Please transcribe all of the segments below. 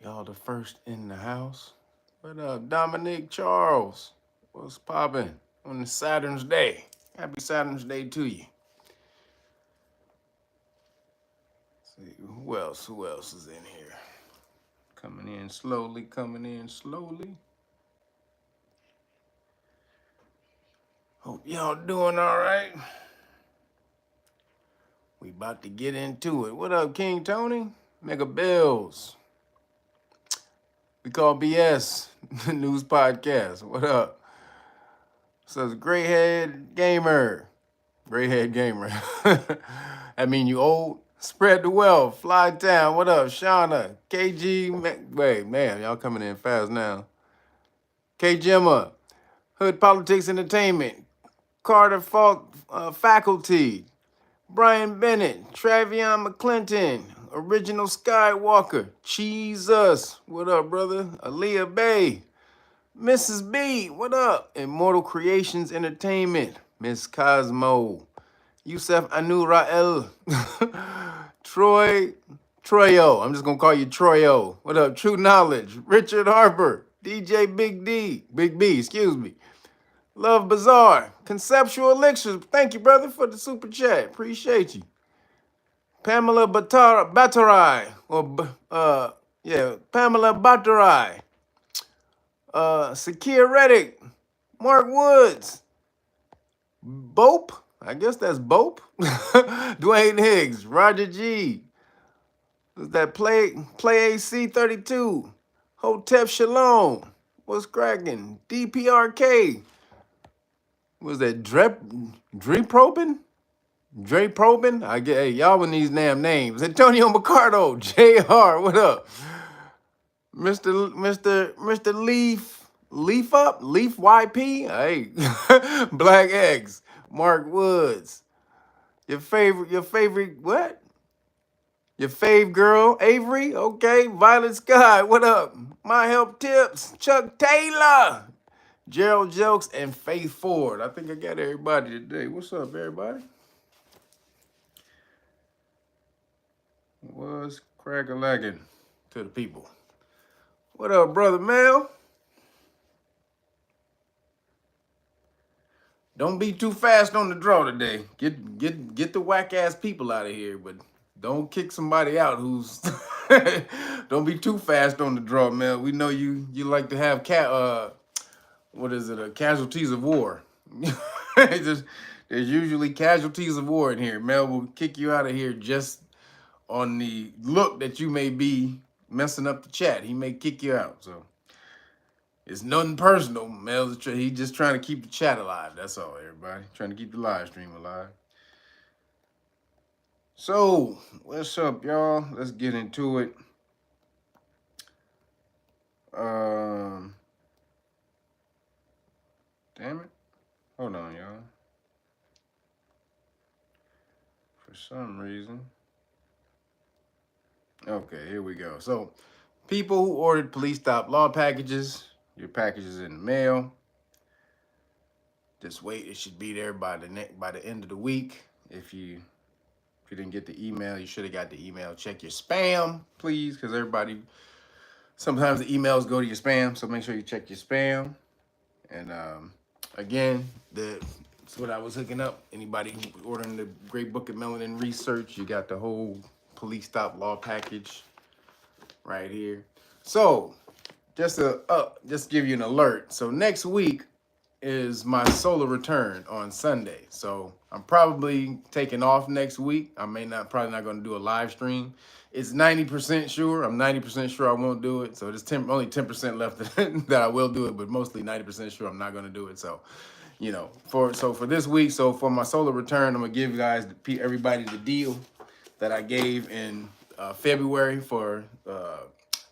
Y'all the first in the house. What up, Dominic Charles? What's poppin' on this Saturn's Day? Happy Saturn's Day to you. Let's see, who else? Who else is in here? Coming in slowly, coming in slowly. Hope y'all doing all right. We about to get into it. What up, King Tony? Mega Bills. We call BS News Podcast. What up? Says Gray Head Gamer. Gray Head Gamer. I mean, you old. Spread the wealth. Fly Town. What up, Shauna? KG. Wait, man, y'all coming in fast now. K Gemma. Hood Politics Entertainment. Carter Faculty. Brian Bennett. Travion McClinton. Original Skywalker. Cheese Us. What up, brother? Aaliyah Bay. Mrs. B. What up? Immortal Creations Entertainment. Miss Cosmo. Yusef Anu Rael. Troyo. I'm just going to call you Troyo. What up? True Knowledge. Richard Harper. DJ Big D. Big B, excuse me. Love Bazaar. Conceptual Elixirs. Thank you, brother, for the super chat. Appreciate you. Pamela Batarai. Pamela Batarai. Sakir Reddick. Mark Woods. Bope. I guess that's Bope. Dwayne Higgs. Roger G. Who's that? Play AC 32. Hotep Shalom. What's cracking? DPRK. Was that Dreprobin? I get, hey, y'all with these damn names. Antonio Micardo. JR. What up? Mr. Leaf Up, Leaf YP, hey, Black Eggs, Mark Woods, your favorite what? Your fave girl, Avery, okay, Violet Sky, what up? My Help Tips, Chuck Taylor, Gerald Jokes, and Faith Ford. I think I got everybody today. What's up, everybody? What's crack-a-lackin' to the people? What up, brother Mel? Don't be too fast on the draw today. Get the whack ass people out of here, but don't kick somebody out who's don't be too fast on the draw, Mel. We know you like to have casualties of war. There's usually casualties of war in here. Mel will kick you out of here just on the look that you may be messing up the chat. He may kick you out, so. It's nothing personal, Mel. He's just trying to keep the chat alive. That's all, everybody. Trying to keep the live stream alive. So, what's up, y'all? Let's get into it. Damn it. Hold on, y'all. For some reason. Okay, here we go. So, people who ordered police stop law packages, your package is in the mail. Just wait. It should be there by the end of the week. If you didn't get the email, you should have got the email. Check your spam, please, because sometimes the emails go to your spam, so make sure you check your spam. And again, that's what I was hooking up. Anybody who ordering the Great Book of Melanin Research, you got the whole police stop law package right here. So just give you an alert. So next week is my solar return on Sunday. So I'm probably taking off next week. Probably not going to do a live stream. It's 90% sure. I'm 90% sure I won't do it. So there's only 10% left that I will do it, but mostly 90% sure I'm not going to do it. So, for this week, so for my solar return, I'm going to give everybody the deal that I gave in February for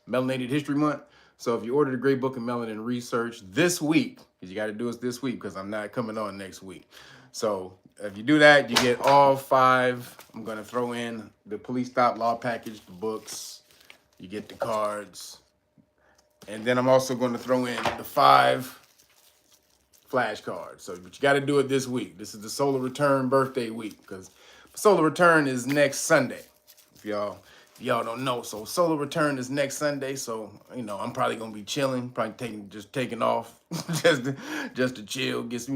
Melanated History Month. So if you order the Great Book of Melanin Research this week, because you got to do it this week because I'm not coming on next week. So if you do that, you get all 5. I'm going to throw in the police stop law package, the books. You get the cards. And then I'm also going to throw in the 5 flashcards. But you got to do it this week. This is the solar return birthday week because solar return is next Sunday. If y'all Y'all don't know. So solar return is next Sunday. So, you know, I'm probably gonna be chilling, probably taking off just to chill, get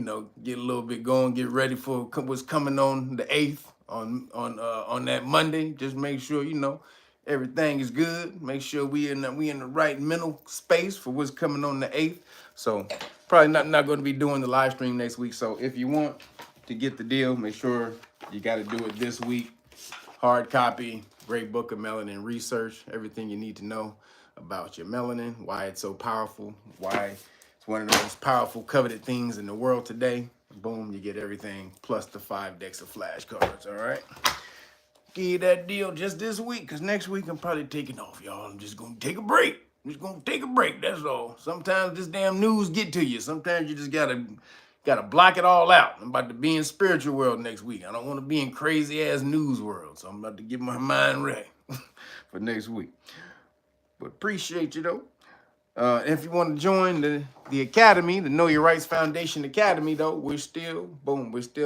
get a little bit going, get ready for what's coming on the 8th on that Monday. Just make sure, everything is good. Make sure we in the right mental space for what's coming on the 8th. So probably not going to be doing the live stream next week. So if you want to get the deal, make sure you got to do it this week. Hard copy, great book of melanin research, everything you need to know about your melanin, why it's so powerful, why it's one of the most powerful coveted things in the world today. Boom, you get everything plus the 5 decks of flashcards, all right? Give you that deal just this week, because next week I'm probably taking off, y'all. I'm just going to take a break. I'm just going to take a break, that's all. Sometimes this damn news get to you. Sometimes you just got to block it all out. I'm about to be in spiritual world next week. I don't want to be in crazy ass news world. So I'm about to get my mind ready for next week. But appreciate you though. If you want to join the academy, the Know Your Rights Foundation Academy though, we're still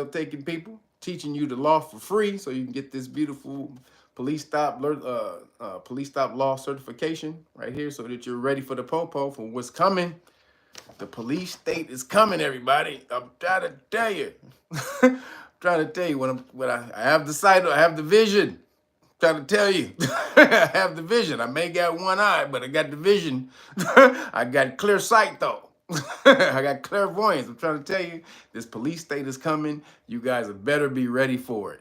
taking people, teaching you the law for free, so you can get this beautiful police stop law certification right here, so that you're ready for the popo for what's coming. The police state is coming, everybody. I'm trying to tell you. I'm trying to tell you when I have the sight, I have the vision. I'm trying to tell you. I have the vision. I may got one eye, but I got the vision. I got clear sight though. I got clairvoyance. I'm trying to tell you, this police state is coming. You guys better be ready for it.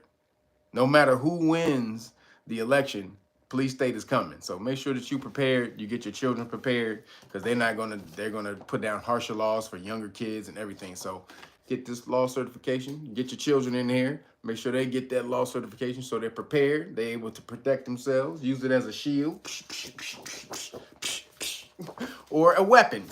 No matter who wins the election, police state is coming. So make sure that you prepared, you get your children prepared, because they're gonna put down harsher laws for younger kids and everything. So get this law certification, get your children in here, make sure they get that law certification so they're prepared, they're able to protect themselves, use it as a shield, or a weapon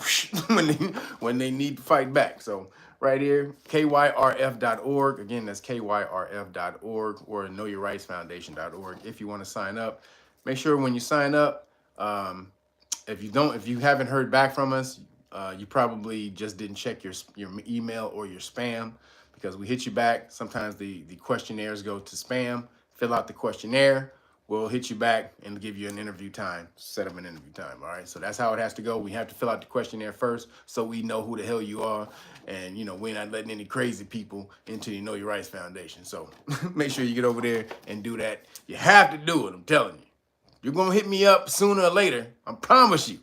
when they need to fight back. So right here, kyrf.org. Again, that's kyrf.org or knowyourrightsfoundation.org if you want to sign up. Make sure when you sign up, if you haven't heard back from us, you probably just didn't check your email or your spam, because we hit you back. Sometimes the questionnaires go to spam. Fill out the questionnaire. We'll hit you back and give you an interview time, set up an interview time, all right? So that's how it has to go. We have to fill out the questionnaire first so we know who the hell you are, and, we're not letting any crazy people into the Know Your Rights Foundation. So make sure you get over there and do that. You have to do it, I'm telling you. You're going to hit me up sooner or later, I promise you.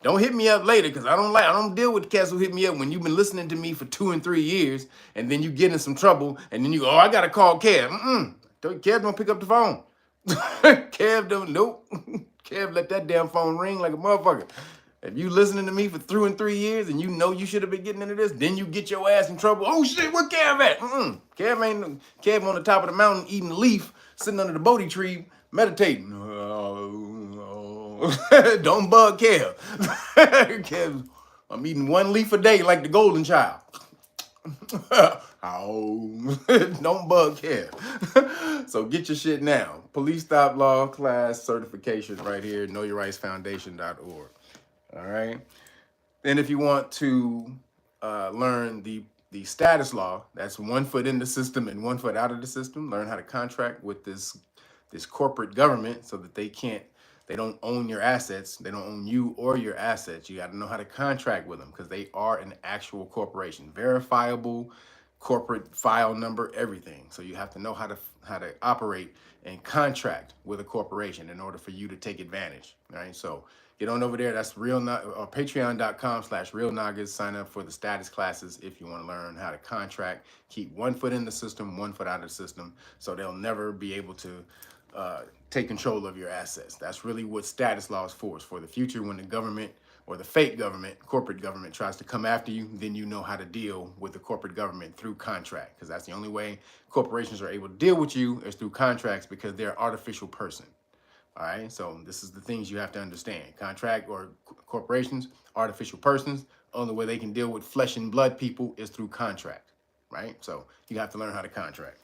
Don't hit me up later, because I don't deal with the cats who hit me up when you've been listening to me for 2 and 3 years, and then you get in some trouble, and then you go, oh, I got to call Kev. Kev don't pick up the phone. Kev don't, nope. Kev let that damn phone ring like a motherfucker. If you listening to me for 2 and 3 years and you know you should have been getting into this, then you get your ass in trouble. Oh shit, where Kev at? Kev on the top of the mountain eating a leaf, sitting under the Bodhi tree, meditating. Don't bug Kev. Kev, I'm eating 1 leaf a day like the golden child. Don't bug Kev. So get your shit now. Police stop law class certification right here, knowyourrightsfoundation.org. All right. Then if you want to learn the status law, that's 1 foot in the system and 1 foot out of the system, learn how to contract with this corporate government so that they don't own your assets. They don't own you or your assets. You got to know how to contract with them, because they are an actual corporation, verifiable corporate file number, everything. So you have to know how to operate and contract with a corporation in order for you to take advantage. Right. So get on over there. That's patreon.com/realnagas. Sign up for the status classes if you want to learn how to contract. Keep 1 foot in the system, 1 foot out of the system, so they'll never be able to take control of your assets. That's really what status law is for. It's for the future when the government or the fake government, corporate government, tries to come after you, then you know how to deal with the corporate government through contract, because that's the only way corporations are able to deal with you is through contracts, because they're an artificial person. All right, so this is the things you have to understand. Contract or corporations, artificial persons, only way they can deal with flesh and blood people is through contract, right? So you have to learn how to contract.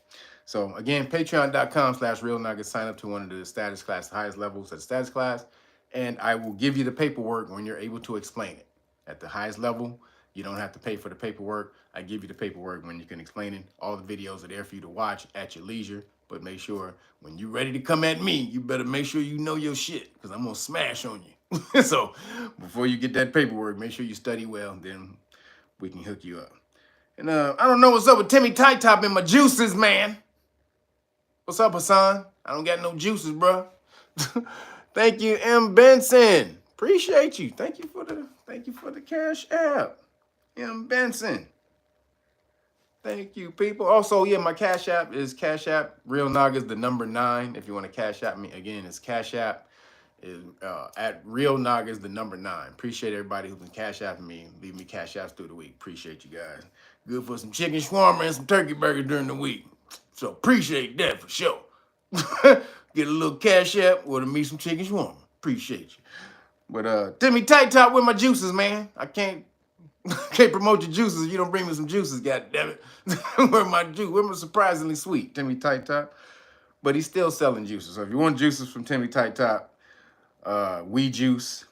So again, patreon.com/realnuggets. Sign up to one of the status class, the highest levels of the status class, and I will give you the paperwork when you're able to explain it. At the highest level, you don't have to pay for the paperwork. I give you the paperwork when you can explain it. All the videos are there for you to watch at your leisure. But make sure when you're ready to come at me, you better make sure you know your shit, because I'm going to smash on you. So before you get that paperwork, make sure you study well, then we can hook you up. And I don't know what's up with Timmy Tight Top and my juices, man. What's up, Hassan? I don't got no juices, bro. Thank you, M. Benson. Appreciate you. Thank you for the cash app. M. Benson. Thank you, people. Also, yeah, my cash app is Cash App Real Nagas, the number 9. If you want to cash app me, again, it's Cash App is at Real Nagas, the number 9. Appreciate everybody who's been cash apping me, leave me cash apps through the week. Appreciate you guys. Good for some chicken shawarma and some turkey burger during the week. So appreciate that for sure. Get a little cash app, order me some chicken shawarma. Appreciate you. But Timmy Tight Top with my juices, man. I can't promote your juices if you don't bring me some juices, goddammit. Where my juice? Where my surprisingly sweet Timmy Tight Top? But he's still selling juices. So if you want juices from Timmy Tight Top, We Juice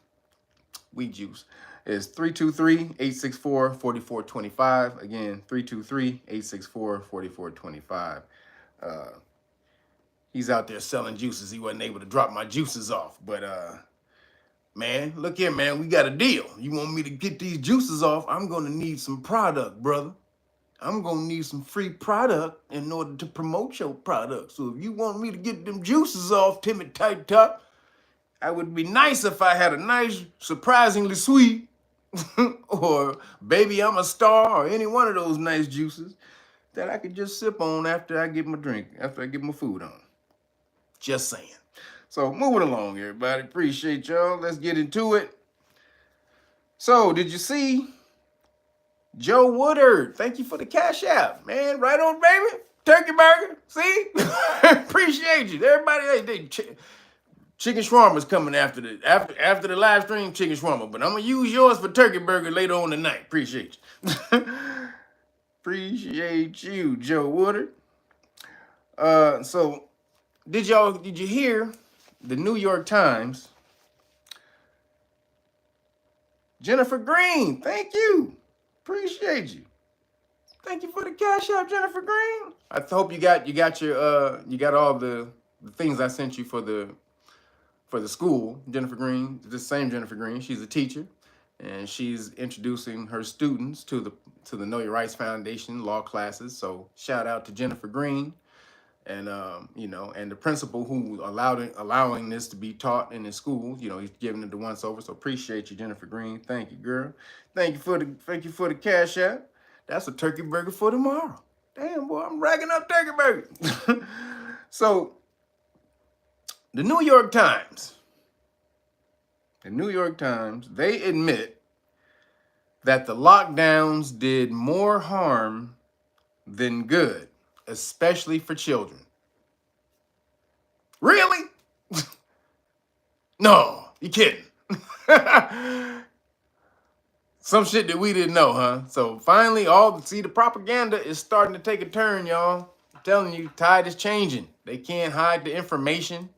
is 323-864-4425. Again, 323-864-4425. He's out there selling juices. He wasn't able to drop my juices off, but man, look here, man. We got a deal. You want me to get these juices off? I'm gonna need some product, brother. I'm gonna need some free product in order to promote your product. So if you want me to get them juices off, Timmy Tight Top, I would be nice if I had a nice, surprisingly sweet, or Baby I'm a Star, or any one of those nice juices that I could just sip on after I get my drink, after I get my food on. Just saying. So moving along, everybody. Appreciate y'all. Let's get into it. So did you see Joe Woodard? Thank you for the cash app, man. Right on, baby. Turkey burger. See? Appreciate you. Everybody, chicken shawarma's coming after the live stream, chicken shawarma. But I'm gonna use yours for turkey burger later on tonight. Appreciate you. Appreciate you, Joe Woodard. So did you hear the New York Times? Jennifer Green, thank you. Appreciate you. Thank you for the cash app, Jennifer Green. I hope you got all the things I sent you for the school. Jennifer Green, the same Jennifer Green, she's a teacher, and she's introducing her students to the Know Your Rights Foundation law classes. So shout out to Jennifer Green. And and the principal who allowing this to be taught in his school, he's giving it the once over. So appreciate you, Jennifer Green. Thank you, girl. Thank you for the cash app. That's a turkey burger for tomorrow. Damn, boy, I'm racking up turkey burger. So the New York Times, they admit that the lockdowns did more harm than good, especially for children. Really? No, you kidding. Some shit that we didn't know, huh? So finally, the propaganda is starting to take a turn, y'all. I'm telling you, tide is changing. They can't hide the information.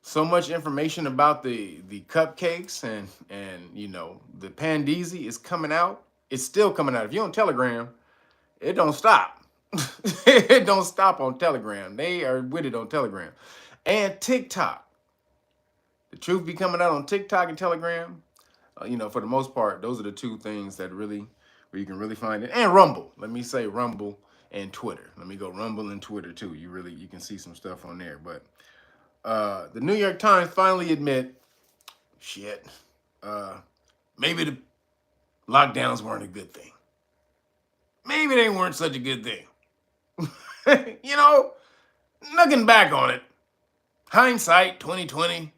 So much information about the cupcakes and the Pandeezy is coming out. It's still coming out. If you're on Telegram, it don't stop. It don't stop on Telegram. They are with it on Telegram. And TikTok. The truth be coming out on TikTok and Telegram. For the most part, those are the two things that where you can really find it. And Rumble. Let me say Rumble and Twitter. Let me go Rumble and Twitter too. You can see some stuff on there. But the New York Times finally admit, maybe the lockdowns weren't a good thing. Maybe they weren't such a good thing. Looking back on it, hindsight 2020,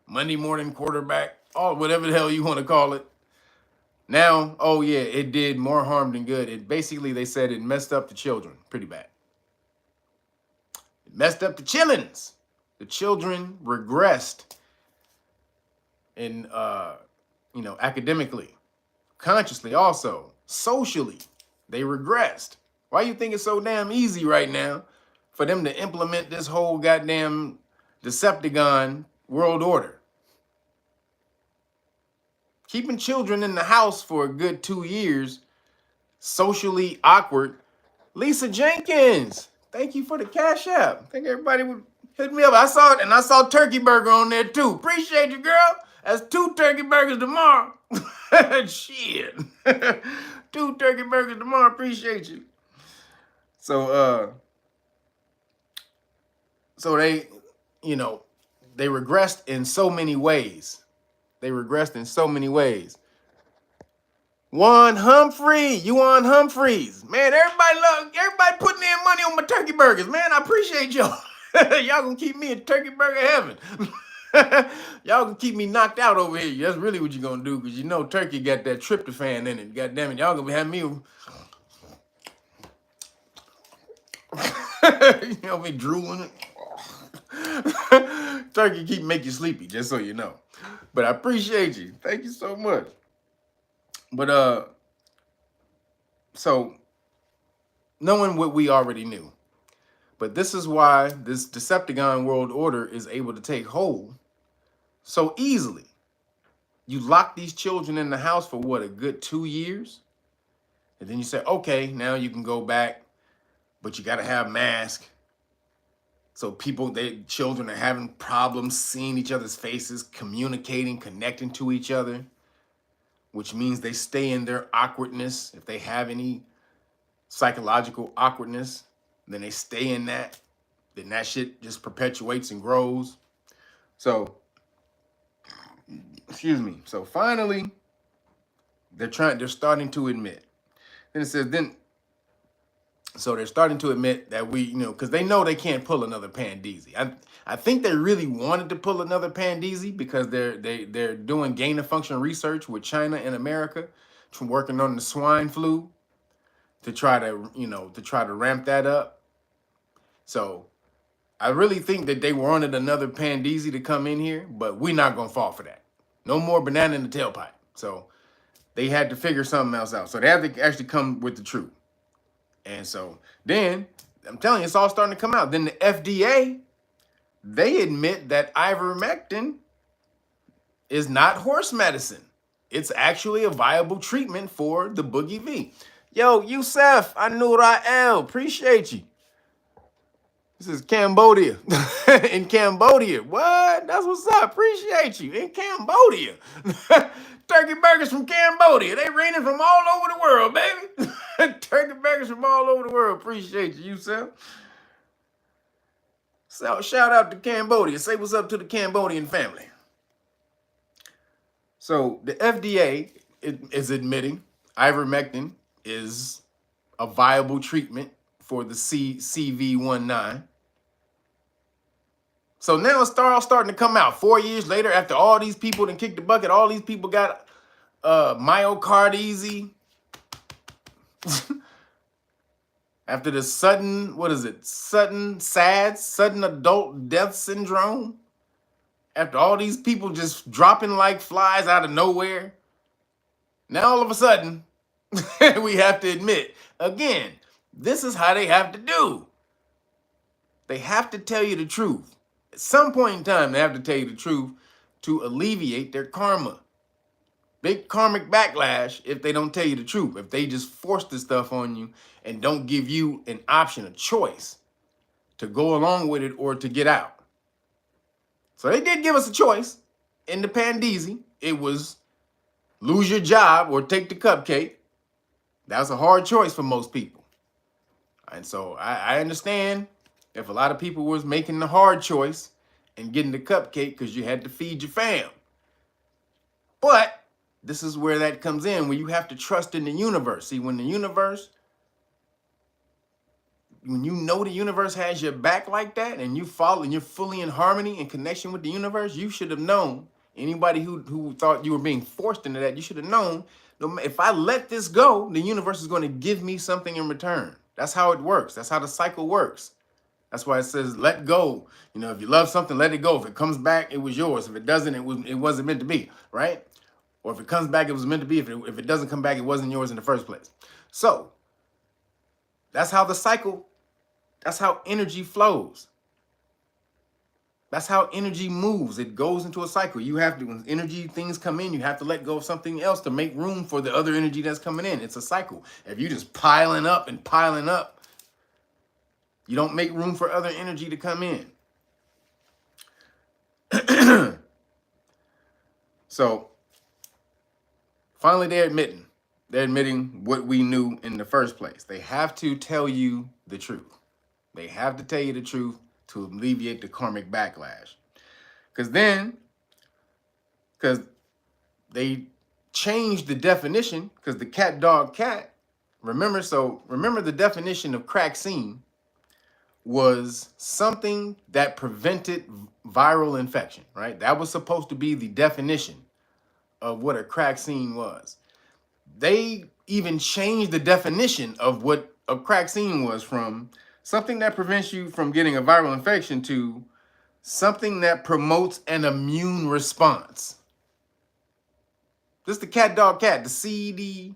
Monday morning quarterback, whatever the hell you want to call it. Now, oh yeah, it did more harm than good. They said it messed up the children pretty bad. It messed up the chillins. The children regressed in academically, consciously, also socially. They regressed. Why you think it's so damn easy right now for them to implement this whole goddamn Decepticon world order? Keeping children in the house for a good 2 years, socially awkward. Lisa Jenkins, Thank you for the Cash App. I think everybody would hit me up. I saw it, and I saw Turkey Burger on there too. Appreciate you, girl. That's 2 turkey burgers tomorrow. Shit. 2 turkey burgers tomorrow. Appreciate you. So they, they regressed in so many ways. Juan Humphreys. Man, everybody putting in money on my turkey burgers. Man, I appreciate y'all. Y'all gonna keep me in turkey burger heaven. Y'all gonna keep me knocked out over here. That's really what you're gonna do, because turkey got that tryptophan in it. God damn it, y'all gonna have me me drooling it. Turkey make you sleepy, just so you know. But I appreciate you. Thank you so much. But so knowing what we already knew, but this is why this Decepticon world order is able to take hold so easily. You lock these children in the house for what, a good 2 years? And then you say, okay, now you can go back, but you got to have masks. So children are having problems seeing each other's faces, communicating, connecting to each other, which means they stay in their awkwardness. If they have any psychological awkwardness, then they stay in that. Then that shit just perpetuates and grows. So, excuse me. So finally, they're starting to admit. Then it says, so they're starting to admit that because they know they can't pull another Pandisi. I think they really wanted to pull another Pandisi because they're doing gain of function research with China and America, from working on the swine flu to try to ramp that up. So I really think that they wanted another Pandisi to come in here, but we're not gonna fall for that. No more banana in the tailpipe. So they had to figure something else out. So they have to actually come with the truth. And so then, I'm telling you, it's all starting to come out. Then the FDA, they admit that ivermectin is not horse medicine. It's actually a viable treatment for the Boogie V. Yo, Youssef, Anu Ra'el, appreciate you. This is Cambodia. In Cambodia. What? That's what's up. Appreciate you. In Cambodia. Turkey burgers from Cambodia. They raining from all over the world, baby. Turkey burgers from all over the world. Appreciate you, Youssef. So shout out to Cambodia. Say what's up to the Cambodian family. So the FDA is admitting ivermectin is a viable treatment for the CV19. So now it's starting to come out 4 years later, after all these people done kicked the bucket. All these people got myocarditis. After the sudden adult death syndrome. After all these people just dropping like flies out of nowhere. Now all of a sudden, we have to admit, again, this is how they have to do. They have to tell you the truth. At some point in time, they have to tell you the truth to alleviate their karma. Big karmic backlash if they don't tell you the truth. If they just force this stuff on you and don't give you an option, a choice to go along with it or to get out. So they did give us a choice in the Pandisi. It was lose your job or take the cupcake. That was a hard choice for most people. And so I understand if a lot of people was making the hard choice and getting the cupcake because you had to feed your fam. But this is where that comes in, where you have to trust in the universe. See, when you know the universe has your back like that and you follow and you're fully in harmony and connection with the universe, you should have known. Anybody who thought you were being forced into that, you should have known, if I let this go, the universe is going to give me something in return. That's how it works. That's how the cycle works. That's why it says, let go. If you love something, let it go. If it comes back, it was yours. If it doesn't, it wasn't meant to be, right? Or if it comes back, it was meant to be. If it doesn't come back, it wasn't yours in the first place. So that's how the cycle, that's how energy flows. That's how energy moves. It goes into a cycle. You have to, when energy things come in, you have to let go of something else to make room for the other energy that's coming in. It's a cycle. If you just piling up, You don't make room for other energy to come in. So finally, they're admitting what we knew in the first place. They have to tell you the truth. They have to tell you the truth to alleviate the karmic backlash. Because they changed the definition, because the cat, dog, cat, remember the definition of crack scene was something that prevented viral infection, right? That was supposed to be the definition of what a crack scene was. They even changed the definition of what a crack scene was from something that prevents you from getting a viral infection to something that promotes an immune response. This is the cat, dog, cat, the CD.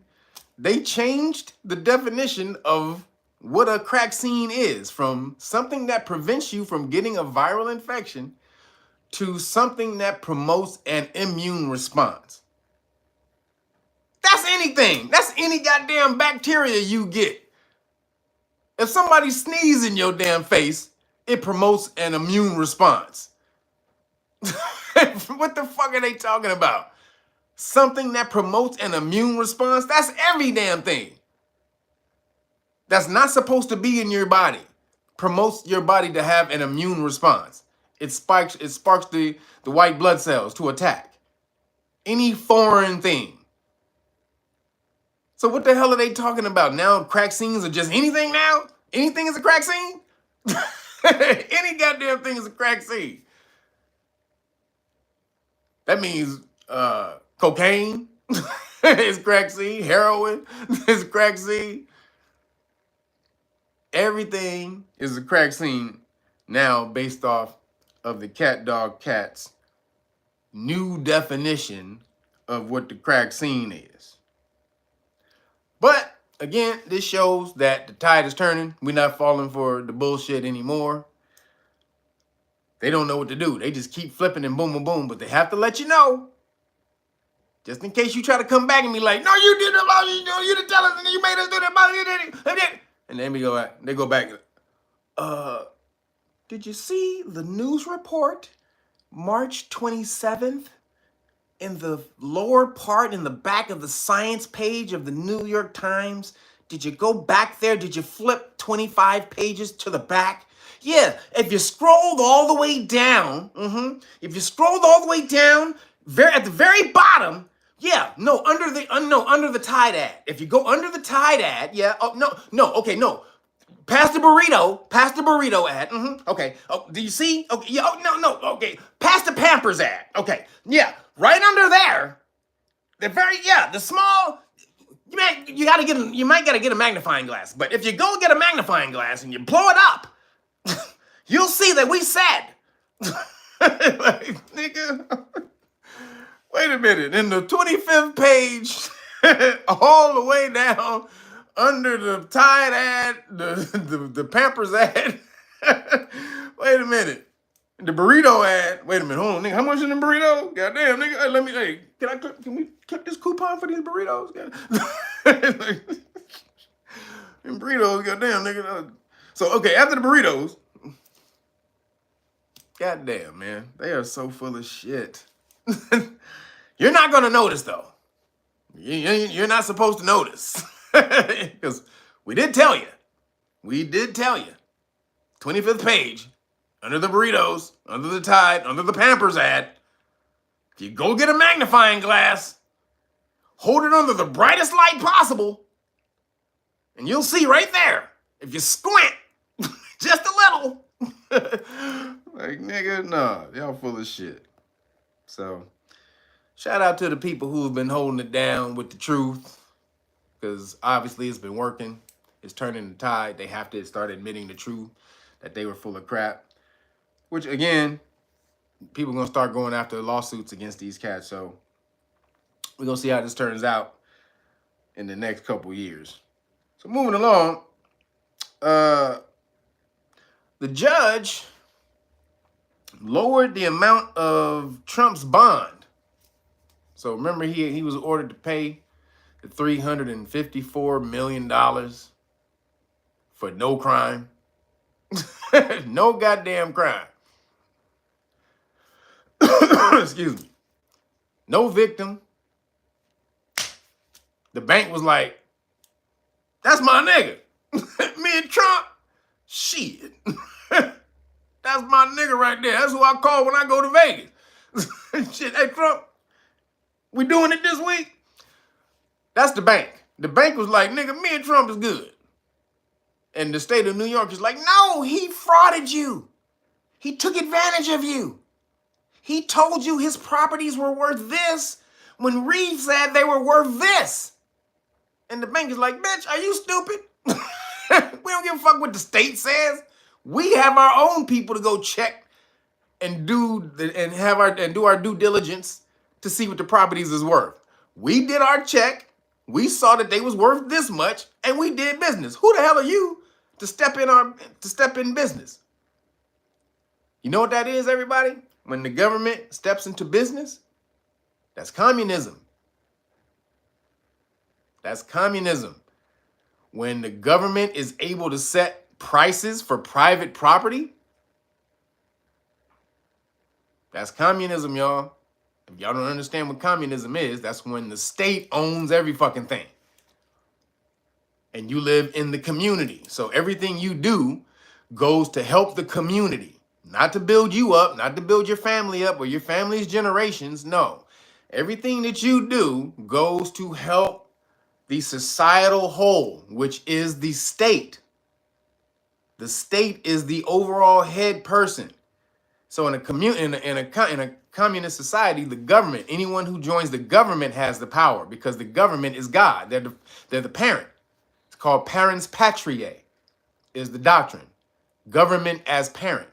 They changed the definition of what a crack scene is from something that prevents you from getting a viral infection to something that promotes an immune response. That's anything. That's any goddamn bacteria you get. If somebody sneezes in your damn face, it promotes an immune response. What the fuck are they talking about? Something that promotes an immune response? That's every damn thing. That's not supposed to be in your body. Promotes your body to have an immune response. It sparks the white blood cells to attack any foreign thing. So what the hell are they talking about now? Crack scenes are just anything now? Anything is a crack scene? Any goddamn thing is a crack scene. That means cocaine is crack scene, heroin is crack scene. Everything is a crack scene now based off of the cat, dog, cat's new definition of what the crack scene is. But again, this shows that the tide is turning. We're not falling for the bullshit anymore. They don't know what to do. They just keep flipping and boom, boom, boom. But they have to let you know, just in case you try to come back and be like, no, you did it, you didn't tell us, and you made us do that. And then they go back. Did you see the news report, March 27th? In the lower part, in the back of the science page of the New York Times, did you go back there? Did you flip 25 pages to the back? Yeah, if you scrolled all the way down, if you scrolled all the way down, at the very bottom, yeah, under the Tide ad. If you go under the Tide ad, yeah, past the burrito ad. Okay. Oh, do you see? Okay. Yeah. Oh, no. Okay. Past the Pampers ad. Okay. Yeah. Right under there. The small. You might gotta get a magnifying glass. But if you go get a magnifying glass and you blow it up, you'll see that we said. Like, nigga. Wait a minute. In the 25th page, all the way down. Under the Tide ad, the Pampers ad. Wait a minute. The burrito ad. Wait a minute. Hold on, nigga. How much in the burrito? Goddamn, nigga. Can we clip this coupon for these burritos? Them burritos, goddamn, nigga. So, okay, after the burritos. Goddamn, man. They are so full of shit. You're not going to notice, though. You're not supposed to notice. Because we did tell you. 25th page, under the burritos, under the Tide, under the Pampers ad. If you go get a magnifying glass, hold it under the brightest light possible, and you'll see right there, if you squint, just a little. Like, nigga, nah, y'all full of shit. So, shout out to the people who've been holding it down with the truth. Because obviously it's been working. It's turning the tide. They have to start admitting the truth, that they were full of crap. Which, again, people are going to start going after lawsuits against these cats. So we're going to see how this turns out in the next couple years. So moving along, the judge lowered the amount of Trump's bond. So remember, he was ordered to pay the $354 million for no crime. No goddamn crime. Excuse me. No victim. The bank was like, that's my nigga. Me and Trump, shit. That's my nigga right there. That's who I call when I go to Vegas. Shit, hey Trump, we doing it this week? That's the bank. The bank was like, nigga, me and Trump is good. And the state of New York is like, no, he frauded you. He took advantage of you. He told you his properties were worth this when Reed said they were worth this. And the bank is like, bitch, are you stupid? We don't give a fuck what the state says. We have our own people to go check and do our due diligence to see what the properties is worth. We did our check. We saw that they was worth this much, and we did business. Who the hell are you to step in business? You know what that is, everybody? When the government steps into business, that's communism. That's communism. When the government is able to set prices for private property, that's communism, y'all. If y'all don't understand what communism is, that's when the state owns every fucking thing. And you live in the community. So everything you do goes to help the community. Not to build you up, not to build your family up or your family's generations. No. Everything that you do goes to help the societal whole, which is the state. The state is the overall head person. So in a communist society, the government, anyone who joins the government has the power because the government is God. They're the parent. It's called parens patriae, is the doctrine. Government as parent.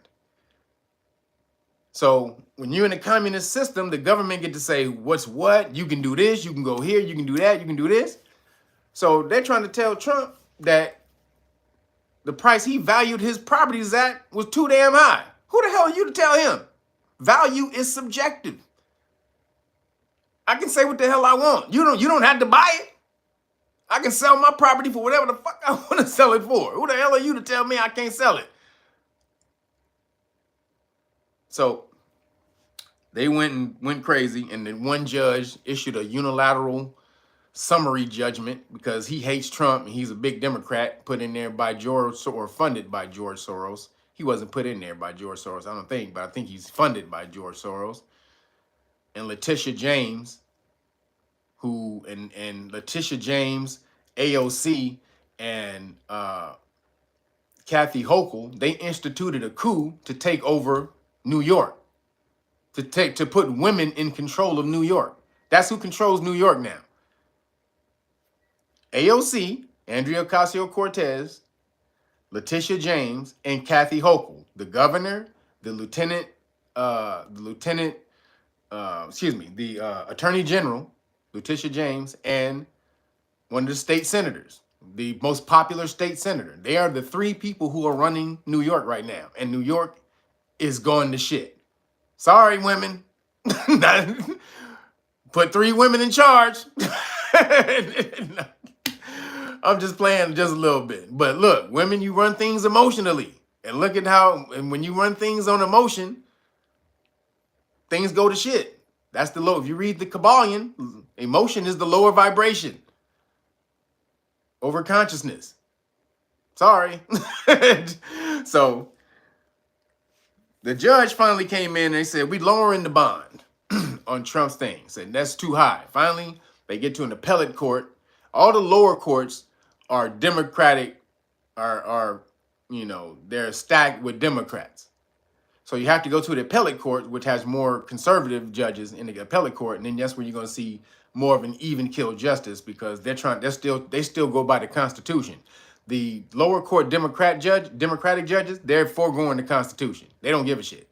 So when you're in a communist system, the government get to say what's what. You can do this. You can go here. You can do that. You can do this. So they're trying to tell Trump that the price he valued his properties at was too damn high. Who the hell are you to tell him? Value is subjective. I can say what the hell I want. You don't have to buy it. I can sell my property for whatever the fuck I want to sell it for. Who the hell are you to tell me I can't sell it? So they went crazy, and then one judge issued a unilateral summary judgment because he hates Trump and he's a big Democrat put in there by George or funded by George Soros. He wasn't put in there by George Soros, I don't think, but I think he's funded by George Soros. And Letitia James, Letitia James, AOC, and Kathy Hochul, they instituted a coup to take over New York, to put women in control of New York. That's who controls New York now. AOC, Andrea Ocasio-Cortez, Letitia James, and Kathy Hochul, the governor, the attorney general, Letitia James, and one of the state senators, the most popular state senator. They are the three people who are running New York right now, and New York is going to shit. Sorry, women. Put 3 women in charge. I'm just playing just a little bit. But look, women, you run things emotionally. And look at and when you run things on emotion, things go to shit. That's the low. If you read the Kabbalion, emotion is the lower vibration over consciousness. Sorry. So the judge finally came in and they said, we lowering the bond on Trump's thing. Said that's too high. Finally, they get to an appellate court. All the lower courts are Democratic, they're stacked with Democrats. So you have to go to the appellate court, which has more conservative judges in the appellate court, and then that's where you're going to see more of an even kill justice because they still go by the Constitution. The lower court Democratic judges, they're foregoing the Constitution. They don't give a shit.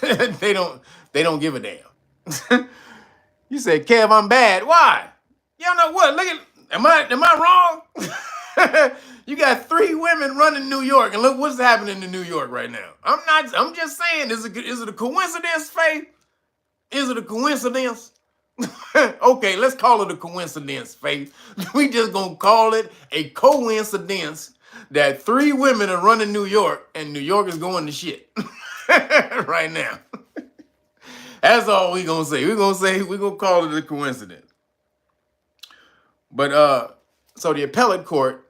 They don't give a damn. You said, Kev, I'm bad. Why? Y'all know what? Look at, am I wrong? You got 3 women running New York, and look what's happening in New York right now. I'm just saying, is it a coincidence, Faith? Is it a coincidence? Okay, let's call it a coincidence, Faith. We just gonna call it a coincidence that 3 women are running New York, and New York is going to shit right now. That's all we gonna say. We're gonna call it a coincidence. But so the appellate court,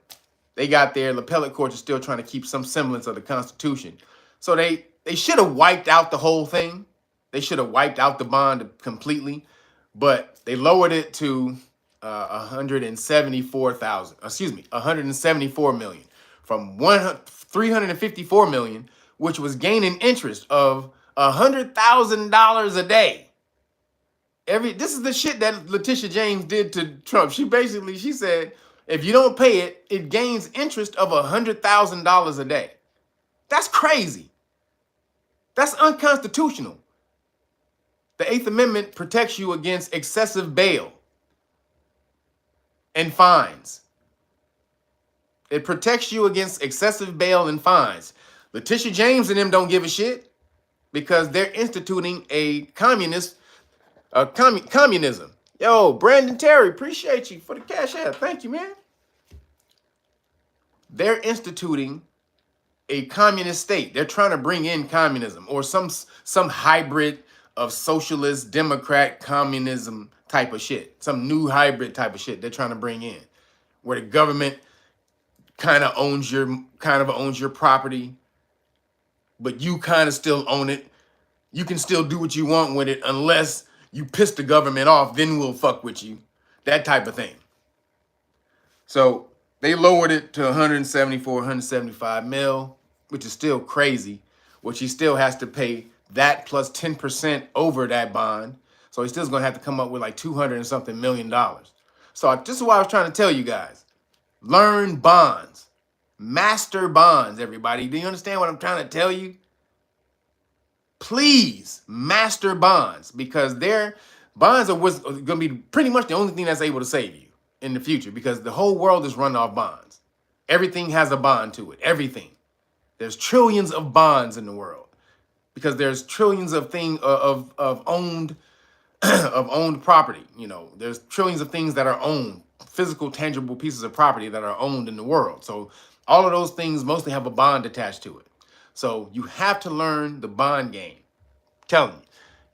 they got there. The appellate court is still trying to keep some semblance of the Constitution. So they should have wiped out the whole thing. They should have wiped out the bond completely, but they lowered it to 174 million from 354 million, which was gaining interest of $100,000 a day. This is the shit that Letitia James did to Trump. She said, if you don't pay it, it gains interest of $100,000 a day. That's crazy. That's unconstitutional. The 8th Amendment protects you against excessive bail and fines. It protects you against excessive bail and fines. Letitia James and them don't give a shit because they're instituting a communism. Yo, Brandon Terry, appreciate you for the cash app. Thank you, man. They're instituting a communist state. They're trying to bring in communism or some hybrid of socialist, democrat, communism type of shit. Some new hybrid type of shit they're trying to bring in, where the government kind of owns your property, but you kind of still own it. You can still do what you want with it unless you piss the government off, then we'll fuck with you. That type of thing. So they lowered it to 175 mil, which is still crazy, which he still has to pay that plus 10% over that bond. So he's still going to have to come up with like $200 and something million. So this is what I was trying to tell you guys. Learn bonds. Master bonds, everybody. Do you understand what I'm trying to tell you? Please master bonds, because their bonds are what's going to be pretty much the only thing that's able to save you in the future, because the whole world is run off bonds. Everything has a bond to it. Everything. There's trillions of bonds in the world because there's trillions of owned property. You know, there's trillions of things that are owned, physical, tangible pieces of property that are owned in the world. So all of those things mostly have a bond attached to it. So you have to learn the bond game. Telling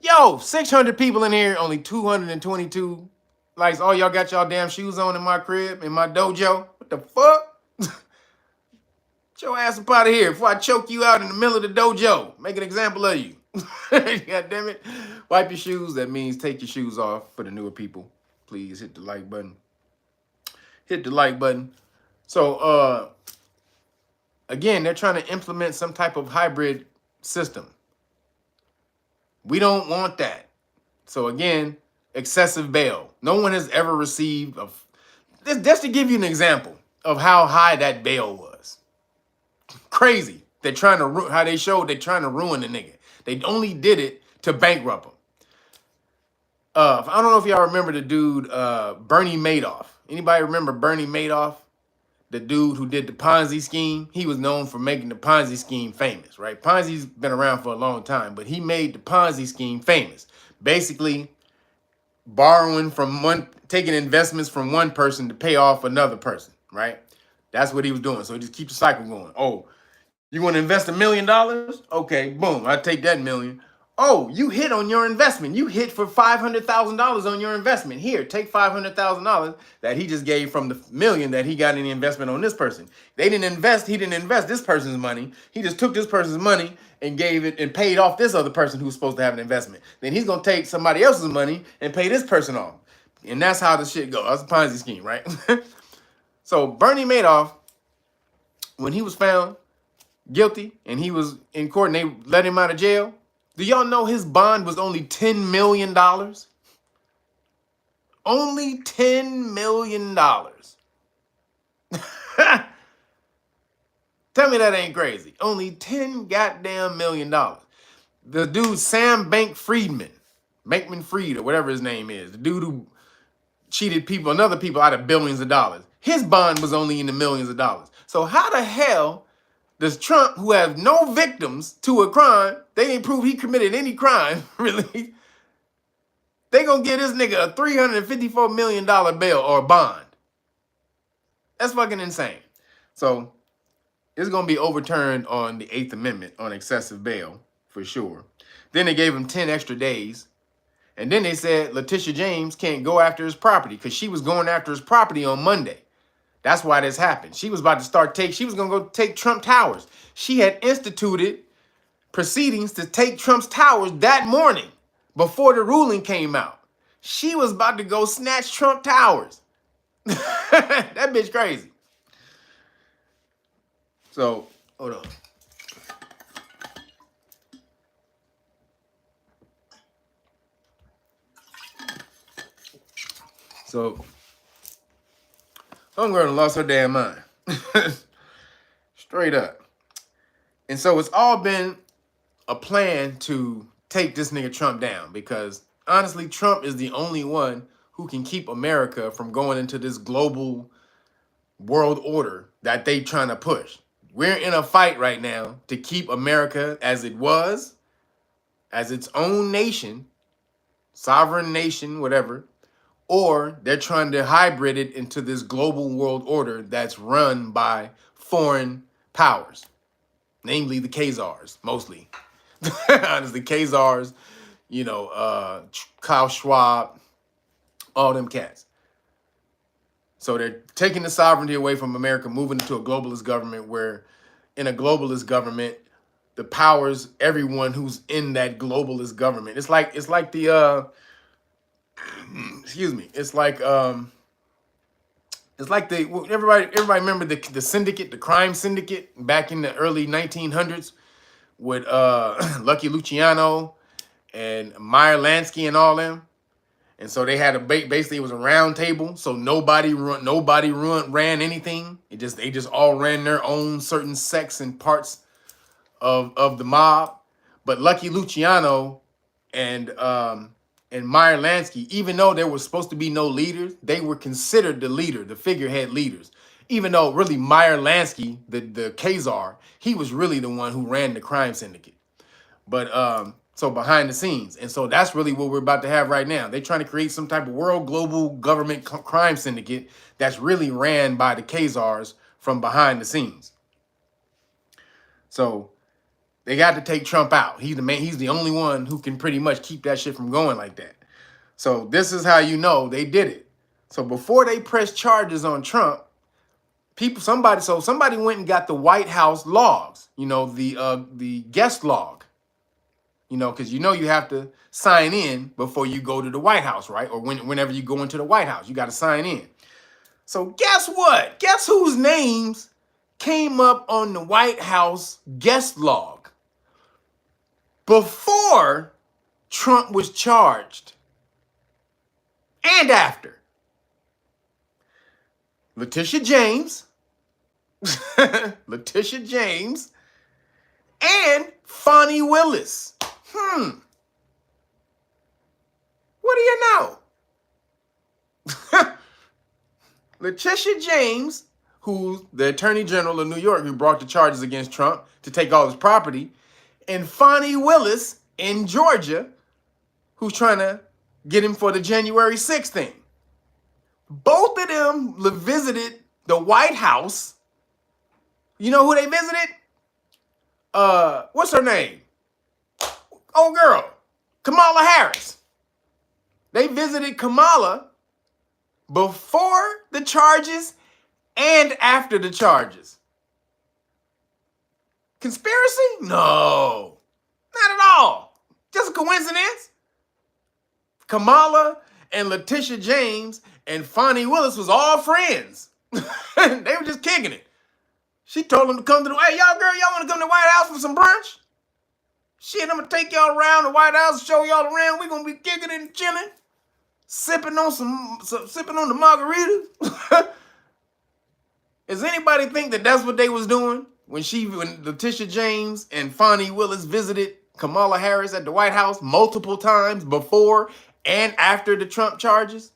you. Yo, 600 people in here, only 222 likes. Oh, y'all got y'all damn shoes on in my crib, in my dojo. What the fuck? Get your ass up out of here before I choke you out in the middle of the dojo. Make an example of you. God damn it. Wipe your shoes. That means take your shoes off for the newer people. Please hit the like button. Hit the like button. So, again, they're trying to implement some type of hybrid system. We don't want that. So again, excessive bail. No one has ever received just to give you an example of how high that bail was. Crazy. They're trying to they're trying to ruin the nigga. They only did it to bankrupt him. I don't know if y'all remember the dude Bernie Madoff. Anybody remember Bernie Madoff? The dude who did the Ponzi scheme. He was known for making the Ponzi scheme famous, right? Ponzi's been around for a long time, but he made the Ponzi scheme famous. Basically, taking investments from one person to pay off another person, right? That's what he was doing. So he just keeps the cycle going. Oh, you want to invest $1 million? Okay, boom, I take that million. Oh, you hit on your investment. You hit for $500,000 on your investment. Here, take $500,000 that he just gave from the million that he got in the investment on this person. He didn't invest this person's money. He just took this person's money and gave it and paid off this other person who was supposed to have an investment. Then he's going to take somebody else's money and pay this person off. And that's how the shit goes. That's a Ponzi scheme, right? So Bernie Madoff, when he was found guilty and he was in court and they let him out of jail, do y'all know his bond was only $10 million? Only $10 million. Tell me that ain't crazy. Only 10 goddamn million dollars. The dude, Sam Bankman-Fried, or whatever his name is, the dude who cheated other people out of billions of dollars, his bond was only in the millions of dollars. So how the hell does Trump, who has no victims to a crime, they ain't prove he committed any crime, really, they gonna give this nigga a $354 million bail or bond? That's fucking insane. So It's going to be overturned on the 8th Amendment on excessive bail, for sure. Then they gave him 10 extra days. And then they said Letitia James can't go after his property because she was going after his property on Monday. That's why this happened. She was about to she was going to go take Trump Towers. She had instituted proceedings to take Trump's towers that morning before the ruling came out. She was about to go snatch Trump Towers. That bitch crazy. So, hold on. So, some girl lost her damn mind. Straight up. And so it's all been a plan to take this nigga Trump down because honestly, Trump is the only one who can keep America from going into this global world order that they trying to push. We're in a fight right now to keep America as it was, as its own nation, sovereign nation, whatever, or they're trying to hybrid it into this global world order that's run by foreign powers, namely the Khazars, mostly. Honestly, Khazars, you know, Klaus Schwab, all them cats. So they're taking the sovereignty away from America, moving into a globalist government where in a globalist government, the powers, everyone who's in that globalist government. It's like the excuse me. It's like the everybody remember the syndicate, the crime syndicate back in the early 1900s with Lucky Luciano and Meyer Lansky and all them. And so they had basically it was a round table, so nobody ran anything. They just all ran their own certain sects and parts of the mob. But Lucky Luciano and Meyer Lansky, even though there was supposed to be no leaders, they were considered the leader, the figurehead leaders. Even though really Meyer Lansky, the Khazar, he was really the one who ran the crime syndicate. But so behind the scenes. And so that's really what we're about to have right now. They're trying to create some type of world global government crime syndicate that's really ran by the Khazars from behind the scenes. So they got to take Trump out. He's the man. He's the only one who can pretty much keep that shit from going like that. So this is how you know they did it. So before they pressed charges on Trump, somebody went and got the White House logs, you know, the guest log. You know, because you know you have to sign in before you go to the White House, right? Or whenever you go into the White House, you got to sign in. So guess what? Guess whose names came up on the White House guest log before Trump was charged and after? Letitia James, Letitia James, and Fonnie Willis. What do you know? Letitia James, who's the Attorney General of New York, who brought the charges against Trump to take all his property, and Fonnie Willis in Georgia, who's trying to get him for the January 6th thing. Both of them visited the White House. You know who they visited? What's her name? Oh, girl, Kamala Harris. They visited Kamala before the charges and after the charges. Conspiracy? No, not at all. Just a coincidence. Kamala and Letitia James and Fonnie Willis was all friends. They were just kicking it. She told them to come to hey, y'all want to come to the White House for some brunch? Shit, I'm going to take y'all around the White House, show y'all around. We're going to be kicking it and chilling, sipping on the margaritas. Does anybody think that that's what they was doing when Letitia James and Fonnie Willis visited Kamala Harris at the White House multiple times before and after the Trump charges?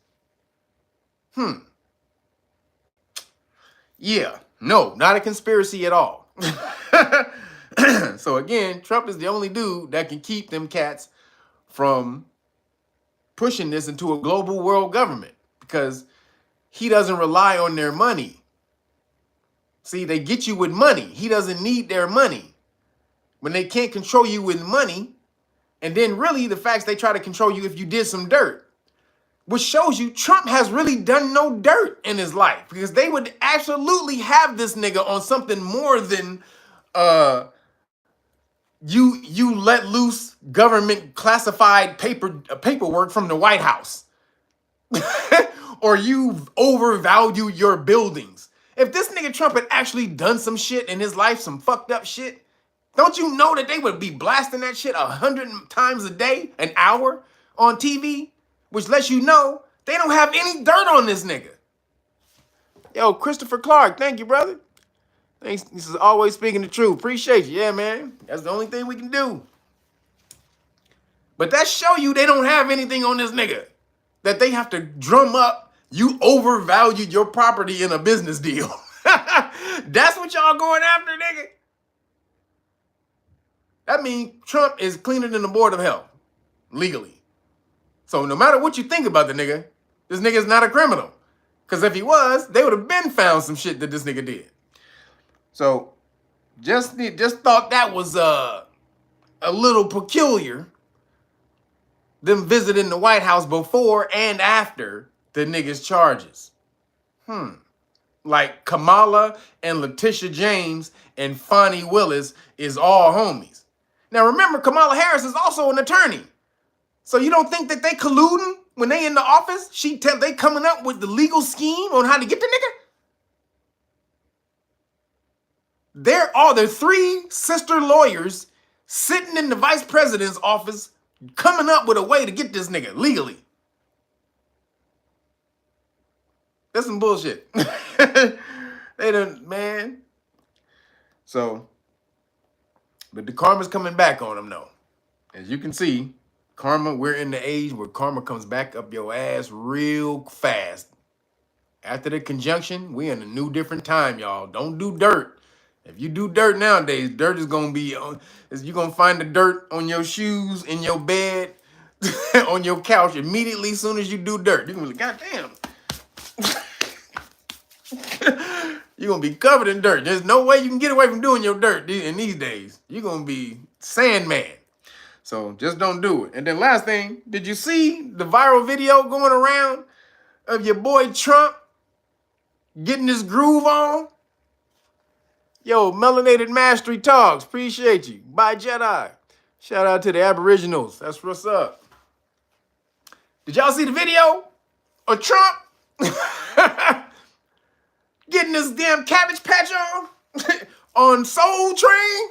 Yeah, no, not a conspiracy at all. So again, Trump is the only dude that can keep them cats from pushing this into a global world government because he doesn't rely on their money. See, they get you with money. He doesn't need their money. When they can't control you with money, and then really the facts they try to control you if you did some dirt, which shows you Trump has really done no dirt in his life, because they would absolutely have this nigga on something more than you let loose government classified paperwork from the White House. Or you overvalue your buildings. If this nigga Trump had actually done some shit in his life, some fucked up shit, don't you know that they would be blasting that shit 100 times a day, an hour on TV? Which lets you know they don't have any dirt on this nigga. Yo, Christopher Clark, thank you, brother. Thanks. This is always speaking the truth. Appreciate you. Yeah, man. That's the only thing we can do. But that show you they don't have anything on this nigga that they have to drum up. You overvalued your property in a business deal. That's what y'all going after, nigga. That means Trump is cleaner than the Board of Health, legally. So no matter what you think about the nigga, this nigga is not a criminal. Because if he was, they would have been found some shit that this nigga did. So just thought that was a little peculiar, them visiting the White House before and after the nigga's charges. Like Kamala and Letitia James and Fonnie Willis is all homies. Now remember, Kamala Harris is also an attorney. So you don't think that they colluding when they in the office? They coming up with the legal scheme on how to get the nigga? They're three sister lawyers sitting in the vice president's office coming up with a way to get this nigga legally. That's some bullshit. They done, man. So, but the karma's coming back on them, though. As you can see, karma, we're in the age where karma comes back up your ass real fast. After the conjunction, we're in a new different time, y'all. Don't do dirt. If you do dirt nowadays, dirt is going to be on, you're going to find the dirt on your shoes, in your bed, on your couch immediately as soon as you do dirt. You're going to be like, goddamn. You're going to be covered in dirt. There's no way you can get away from doing your dirt in these days. You're going to be Sandman. So just don't do it. And then last thing, did you see the viral video going around of your boy Trump getting his groove on? Yo, Melanated Mastery Talks. Appreciate you. Bye, Jedi. Shout out to the Aboriginals. That's what's up. Did y'all see the video of Trump getting this damn Cabbage Patch on on Soul Train?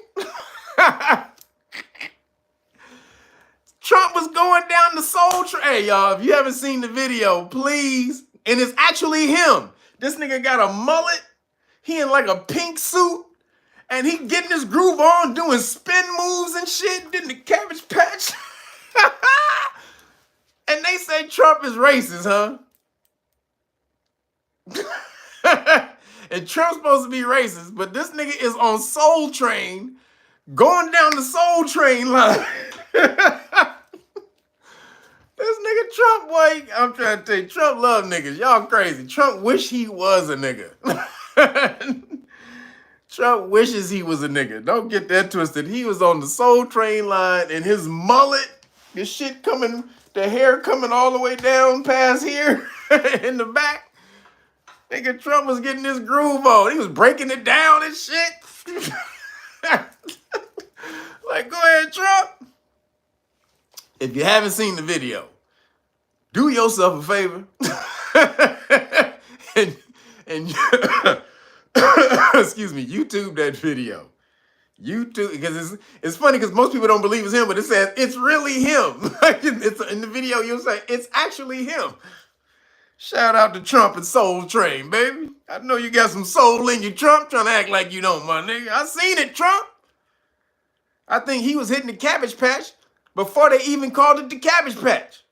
Trump was going down the Soul Train. Hey, y'all, if you haven't seen the video, please. And it's actually him. This nigga got a mullet. He in like a pink suit. And he getting his groove on, doing spin moves and shit, getting the Cabbage Patch. And they say Trump is racist, huh? And Trump's supposed to be racist, but this nigga is on Soul Train, going down the Soul Train line. This nigga Trump, boy, I'm trying to tell you, Trump love niggas. Y'all crazy. Trump wish he was a nigga. Trump wishes he was a nigga. Don't get that twisted. He was on the Soul Train line and his mullet, his shit coming, the hair coming all the way down past here in the back. Nigga, Trump was getting his groove on. He was breaking it down and shit. Like, go ahead, Trump. If you haven't seen the video, do yourself a favor. and excuse me, YouTube that video. YouTube, because it's funny because most people don't believe it's him, but it says it's really him. It's in the video, you'll say it's actually him. Shout out to Trump and Soul Train, baby. I know you got some soul in you, Trump, trying to act like you don't, my nigga. I seen it, Trump. I think he was hitting the Cabbage Patch before they even called it the Cabbage Patch.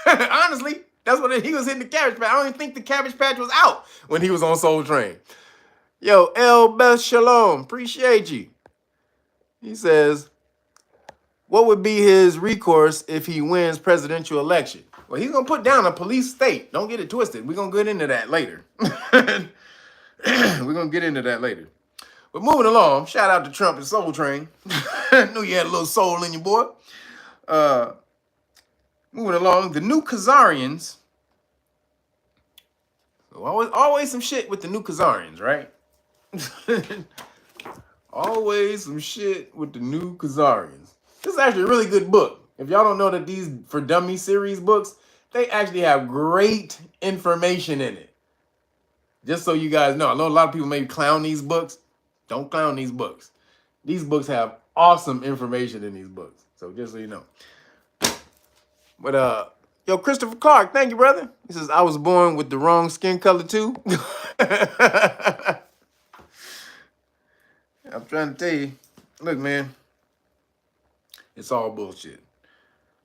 Honestly, that's what he was hitting the Cabbage Patch. I don't even think the Cabbage Patch was out when he was on Soul Train. Yo, El Beth Shalom, appreciate you. He says, what would be his recourse if he wins presidential election? Well, he's going to put down a police state. Don't get it twisted. We're going to get into that later. We're going to get into that later. But moving along, shout out to Trump and Soul Train. Knew you had a little soul in you, boy. Moving along, the new Khazarians. Always some shit with the new Khazarians, right? Always some shit with the new Khazarians. This is actually a really good book. If y'all don't know that these For Dummies series books, they actually have great information in it. Just so you guys know. I know a lot of people may clown these books. Don't clown these books. These books have awesome information in these books. So just so you know. But yo, Christopher Clark, thank you, brother. He says, I was born with the wrong skin color too. I'm trying to tell you, look, man, it's all bullshit.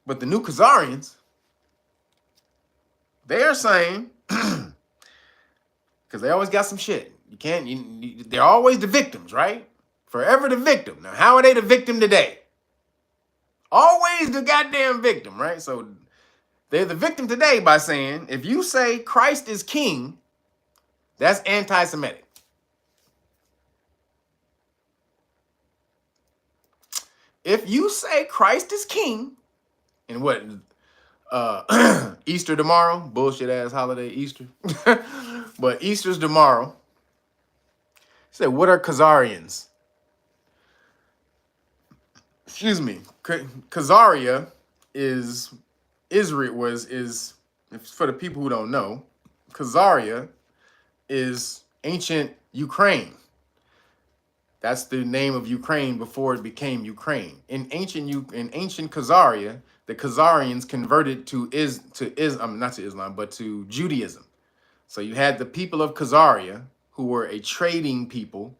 But the new Khazarians, they are saying, because they always got some shit. They're always the victims, right? Forever the victim. Now, how are they the victim today? Always the goddamn victim, right? So they're the victim today by saying, if you say Christ is king, that's anti-Semitic. If you say Christ is king, and what, Easter tomorrow, bullshit ass holiday Easter, but Easter's tomorrow. He said, what are Khazarians? Excuse me, Khazaria is for the people who don't know, Khazaria is ancient Ukraine. That's the name of Ukraine before it became Ukraine. In ancient Khazaria, the Khazarians converted to Judaism. So you had the people of Khazaria, who were a trading people,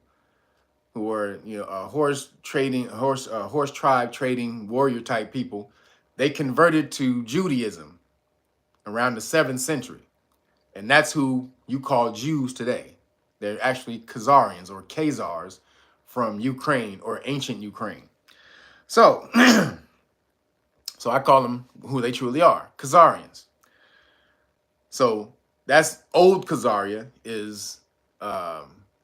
who were horse tribe trading warrior type people. They converted to Judaism around the 7th century, and that's who you call Jews today. They're actually Khazarians or Khazars from Ukraine or ancient Ukraine. So, so I call them who they truly are, Khazarians. So that's old Khazaria is,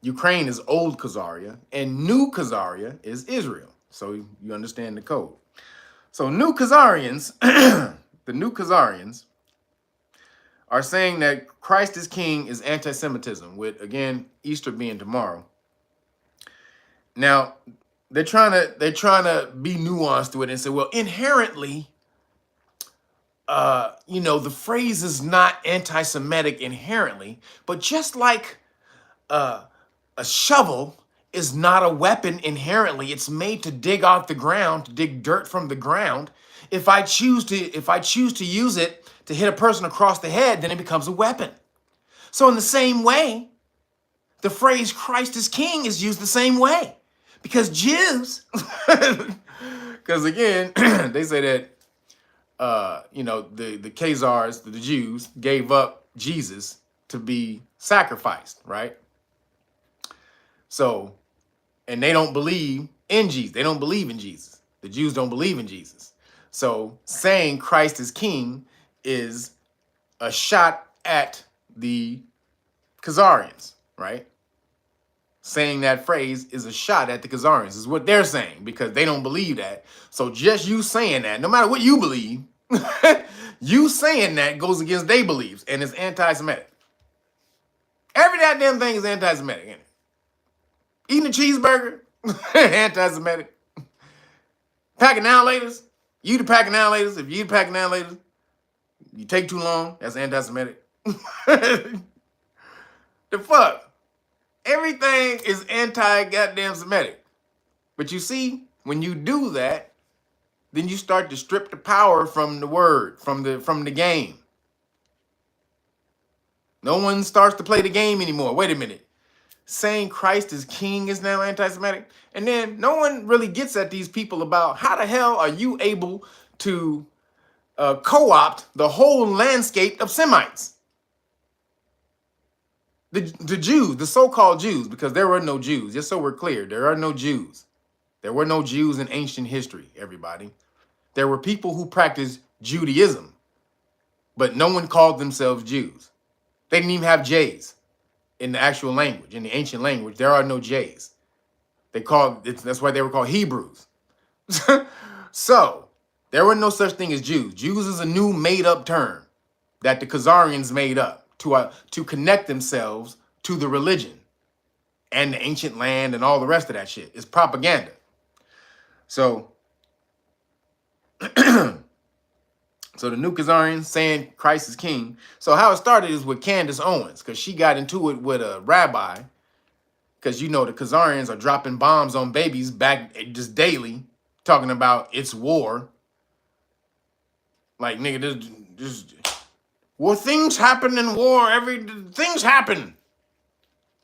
Ukraine is old Khazaria, and new Khazaria is Israel. So you understand the code. So new Khazarians, the new Khazarians are saying that Christ is king is anti-Semitism, with, again, Easter being tomorrow. Now, they're trying to be nuanced with it and say, well, inherently, the phrase is not anti-Semitic inherently, but just like a shovel is not a weapon inherently, it's made to dig off the ground, to dig dirt from the ground. If I choose to use it to hit a person across the head, then it becomes a weapon. So in the same way, the phrase Christ is king is used the same way. Because Jews, because again, they say that, the Khazars, the Jews, gave up Jesus to be sacrificed, right? So, and they don't believe in Jesus. They don't believe in Jesus. The Jews don't believe in Jesus. So saying Christ is king is a shot at the Khazarians, right? Saying that phrase is a shot at the Khazarians, is what they're saying, because they don't believe that. So just you saying that, no matter what you believe, you saying that goes against their beliefs, and it's anti-Semitic. Every goddamn thing is anti-Semitic, isn't it? Eating a cheeseburger, anti-Semitic. Packing now laters, you the packing now laters. If you the packing now laters, you take too long, that's anti-Semitic. The fuck? Everything is anti-goddamn Semitic. But you see, when you do that, then you start to strip the power from the word, from the game. No one starts to play the game anymore. Wait a minute. Saying Christ is king is now anti-Semitic? And then no one really gets at these people about how the hell are you able to co-opt the whole landscape of Semites? The Jews, the so-called Jews, because there were no Jews. Just so we're clear, there are no Jews. There were no Jews in ancient history, everybody. There were people who practiced Judaism, but no one called themselves Jews. They didn't even have J's. in the actual language, in the ancient language. There are no J's. That's why they were called Hebrews. So there were no such thing as Jews. Jews is a new made-up term that the Khazarians made up to connect themselves to the religion and the ancient land and all the rest of that shit. It's propaganda. So, so the new Khazarians saying Christ is king. So how it started is with Candace Owens, because she got into it with a rabbi, because you know the Khazarians are dropping bombs on babies back just daily, talking about it's war. Like, nigga, this well, things happen in war. Things happen.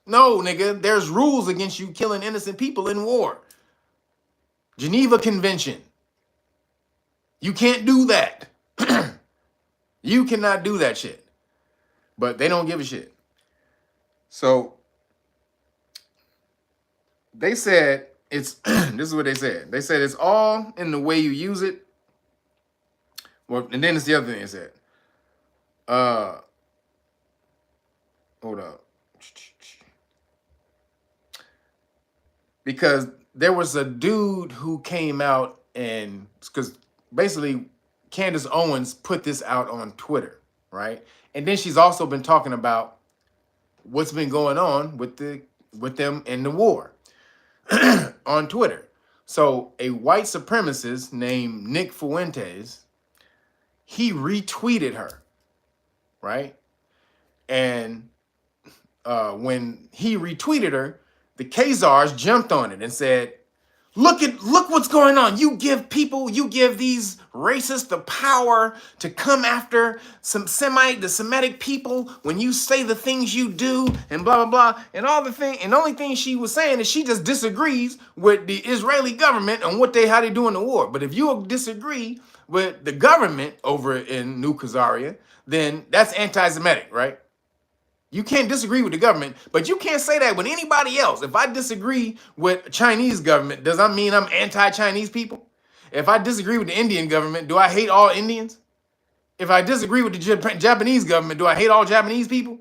No, nigga, there's rules against you killing innocent people in war. Geneva Convention. You can't do that. You cannot do that shit. But they don't give a shit. So they said it's this is what they said. They said it's all in the way you use it. Well, and then it's the other thing they said. Hold up. Because there was a dude who came out and because basically Candace Owens put this out on Twitter, right? And then she's also been talking about what's been going on with them in the war on Twitter. So a white supremacist named Nick Fuentes, he retweeted her, right? And when he retweeted her, the Khazars jumped on it and said, look what's going on. You give these racists the power to come after the Semitic people when you say the things you do and blah, blah, blah. And the only thing she was saying is she just disagrees with the Israeli government on how they do in the war. But if you disagree with the government over in New Khazaria, then that's anti-Semitic, right? You can't disagree with the government, but you can't say that with anybody else. If I disagree with Chinese government, does that mean I'm anti-Chinese people? If I disagree with the Indian government, do I hate all Indians? If I disagree with the Japanese government, do I hate all Japanese people?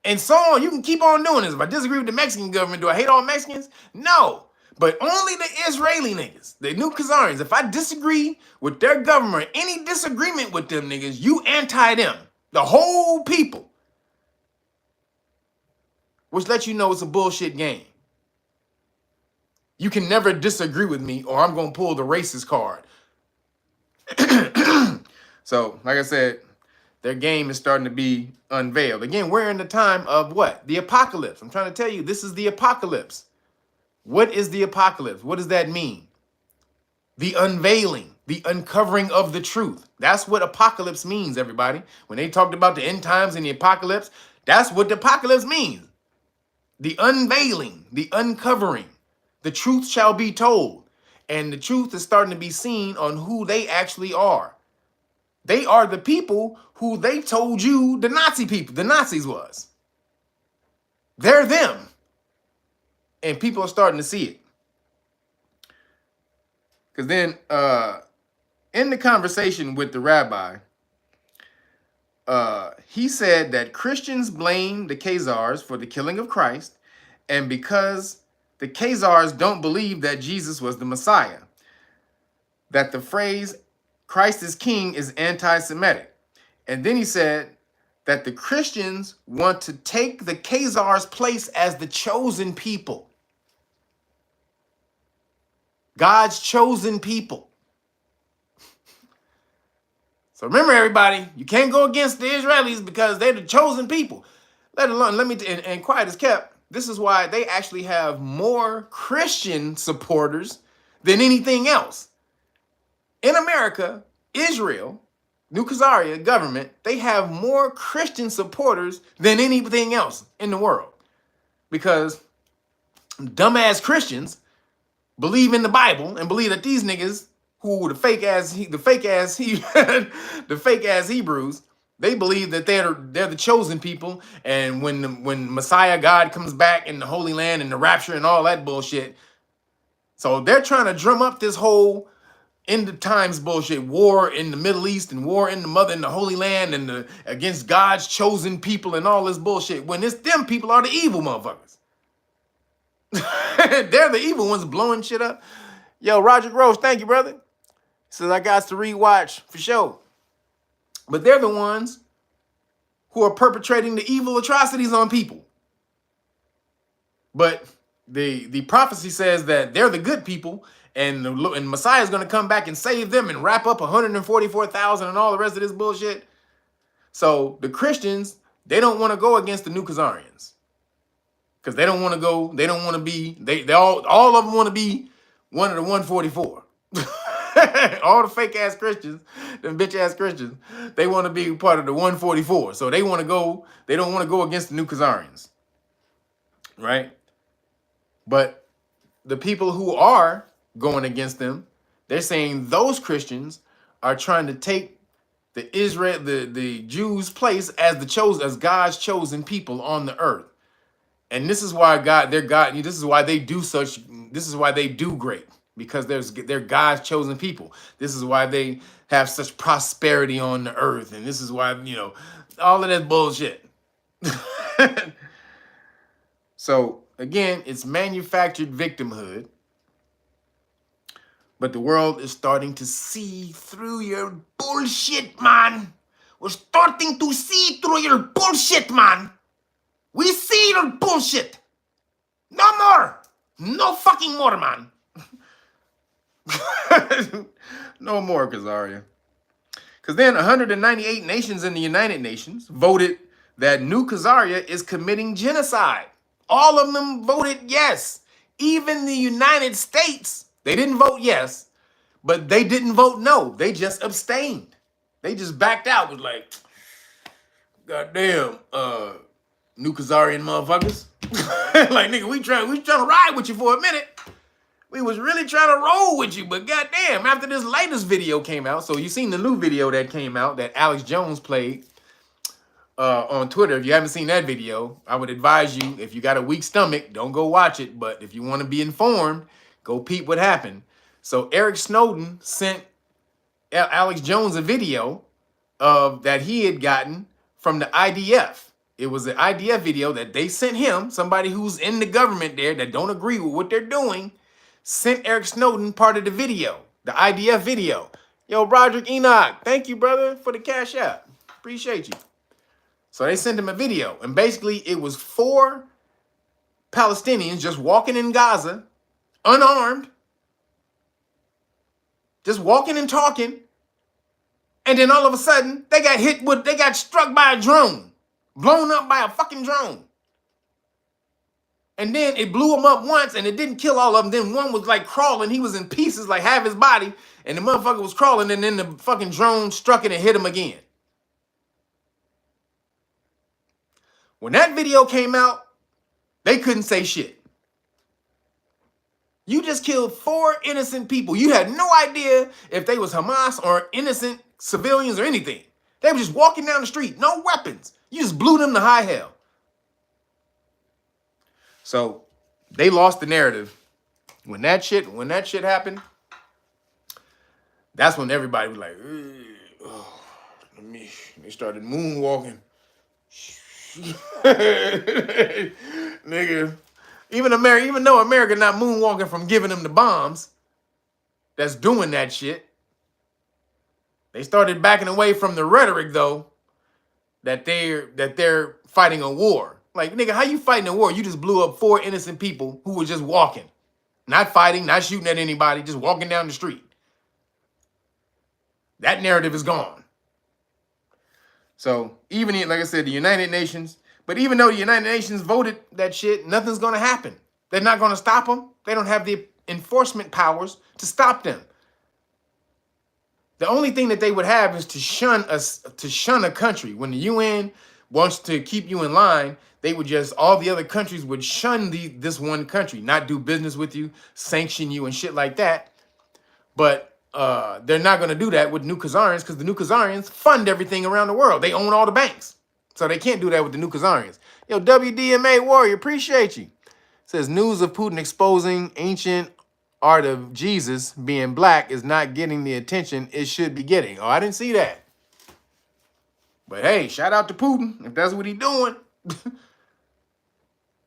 And so on. You can keep on doing this. If I disagree with the Mexican government, do I hate all Mexicans? No. But only the Israeli niggas, the new Khazarians, if I disagree with their government, any disagreement with them niggas, you anti them. The whole people. Which lets you know it's a bullshit game. You can never disagree with me or I'm going to pull the racist card. So, like I said, their game is starting to be unveiled. Again, we're in the time of what? The apocalypse. I'm trying to tell you, this is the apocalypse. What is the apocalypse? What does that mean? The unveiling, the uncovering of the truth. That's what apocalypse means, everybody. When they talked about the end times and the apocalypse, that's what the apocalypse means. The unveiling, the uncovering, the truth shall be told. And the truth is starting to be seen on who they actually are. They are the people who they told you the Nazis was. They're them. And people are starting to see it. Because then in the conversation with the rabbi, he said that Christians blame the Khazars for the killing of Christ, and because the Khazars don't believe that Jesus was the Messiah, that the phrase Christ is king is anti-Semitic. And then he said that the Christians want to take the Khazars' place as the chosen people. God's chosen people. So remember, everybody, you can't go against the Israelis because they're the chosen people. Let alone, and quiet as kept, this is why they actually have more Christian supporters than anything else. In America, Israel, New Khazaria government, they have more Christian supporters than anything else in the world. Because dumbass Christians believe in the Bible and believe that these niggas who the fake ass Hebrews, they believe that they're the chosen people, and when Messiah God comes back in the Holy Land and the rapture and all that bullshit, so they're trying to drum up this whole end of times bullshit, war in the Middle East and war in the Holy Land and against God's chosen people and all this bullshit, when it's them people are the evil motherfuckers. They're the evil ones blowing shit up. Yo, Roger Gross, thank you, brother. Says I got to rewatch for sure. But they're the ones who are perpetrating the evil atrocities on people. But the prophecy says that they're the good people, and Messiah is going to come back and save them and wrap up 144,000 and all the rest of this bullshit. So the Christians, they don't want to go against the New Khazarians because they don't want to go. They don't want to be. They all of them want to be one of the 144. All the fake ass Christians, them bitch ass Christians, they want to be part of the 144. So they want to go. They don't want to go against the New Khazarians, right? But the people who are going against them, they're saying those Christians are trying to take the Jews' place as God's chosen people on the earth. And this is why this is why they do great, because they're God's chosen people. This is why they have such prosperity on the earth. And this is why, all of that bullshit. So again, it's manufactured victimhood. But the world is starting to see through your bullshit, man. We're starting to see through your bullshit, man. We see your bullshit. No more. No fucking more, man. No more, Khazaria. Because then 198 nations in the United Nations voted that New Khazaria is committing genocide. All of them voted yes. Even the United States, they didn't vote yes, but they didn't vote no. They just abstained. They just backed out. Was like, goddamn, New Khazarian motherfuckers. Like, nigga, we trying to ride with you for a minute. We was really trying to roll with you, but goddamn, after this latest video came out, so you seen the new video that came out that Alex Jones played on Twitter. If you haven't seen that video, I would advise you, if you got a weak stomach, don't go watch it. But if you want to be informed, go peep what happened. So Eric Snowden sent Alex Jones a video of that he had gotten from the IDF. It was an IDF video that they sent him, somebody who's in the government there that don't agree with what they're doing, sent Eric Snowden part of the video, the IDF video. Yo, Broderick Enoch, thank you, brother, for the cash app. Appreciate you. So they sent him a video, and basically it was 4 Palestinians just walking in Gaza, unarmed, just walking and talking, and then all of a sudden they got struck by a drone, blown up by a fucking drone. And then it blew them up once, and it didn't kill all of them. Then one was like crawling. He was in pieces, like half his body, and the motherfucker was crawling, and then the fucking drone struck it and hit him again. When that video came out, they couldn't say shit. You just killed 4 innocent people. You had no idea if they was Hamas or innocent civilians or anything. They were just walking down the street, no weapons. You just blew them to high hell. So they lost the narrative. When that shit happened, that's when everybody was like, they started moonwalking. Nigga, even though America not moonwalking from giving them the bombs that's doing that shit, they started backing away from the rhetoric though that they're fighting a war. Like, nigga, how you fighting a war? You just blew up 4 innocent people who were just walking, not fighting, not shooting at anybody, just walking down the street. That narrative is gone. So even, like I said, the United Nations, but even though the United Nations voted that shit, nothing's going to happen. They're not going to stop them. They don't have the enforcement powers to stop them. The only thing that they would have is to shun a country. When the UN wants to keep you in line, they would all the other countries would shun this one country, not do business with you, sanction you and shit like that. But they're not going to do that with New Khazarians because the New Khazarians fund everything around the world. They own all the banks. So they can't do that with the New Khazarians. Yo, WDMA Warrior, appreciate you. Says news of Putin exposing ancient art of Jesus being black is not getting the attention it should be getting. Oh, I didn't see that. But hey, shout out to Putin if that's what he's doing.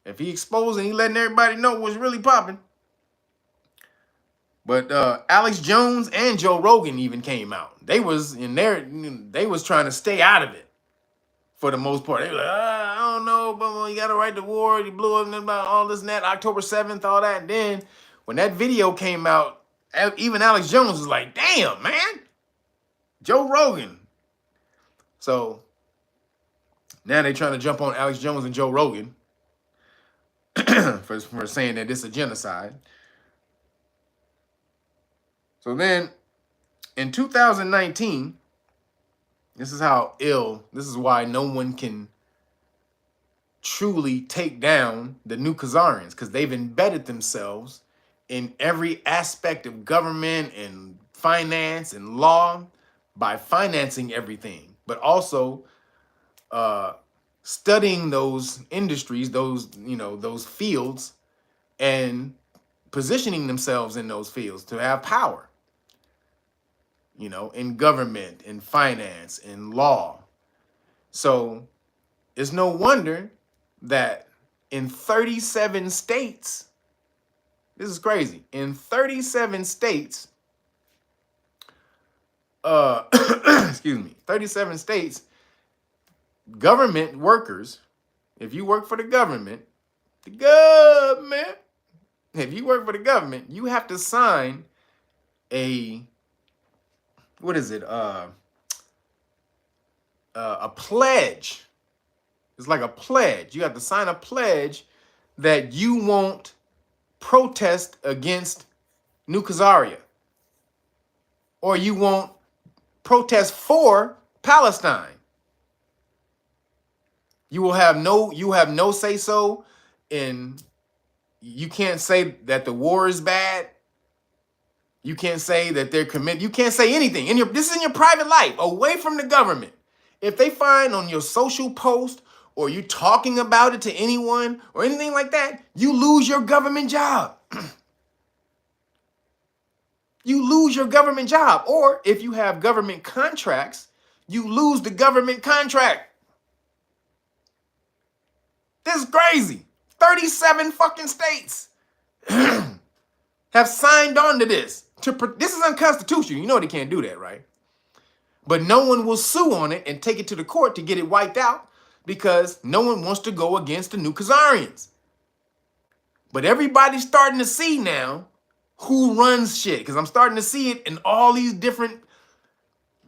If he exposing, he letting everybody know what's really popping. But Alex Jones and Joe Rogan even came out. They was in there. They was trying to stay out of it for the most part. They were like, I don't know, but you got to write the war. You blew up about all this and that. October 7th, all that. And then when that video came out, even Alex Jones was like, damn, man, Joe Rogan. So now they trying to jump on Alex Jones and Joe Rogan for saying that this is a genocide. So then in 2019, this is why no one can truly take down the new Khazarians, because they've embedded themselves in every aspect of government and finance and law by financing everything, but also studying those industries, those fields, and positioning themselves in those fields to have power. In government, in finance, in law. So it's no wonder that in 37 states, this is crazy, in 37 states, 37 states, government workers, if you work for the government, if you work for the government, you have to sign a pledge. It's like a pledge. You have to sign a pledge that you won't protest against New Khazaria, or you won't protest for Palestine. You have no say so in. You can't say that the war is bad. You can't say that they're committed. You can't say anything. This is in your private life, away from the government. If they find on your social post or you talking about it to anyone or anything like that, you lose your government job. You lose your government job. Or if you have government contracts, you lose the government contract. This is crazy. 37 fucking states have signed on to this. This is unconstitutional. You know they can't do that, right? But no one will sue on it and take it to the court to get it wiped out because no one wants to go against the new Khazarians. But everybody's starting to see now who runs shit, because I'm starting to see it in all these different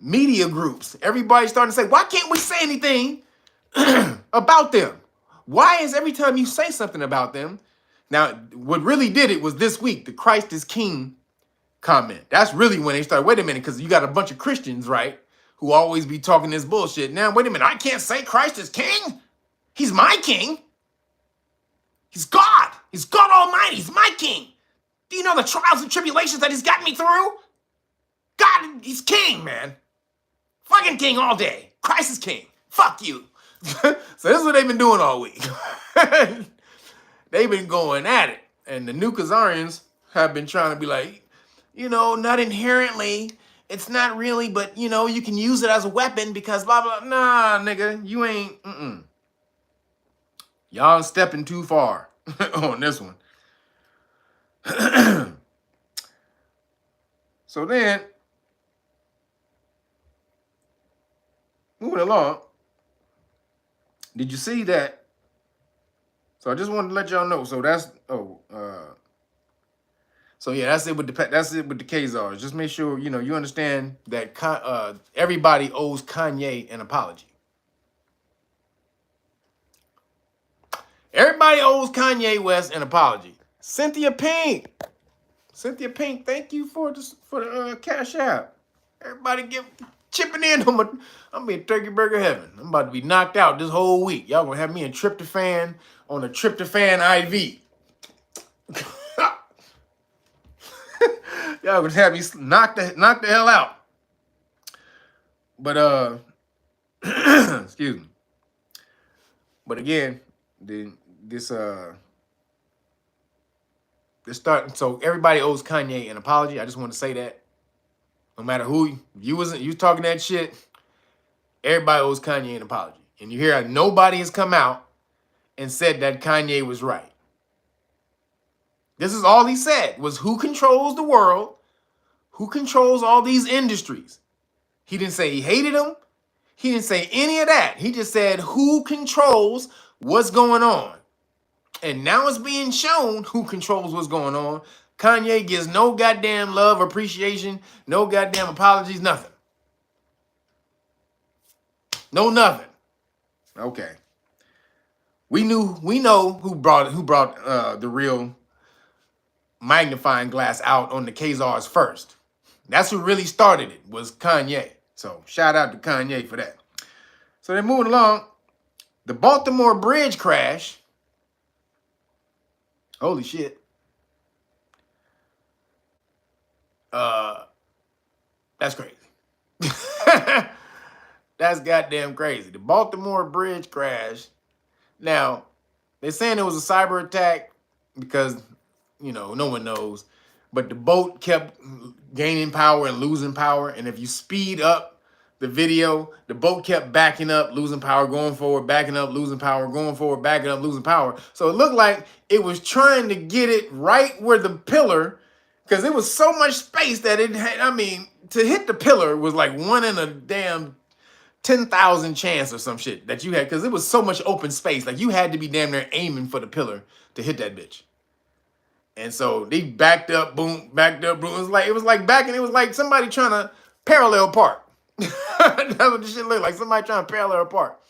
media groups. Everybody's starting to say, why can't we say anything about them? Why is every time you say something about them? Now, what really did it was this week, the Christ is King comment. That's really when they started, wait a minute, because you got a bunch of Christians, right, who always be talking this bullshit. Now, wait a minute, I can't say Christ is king? He's my king. He's God. He's God Almighty. He's my king. Do you know the trials and tribulations that he's gotten me through? God, he's king, man. Fucking king all day. Christ is king. Fuck you. So this is what they've been doing all week. They've been going at it. And the new Khazarians have been trying to be like, not inherently, it's not really, but, you can use it as a weapon because blah, blah. Nah, nigga, you ain't, Y'all stepping too far on this one. So then, moving along, did you see that? So I just wanted to let y'all know. So that's, so yeah, that's it with the Khazars. Just make sure, you understand that everybody owes Kanye an apology. Everybody owes Kanye West an apology. Cynthia Pink, thank you for the cash app. Everybody chipping in on I'm in turkey burger heaven. I'm about to be knocked out this whole week. Y'all gonna have me in tryptophan on a tryptophan IV. Y'all gonna have me knock the hell out. But excuse me. But again, this So everybody owes Kanye an apology. I just want to say that. No matter who you talking that shit, everybody owes Kanye an apology. And you hear nobody has come out and said that Kanye was right. This is all he said was who controls the world, who controls all these industries. He didn't say he hated them. He didn't say any of that. He just said who controls what's going on. And now it's being shown who controls what's going on. Kanye gets no goddamn love, appreciation, no goddamn apologies, nothing. No nothing. Okay. We know who brought the real magnifying glass out on the Khazars first. That's who really started it, was Kanye. So shout out to Kanye for that. So they're moving along. The Baltimore bridge crash. Holy shit. That's crazy. That's goddamn crazy. The Baltimore bridge crash. Now, they're saying it was a cyber attack because, no one knows. But the boat kept gaining power and losing power. And if you speed up the video, the boat kept backing up, losing power, going forward, backing up, losing power, going forward, backing up, losing power. So it looked like it was trying to get it right where the pillar, because it was so much space that it had, to hit the pillar was like 1 in a damn 10,000 chance or some shit that you had, because it was so much open space. Like you had to be damn near aiming for the pillar to hit that bitch. And so they backed up, boom, backed up, boom. It was like somebody trying to parallel park. That's what this shit looked like. Somebody trying to parallel park.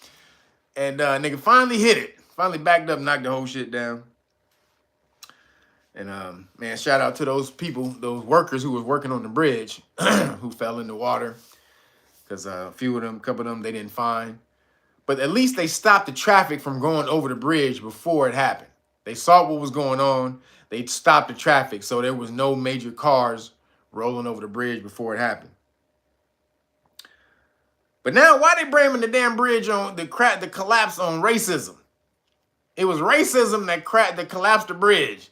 And nigga finally hit it. Finally backed up, knocked the whole shit down. And man, shout out to those people, those workers who was working on the bridge who fell in the water. Because a couple of them, they didn't find. But at least they stopped the traffic from going over the bridge before it happened. They saw what was going on. They stopped the traffic, so there was no major cars rolling over the bridge before it happened. But now, why they blaming the damn bridge on the collapse on racism? It was racism that collapsed the bridge.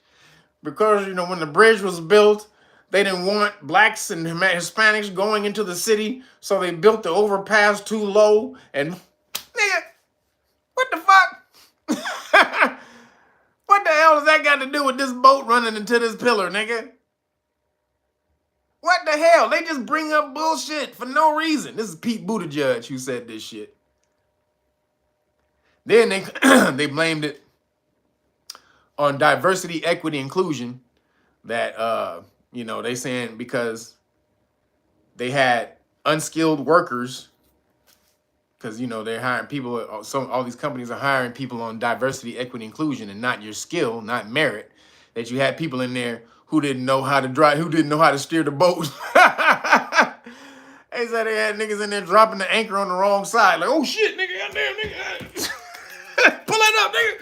Because, when the bridge was built, they didn't want blacks and Hispanics going into the city, so they built the overpass too low. And, nigga, what the fuck? What the hell does that got to do with this boat running into this pillar, nigga? What the hell? They just bring up bullshit for no reason. This is Pete Buttigieg who said this shit. Then they blamed it on diversity, equity, inclusion. That they saying because they had unskilled workers, because they're hiring people. All these companies are hiring people on diversity, equity, inclusion, and not your skill, not merit. That you had people in there who didn't know how to drive, who didn't know how to steer the boat. They said they had niggas in there dropping the anchor on the wrong side. Like, oh shit, nigga, goddamn, nigga. Pull it up, nigga.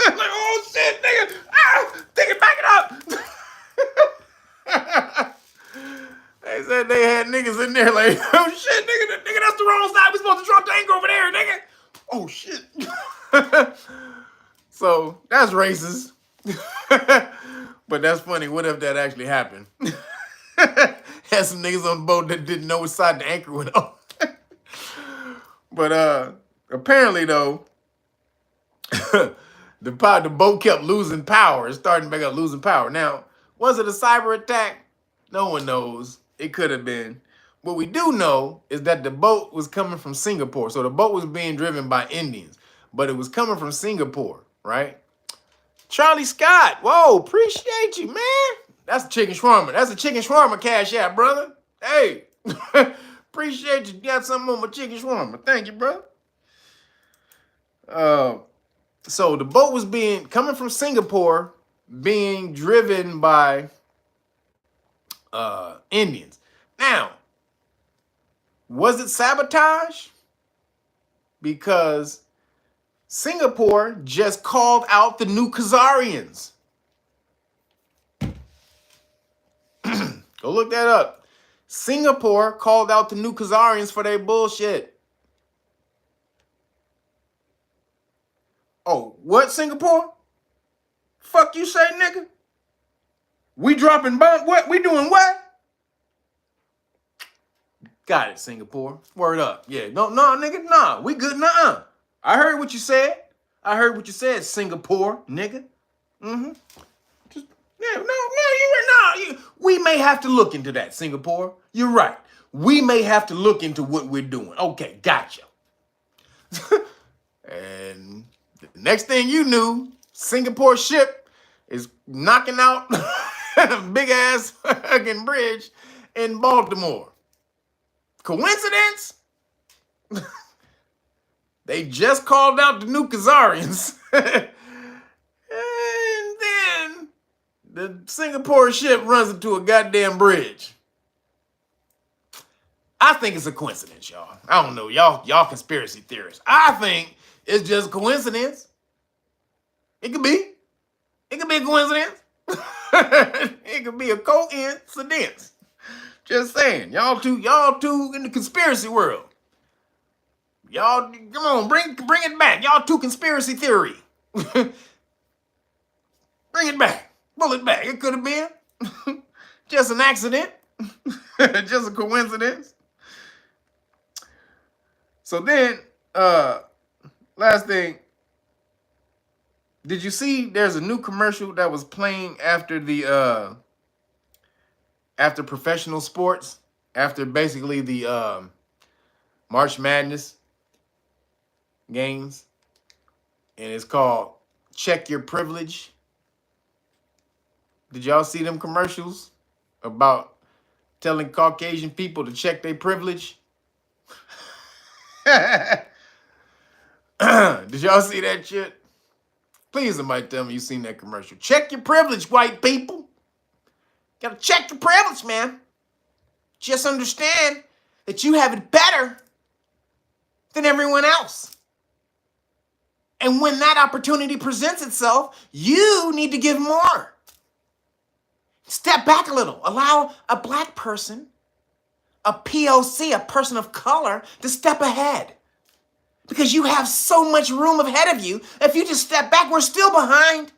Like, oh shit, nigga. Ah, nigga, back it up. They said they had niggas in there like, oh shit, nigga, that's the wrong side. We supposed to drop the anchor over there, nigga. Oh shit. So that's racist. But that's funny. What if that actually happened? Had some niggas on the boat that didn't know which side the anchor went on. But apparently though, the boat kept losing power. It's starting back up losing power. Now, was it a cyber attack? No one knows. It could have been. What we do know is that the boat was coming from Singapore. So the boat was being driven by Indians, but it was coming from Singapore, right? Charlie Scott, whoa, appreciate you, man. That's a chicken shawarma. That's a chicken shawarma cash out, brother. Hey, appreciate you. Got something on my chicken shawarma. Thank you, brother. So the boat was coming from Singapore, being driven by Indians. Now, was it sabotage? Because Singapore just called out the new Khazarians. Go look that up. Singapore called out the new Khazarians for their bullshit. Oh, what, Singapore? Fuck you say, nigga? We dropping bomb. What? We doing what? Got it, Singapore. Word up. Yeah. No, nigga. Nah. We good. Nuh-uh. I heard what you said. I heard what you said, Singapore, nigga. Mm-hmm. Just, yeah, no, you. We may have to look into that, Singapore. You're right. We may have to look into what we're doing. Okay, gotcha. And the next thing you knew, Singapore ship is knocking out big ass fucking bridge in Baltimore. Coincidence? They just called out the new Khazarians. And then the Singapore ship runs into a goddamn bridge. I think it's a coincidence, y'all. I don't know. Y'all conspiracy theorists. I think it's just a coincidence. It could be. It could be a coincidence. It could be a coincidence. Just saying. Y'all two in the conspiracy world. Y'all, come on, bring it back. Y'all too conspiracy theory. Bring it back. Pull it back. It could have been just an accident. Just a coincidence. So then, last thing. Did you see there's a new commercial that was playing after the after professional sports, after basically the March Madness games, and it's called Check Your Privilege. Did y'all see them commercials about telling Caucasian people to check their privilege? Did y'all see that shit? Please, somebody tell me you seen that commercial. Check your privilege, white people. Gotta check your privilege, man. Just understand that you have it better than everyone else. And when that opportunity presents itself, you need to give more. Step back a little. Allow a black person, a POC, a person of color, to step ahead. Because you have so much room ahead of you. If you just step back, we're still behind.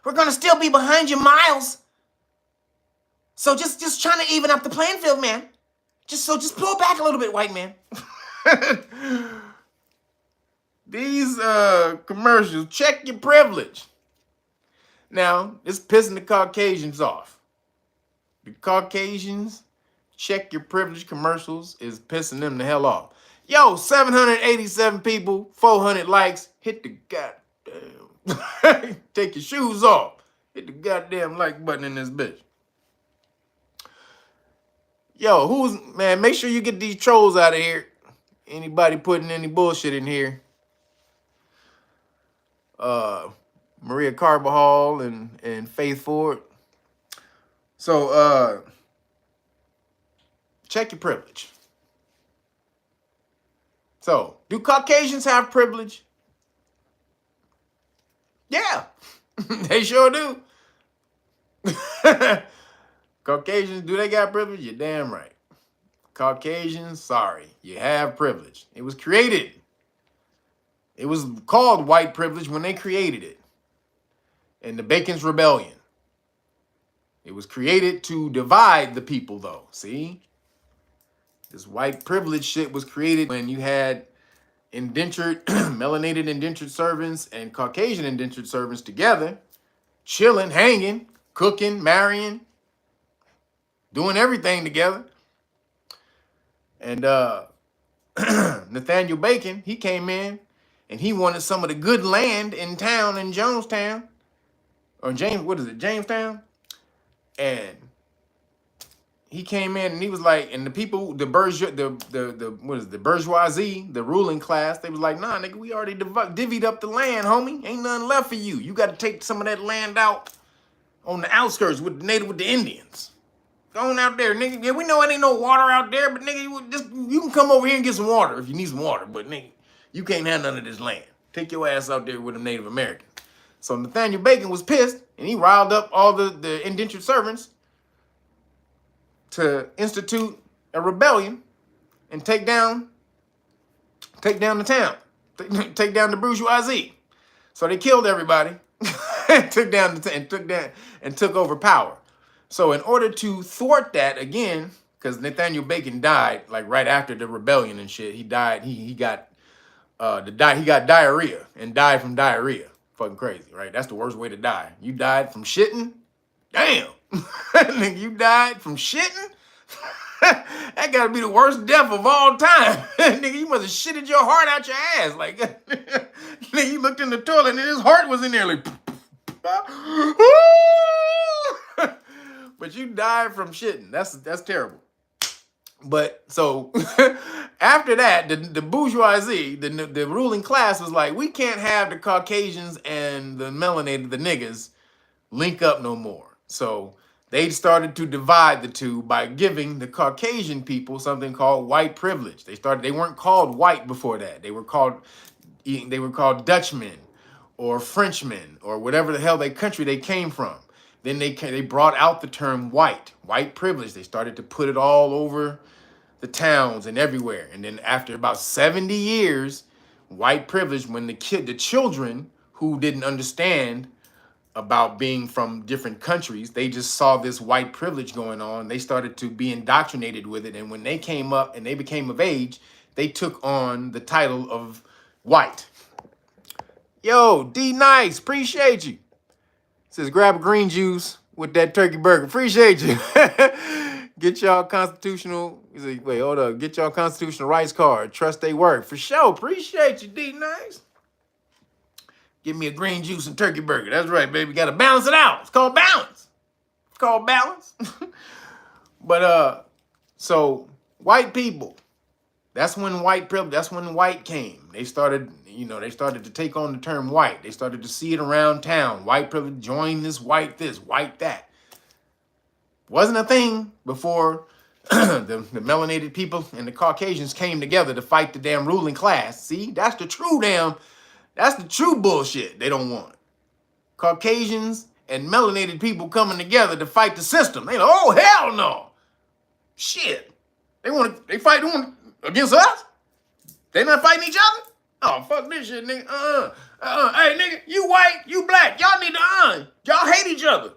We're going to still be behind you miles. So just trying to even up the playing field, man. Just pull back a little bit, white man. These commercials, check your privilege. Now, it's pissing the Caucasians off. The Caucasians, check your privilege commercials is pissing them the hell off. Yo, 787 people, 400 likes. Hit the goddamn. Take your shoes off. Hit the goddamn like button in this bitch. Yo, man, make sure you get these trolls out of here. Anybody putting any bullshit in here. Maria Carbajal and Faith Ford. So, check your privilege. So, do Caucasians have privilege? Yeah, they sure do. Caucasians, do they got privilege? You're damn right. Caucasians, sorry, you have privilege. It was created. It was called white privilege when they created it. In the Bacon's Rebellion. It was created to divide the people, though. See? This white privilege shit was created when you had indentured, melanated indentured servants and Caucasian indentured servants together, chilling, hanging, cooking, marrying, doing everything together. And Nathaniel Bacon, he came in and he wanted some of the good land in town in Jonestown. Or Jamestown? And he came in and he was like, and the people, the bourgeoisie, the ruling class, they was like, nah, nigga, we already divvied up the land, homie. Ain't nothing left for you. You got to take some of that land out on the outskirts with the Indians. Go on out there, nigga. Yeah, we know it ain't no water out there, but nigga, you can come over here and get some water if you need some water. But nigga, you can't have none of this land. Take your ass out there with them Native Americans. So Nathaniel Bacon was pissed, and he riled up all the indentured servants to institute a rebellion and take down the town, take down the bourgeoisie. So they killed everybody, took over power. So in order to thwart that again, because Nathaniel Bacon died like right after the rebellion and shit. He died. He got he got diarrhea and died from diarrhea. Fucking crazy, right? That's the worst way to die. You died from shitting. Damn, nigga, you died from shitting. That gotta be the worst death of all time. Nigga, you must have shitted your heart out your ass. Like, nigga, you looked in the toilet and his heart was in there like. But you died from shitting. That's terrible. But so after that, the bourgeoisie, the ruling class was like, we can't have the Caucasians and the melanated, the niggas, link up no more. So they started to divide the two by giving the Caucasian people something called white privilege. They weren't called white before that. They were called Dutchmen or Frenchmen or whatever the hell country they came from. Then they brought out the term white privilege. They started to put it all over the towns and everywhere. And then after about 70 years, white privilege, when the children who didn't understand about being from different countries, they just saw this white privilege going on. They started to be indoctrinated with it. And when they came up and they became of age, they took on the title of white. Yo, D Nice, appreciate you. Says grab a green juice with that turkey burger. Appreciate you. Get y'all constitutional. Wait, hold up. Get y'all constitutional rights card. Trust they work. For sure. Appreciate you, D Nice. Give me a green juice and turkey burger. That's right, baby. Got to balance it out. It's called balance. It's called balance. But so white people. That's when white privilege. That's when white came. They started to take on the term white. They started to see it around town. White privilege, join this, white that. Wasn't a thing before the melanated people and the Caucasians came together to fight the damn ruling class. See, that's the true bullshit they don't want. Caucasians and melanated people coming together to fight the system. They like, oh hell no. Shit. They fight against us? They not fighting each other? Oh, fuck this shit, nigga. Hey, nigga, you white, you black. Y'all need to, y'all hate each other.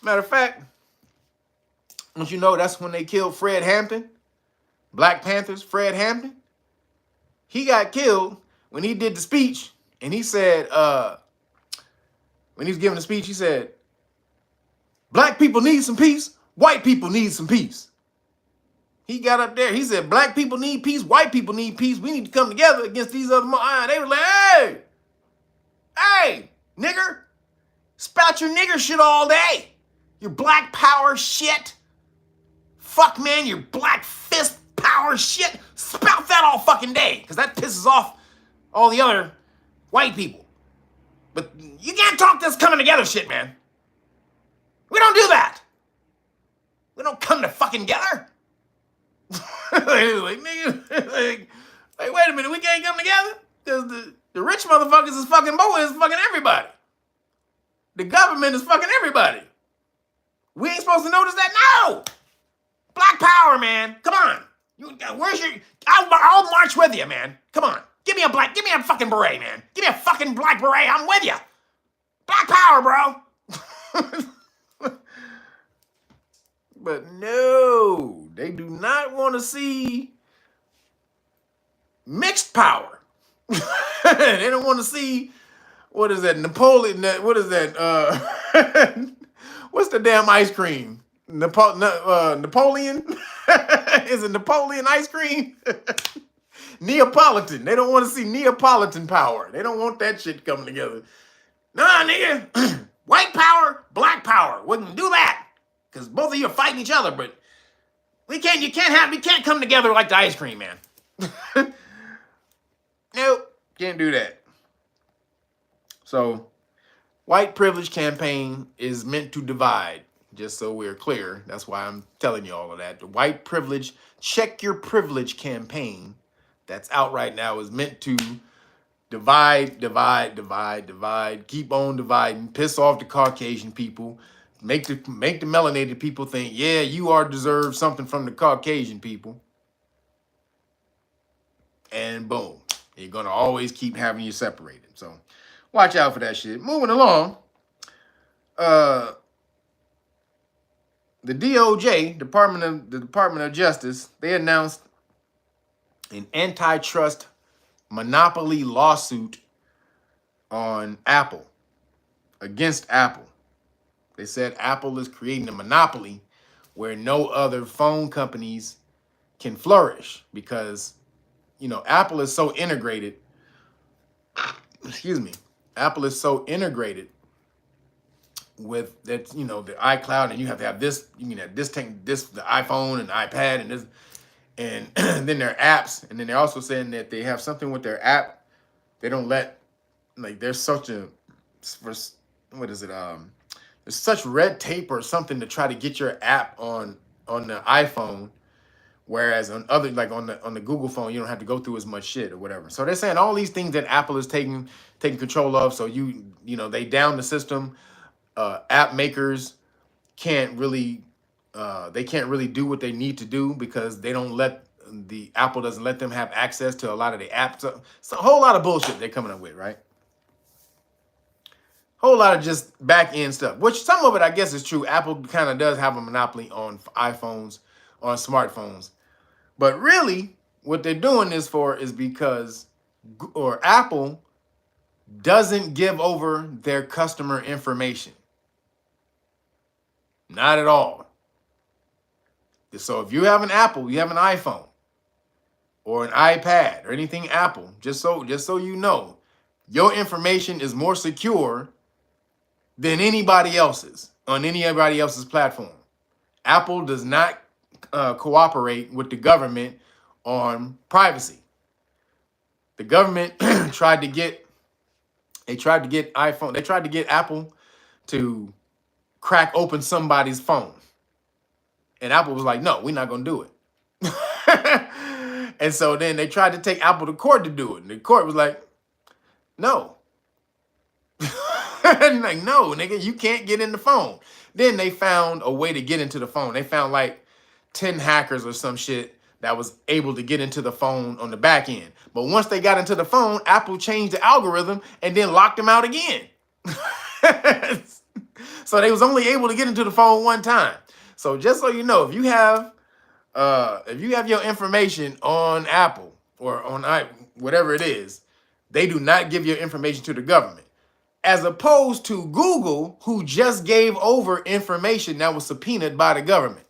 Matter of fact, don't you know that's when they killed Fred Hampton? Black Panthers, Fred Hampton? He got killed when he did the speech, and he said, when he was giving the speech, he said, black people need some peace, white people need some peace. He got up there. He said, black people need peace. White people need peace. We need to come together against these other. They were like, hey, nigger, spout your nigger shit all day. Your black power shit. Fuck, man, your black fist power shit. Spout that all fucking day because that pisses off all the other white people. But you can't talk this coming together shit, man. We don't do that. We don't come to fucking together. like, nigga, like, wait a minute, we can't come together? Because the rich motherfuckers is fucking everybody. The government is fucking everybody. We ain't supposed to notice that? No! Black power, man. Come on. Where's your... I'll march with you, man. Come on. Give me a fucking beret, man. Give me a fucking black beret. I'm with you. Black power, bro. But no, they do not want to see mixed power. They don't want to see, what is that, Napoleon, what is that, what's the damn ice cream? Napoleon? Is it Napoleon ice cream? Neapolitan. They don't want to see Neapolitan power. They don't want that shit coming together. Nah, nigga. White power, black power. We can do that. Because both of you are fighting each other, but we can't come together like the ice cream, man. Nope, can't do that. So, white privilege campaign is meant to divide, just so we're clear. That's why I'm telling you all of that. The white privilege, check your privilege campaign that's out right now is meant to divide, keep on dividing, piss off the Caucasian people, make the melanated people think, yeah, you are deserve something from the Caucasian people. And boom, you're going to always keep having you separated. So watch out for that shit. Moving along. the DOJ, the Department of Justice, they announced an antitrust monopoly lawsuit on Apple, against Apple. They said Apple is creating a monopoly where no other phone companies can flourish because, Apple is so integrated. Excuse me. Apple is so integrated with that, the iCloud, and you have to have this, you can have this the iPhone and the iPad and this, and then their apps, and then they're also saying that they have something with their app. They don't let, like, there's such a, what is it? There's such red tape or something to try to get your app on the iPhone, whereas on other, like on the Google phone, you don't have to go through as much shit or whatever. So they're saying all these things that Apple is taking control of. So they down the system. App makers can't really do what they need to do because they don't let Apple doesn't let them have access to a lot of the apps. So it's a whole lot of bullshit they're coming up with, right? Whole lot of just back end stuff, which some of it I guess is true. Apple kind of does have a monopoly on iPhones, on smartphones, but really what they're doing this for is because Apple doesn't give over their customer information. Not at all. So if you have an Apple, you have an iPhone or an iPad or anything Apple, just so you know, your information is more secure than anybody else's on anybody else's platform. Apple does not cooperate with the government on privacy. The government tried to get Apple to crack open somebody's phone. And Apple was like, no, we're not going to do it. And so then they tried to take Apple to court to do it. And the court was like, no. Like, no, nigga, you can't get in the phone. Then they found a way to get into the phone. They found like 10 hackers or some shit that was able to get into the phone on the back end. But once they got into the phone, Apple changed the algorithm and then locked them out again. So they was only able to get into the phone one time. So just so you know, if you have your information on Apple or on whatever it is, they do not give your information to the government. As opposed to Google, who just gave over information that was subpoenaed by the government.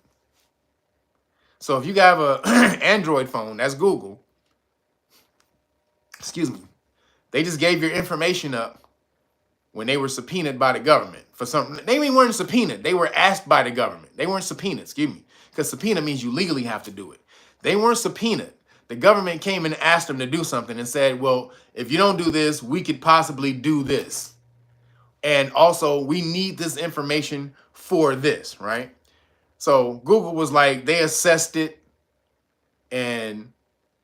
So if you have a Android phone, that's Google. Excuse me. They just gave your information up when they were subpoenaed by the government for something. They weren't subpoenaed. They were asked by the government. They weren't subpoenaed, excuse me. Because subpoena means you legally have to do it. They weren't subpoenaed. The government came and asked them to do something and said, well, if you don't do this, we could possibly do this. And also, we need this information for this, right? So Google was like, they assessed it and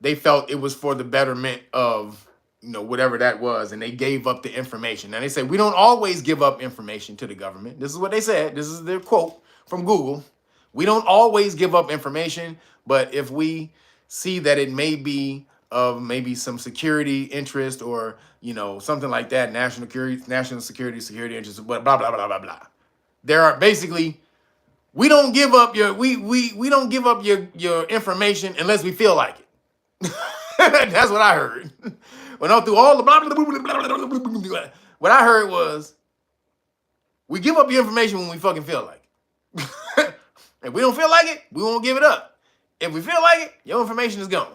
they felt it was for the betterment of, whatever that was. And they gave up the information. Now they say, we don't always give up information to the government. This is what they said. This is their quote from Google. We don't always give up information, but if we see that it may be of maybe some security interest or, something like that, national security interest, blah, blah, blah, blah, blah, blah. There are basically, we don't give up your information unless we feel like it. That's what I heard. When all through all the blah, blah, blah, blah, blah, blah, blah, blah, what I heard was, we give up your information when we fucking feel like it. If we don't feel like it, we won't give it up. If we feel like it, your information is gone.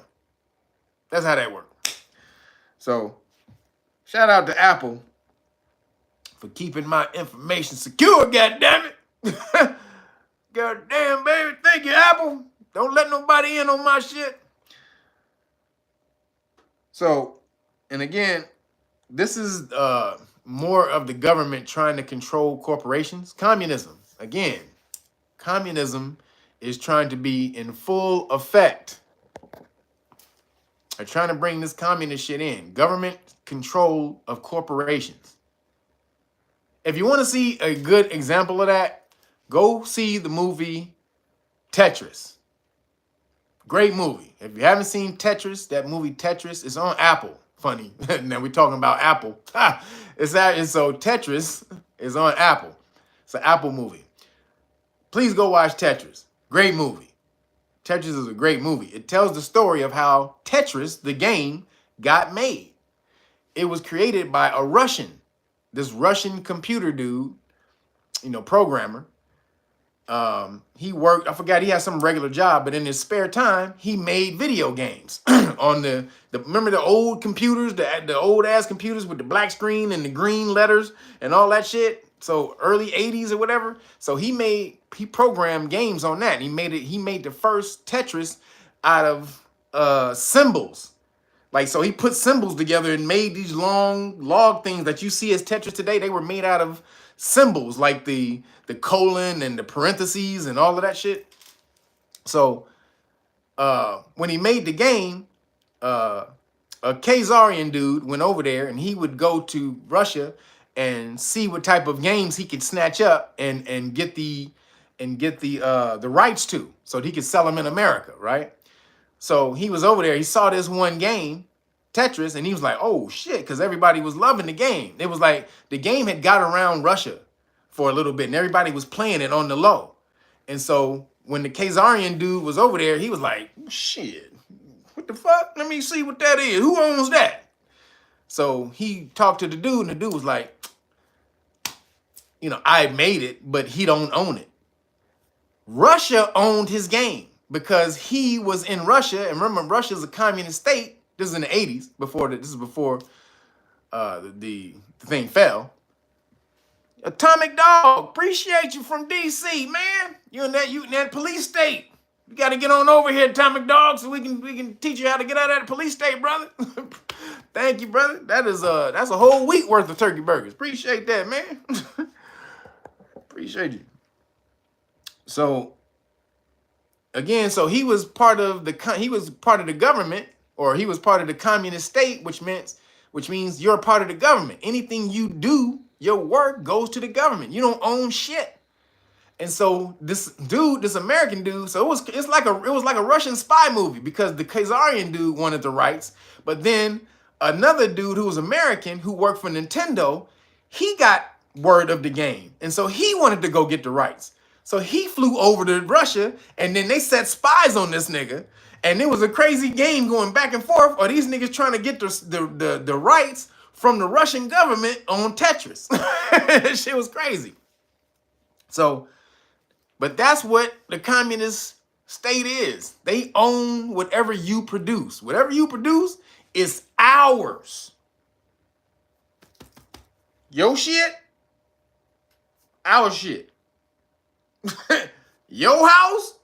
That's how that works. So, shout out to Apple for keeping my information secure, goddammit. Goddamn, baby. Thank you, Apple. Don't let nobody in on my shit. So, and again, this is more of the government trying to control corporations. Communism. Again, communism is trying to be in full effect. They're trying to bring this communist shit in. Government control of corporations. If you want to see a good example of that, go see the movie Tetris. Great movie. If you haven't seen Tetris, that movie Tetris is on Apple. Funny. Now we're talking about Apple. So Tetris is on Apple. It's an Apple movie. Please go watch Tetris. Great movie. Tetris is a great movie. It tells the story of how Tetris, the game, got made. It was created by a Russian, this Russian computer dude, programmer. He worked, I forgot, he had some regular job, but in his spare time, he made video games on the remember the old computers, the old ass computers with the black screen and the green letters and all that shit. So early 80s or whatever. So he programmed games on that. He made the first Tetris out of symbols. Like, so he put symbols together and made these long log things that you see as Tetris today. They were made out of symbols, like the colon and the parentheses and all of that shit. So when he made the game, a Khazarian dude went over there, and he would go to Russia and see what type of games he could snatch up and get the rights to, so he could sell them in America, right? So he was over there, he saw this one game, Tetris, and he was like, oh shit, because everybody was loving the game. It was like the game had got around Russia for a little bit, and everybody was playing it on the low. And so when the Khazarian dude was over there, he was like, shit, what the fuck? Let me see what that is. Who owns that? So he talked to the dude, and the dude was like, I made it, but he don't own it. Russia owned his game, because he was in Russia, and remember, Russia's a communist state. This is in the 80s, before the thing fell. Atomic Dog, appreciate you from DC, man. You in that police state. You got to get on over here, Atomic Dog, so we can teach you how to get out of that police state, brother. Thank you, brother. That's a whole week worth of turkey burgers. Appreciate that, man. Appreciate you. So again, so he was part of the government, or he was part of the communist state, which means you're a part of the government. Anything you do, your work goes to the government. You don't own shit. And so this American dude, so it was like a Russian spy movie, because the Khazarian dude wanted the rights, but then another dude who was American who worked for Nintendo, he got word of the game, and so he wanted to go get the rights. So he flew over to Russia, and then they set spies on this nigga, and it was a crazy game going back and forth. Or these niggas trying to get the rights from the Russian government on Tetris. Shit was crazy. So, but that's what the communist state is. They own whatever you produce. Whatever you produce is ours. Your shit, our shit. Your house,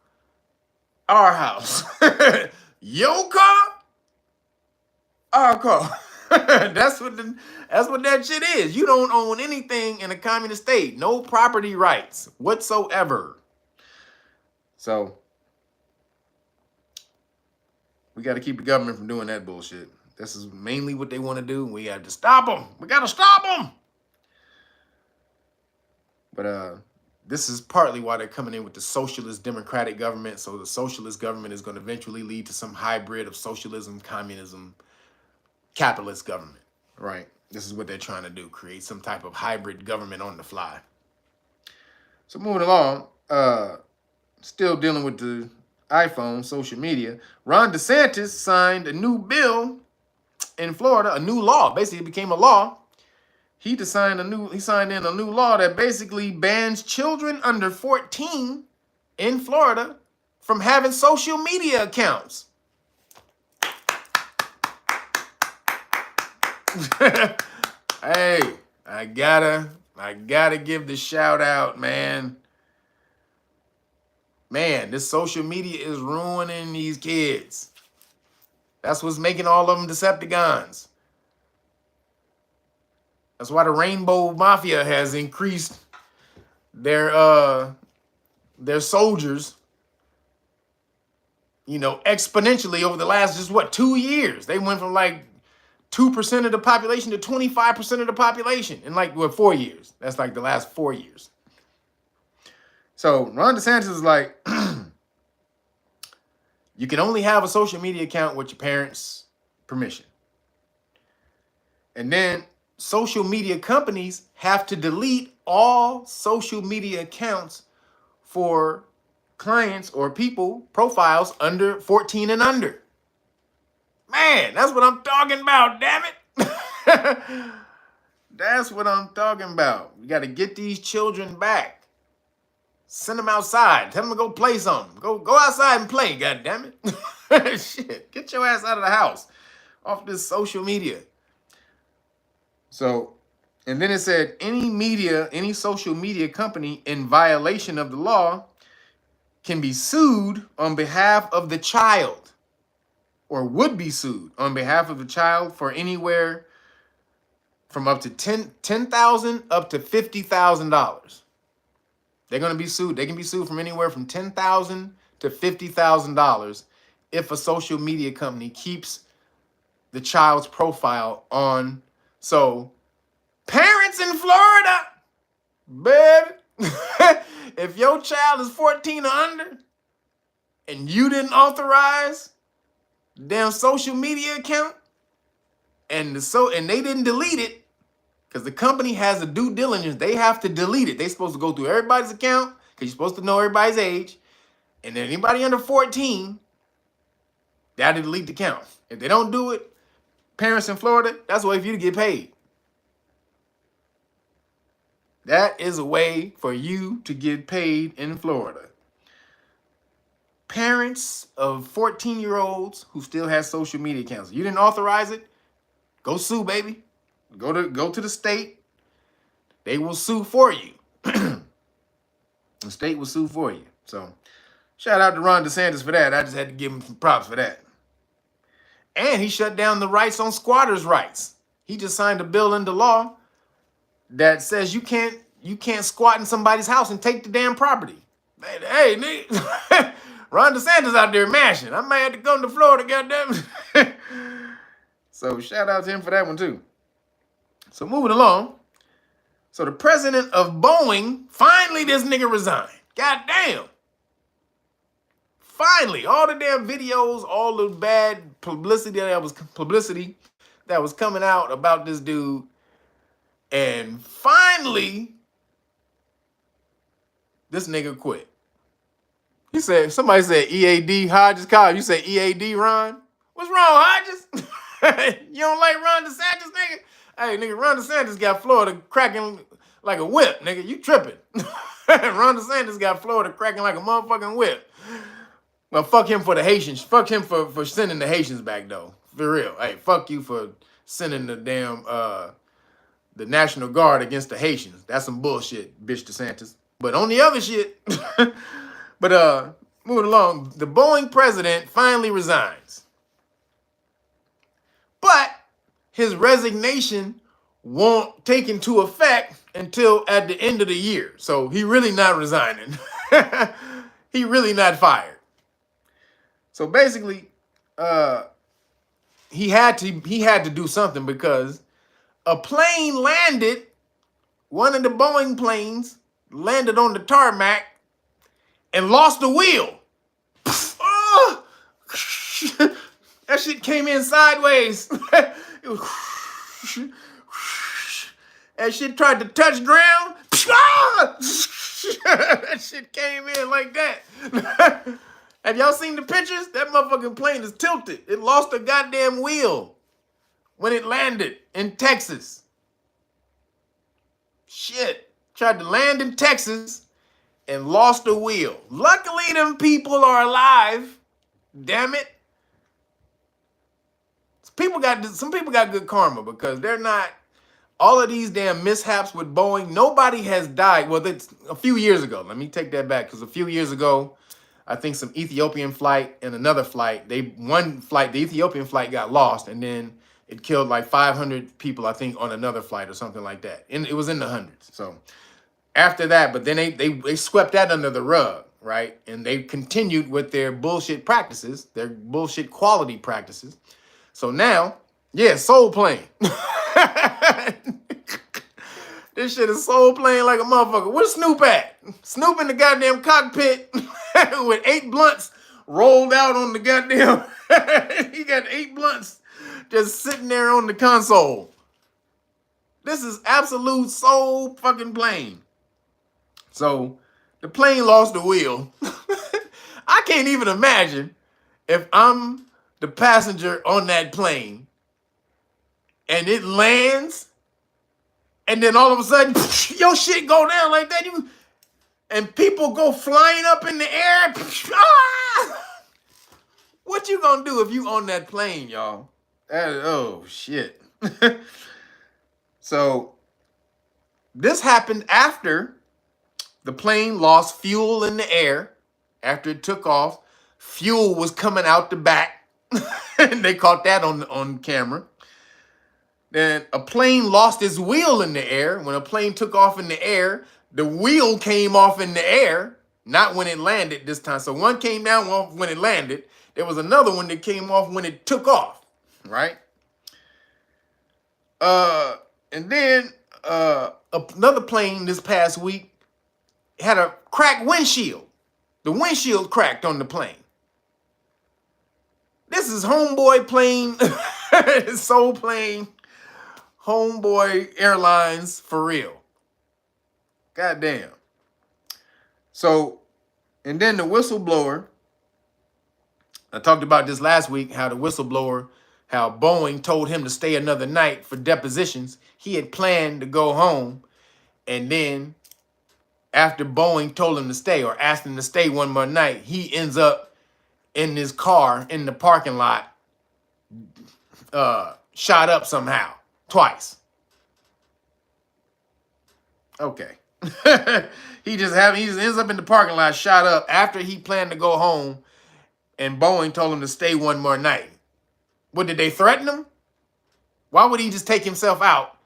our house. Your car, our car. That's what that shit is. You don't own anything in a communist state. No property rights whatsoever. So we got to keep the government from doing that bullshit. This is mainly what they want to do. We got to stop them. We got to stop them. But this is partly why they're coming in with the socialist democratic government. So the socialist government is going to eventually lead to some hybrid of socialism, communism, capitalist government, right? This is what they're trying to do, create some type of hybrid government on the fly. So moving along, still dealing with the iPhone, social media, Ron DeSantis signed a new bill in Florida, a new law. Basically, it became a law. He signed in a new law that basically bans children under 14 in Florida from having social media accounts. Hey, I gotta give the shout out, man. Man, this social media is ruining these kids. That's what's making all of them Decepticons. That's why the Rainbow Mafia has increased their soldiers, exponentially over the last 2 years. They went from like 2% of the population to 25% of the population in 4 years. That's like the last 4 years. So Ron DeSantis is like, you can only have a social media account with your parents' permission. And then social media companies have to delete all social media accounts for clients or people profiles under 14 and under. Man, that's what I'm talking about, damn it. That's what I'm talking about. We got to get these children back. Send them outside. Tell them to go play something. Go outside and play, god damn it. Shit, get your ass out of the house. Off this social media. So, and then it said, any social media company in violation of the law can be sued on behalf of the child, or would be sued on behalf of the child for anywhere from up to $10,000 up to $50,000. They're going to be sued. They can be sued from anywhere from $10,000 to $50,000 if a social media company keeps the child's profile on. So, parents in Florida, baby, if your child is 14 or under and you didn't authorize the damn social media account and they didn't delete it, because the company has a due diligence, they have to delete it. They're supposed to go through everybody's account because you're supposed to know everybody's age. And then anybody under 14, they have to delete the account. If they don't do it, parents in Florida, that's a way for you to get paid. That is a way for you to get paid in Florida. Parents of 14-year-olds who still have social media accounts. You didn't authorize it? Go sue, baby. Go to the state. They will sue for you. The state will sue for you. So, shout out to Ron DeSantis for that. I just had to give him some props for that. And he shut down the rights on squatters' rights. He just signed a bill into law that says you can't squat in somebody's house and take the damn property. Hey, nigga, Ron DeSantis out there mashing. I might have to come to Florida, goddamn. So shout out to him for that one too. So moving along. So the president of Boeing, finally this nigga resigned. Goddamn. Finally, all the damn videos, all the bad publicity that was coming out about this dude. And finally, this nigga quit. He said, somebody said EAD, Hodges called. You say EAD, Ron? What's wrong, Hodges? You don't like Ron DeSantis, nigga? Hey, nigga, Ron DeSantis got Florida cracking like a whip, nigga. You tripping. Ron DeSantis got Florida cracking like a motherfucking whip. Well, fuck him for the Haitians. Fuck him for sending the Haitians back, though. For real. Hey, fuck you for sending the damn, the National Guard against the Haitians. That's some bullshit, bitch DeSantis. But on the other shit, moving along, the Boeing president finally resigns. But his resignation won't take into effect until at the end of the year. So he really not resigning. He really not fired. So basically, he had to do something because a plane landed, one of the Boeing planes landed on the tarmac and lost the wheel. Oh! That shit came in sideways. That shit tried to touch ground. That shit came in like that. Have y'all seen the pictures? That motherfucking plane is tilted. It lost a goddamn wheel when it landed in Texas. Shit. Tried to land in Texas and lost a wheel. Luckily, them people are alive. Damn it. Some people got good karma because they're not, all of these damn mishaps with Boeing, nobody has died. Well, that's a few years ago. Let me take that back, because a few years ago, I think some Ethiopian flight and another flight, the Ethiopian flight got lost, and then it killed like 500 people, I think, on another flight or something like that. And it was in the hundreds. So after that, but then they swept that under the rug, right? And they continued with their bullshit practices, their bullshit quality practices. So now, yeah, soul plane. This shit is soul plane like a motherfucker. Where's Snoop at? Snoop in the goddamn cockpit with 8 blunts rolled out on the goddamn. He got 8 blunts just sitting there on the console. This is absolute soul fucking plane. So The plane lost the wheel. I can't even imagine if I'm the passenger on that plane and it lands and then all of a sudden your shit go down like that. And people go flying up in the air. Ah! What you gonna do if you on that plane, y'all? Oh shit. So this happened after the plane lost fuel in the air. After it took off, fuel was coming out the back. And they caught that on camera. Then a plane lost its wheel in the air. When a plane took off in the air, the wheel came off in the air, not when it landed this time. So one came down when it landed. There was another one that came off when it took off, right? And then another plane this past week had a cracked windshield. The windshield cracked on the plane. This is Homeboy plane, Soul plane, Homeboy Airlines for real. Goddamn. So, and then the whistleblower, I talked about this last week, how the whistleblower, how Boeing told him to stay another night for depositions. He had planned to go home, and then after Boeing told him to stay or asked him to stay one more night, he ends up in his car in the parking lot, shot up somehow, twice. Okay. he just ends up in the parking lot, shot up after he planned to go home, and Boeing told him to stay one more night. What, did they threaten him? Why would he just take himself out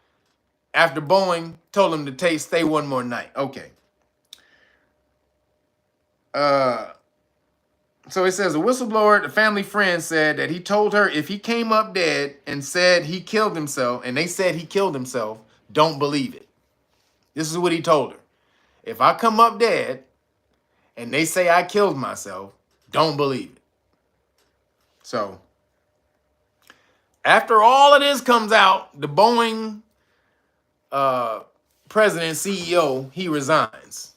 after Boeing told him to stay one more night? Okay. So it says a whistleblower, the family friend, said that he told her if he came up dead and said he killed himself, and they said he killed himself, don't believe it. This is what he told her. If I come up dead and they say I killed myself, don't believe it. So after all of this comes out, the Boeing president, CEO, he resigns,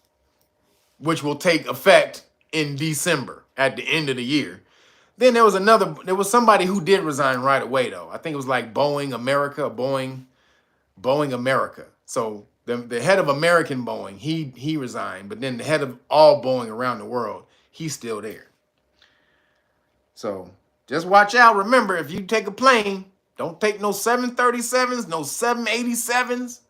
which will take effect in December at the end of the year. Then there was somebody who did resign right away, though. I think it was like Boeing America. So the head of American Boeing, he resigned, but then the head of all Boeing around the world, he's still there. So just watch out. Remember, if you take a plane, don't take no 737s, no 787s.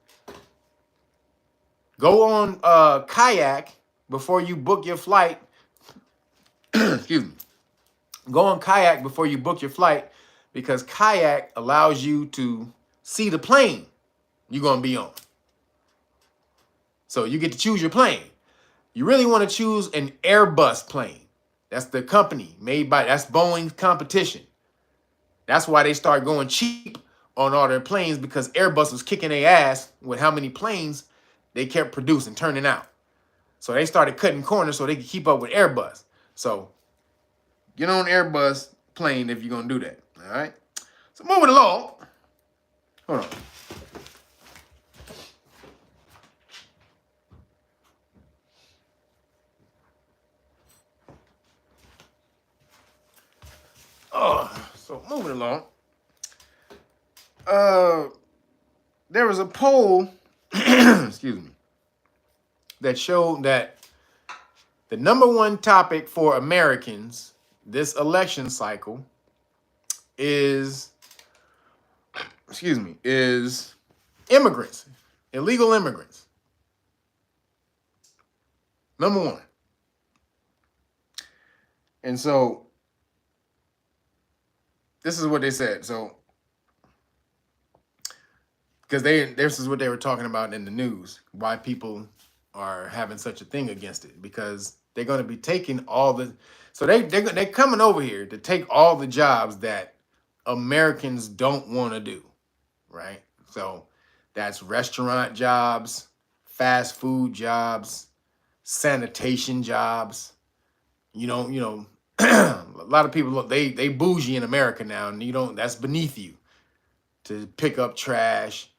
Go on kayak before you book your flight. Excuse me. Go on kayak before you book your flight, because kayak allows you to see the plane you're going to be on. So you get to choose your plane. You really want to choose an Airbus plane. That's the company that's Boeing's competition. That's why they start going cheap on all their planes, because Airbus was kicking their ass with how many planes they kept producing, turning out. So they started cutting corners so they could keep up with Airbus. So get on Airbus plane if you're going to do that. All right. So moving along. Hold on. So moving along. There was a poll, excuse me, that showed that the number one topic for Americans this election cycle is immigrants, illegal immigrants. Number one. And so this is what they said. So, because this is what they were talking about in the news, why people are having such a thing against it, because they're going to be taking they're coming over here to take all the jobs that Americans don't want to do, right? So that's restaurant jobs, fast food jobs, sanitation jobs. A lot of people, they bougie in America now, and that's beneath you to pick up trash,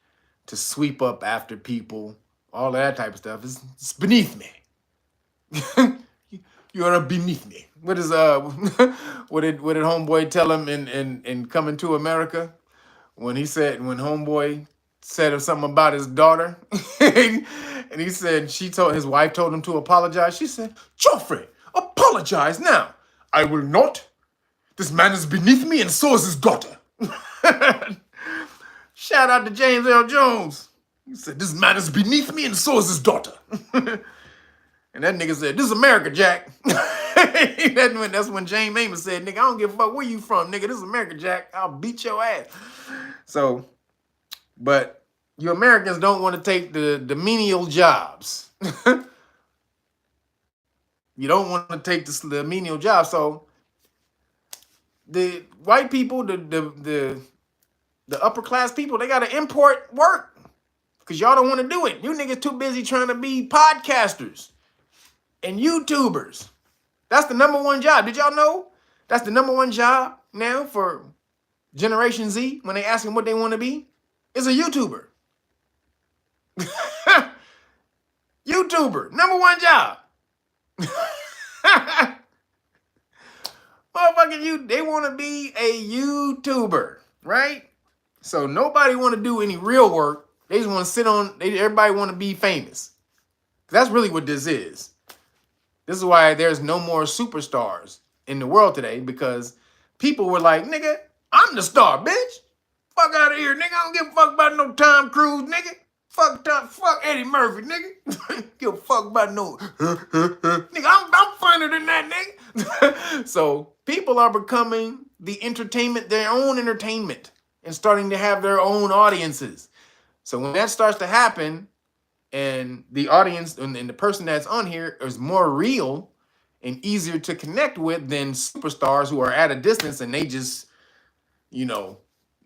to sweep up after people, all of that type of stuff. It's beneath me. You are beneath me. What is what did homeboy tell him in Coming to America? When homeboy said something about his daughter, and he said his wife told him to apologize. She said, Joffrey, apologize now. I will not. This man is beneath me, and so is his daughter. Shout out to James L. Jones. He said, this man is beneath me, and so is his daughter. And that nigga said, this is America, Jack. That's when James Amos said, nigga, I don't give a fuck where you from, nigga. This is America, Jack. I'll beat your ass. So, but you Americans don't want to take the menial jobs. You don't want to take the menial jobs. So the white people, the upper class people, they got to import work because y'all don't want to do it. You niggas too busy trying to be podcasters and YouTubers. That's the number one job. Did y'all know that's the number one job now for Generation Z when they ask them what they want to be? It's a YouTuber. YouTuber, number one job. Motherfucking they want to be a YouTuber, right? So nobody want to do any real work. They just want to sit on, everybody want to be famous. That's really what this is. This is why there's no more superstars in the world today, because people were like, nigga, I'm the star, bitch. Fuck out of here, nigga. I don't give a fuck about no Tom Cruise, nigga. Fuck Eddie Murphy, nigga. Give a fuck about no nigga. I'm funnier than that, nigga. So people are becoming their own entertainment, and starting to have their own audiences. So when that starts to happen, and the audience and the person that's on here is more real and easier to connect with than superstars who are at a distance, and they just,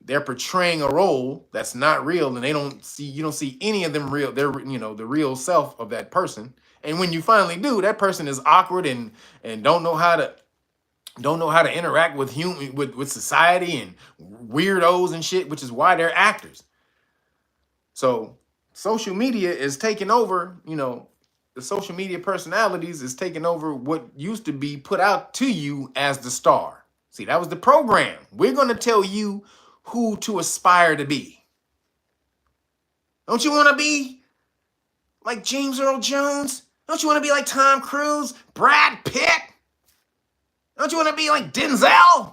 they're portraying a role that's not real, and you don't see any of them real. They're, the real self of that person. And when you finally do, that person is awkward and don't know how to interact with with society and weirdos and shit, which is why they're actors. So social media is taking over, the social media personalities is taking over what used to be put out to you as the star. See, that was the program. We're going to tell you who to aspire to be. Don't you want to be like James Earl Jones? Don't you want to be like Tom Cruise, Brad Pitt? Don't you want to be like Denzel,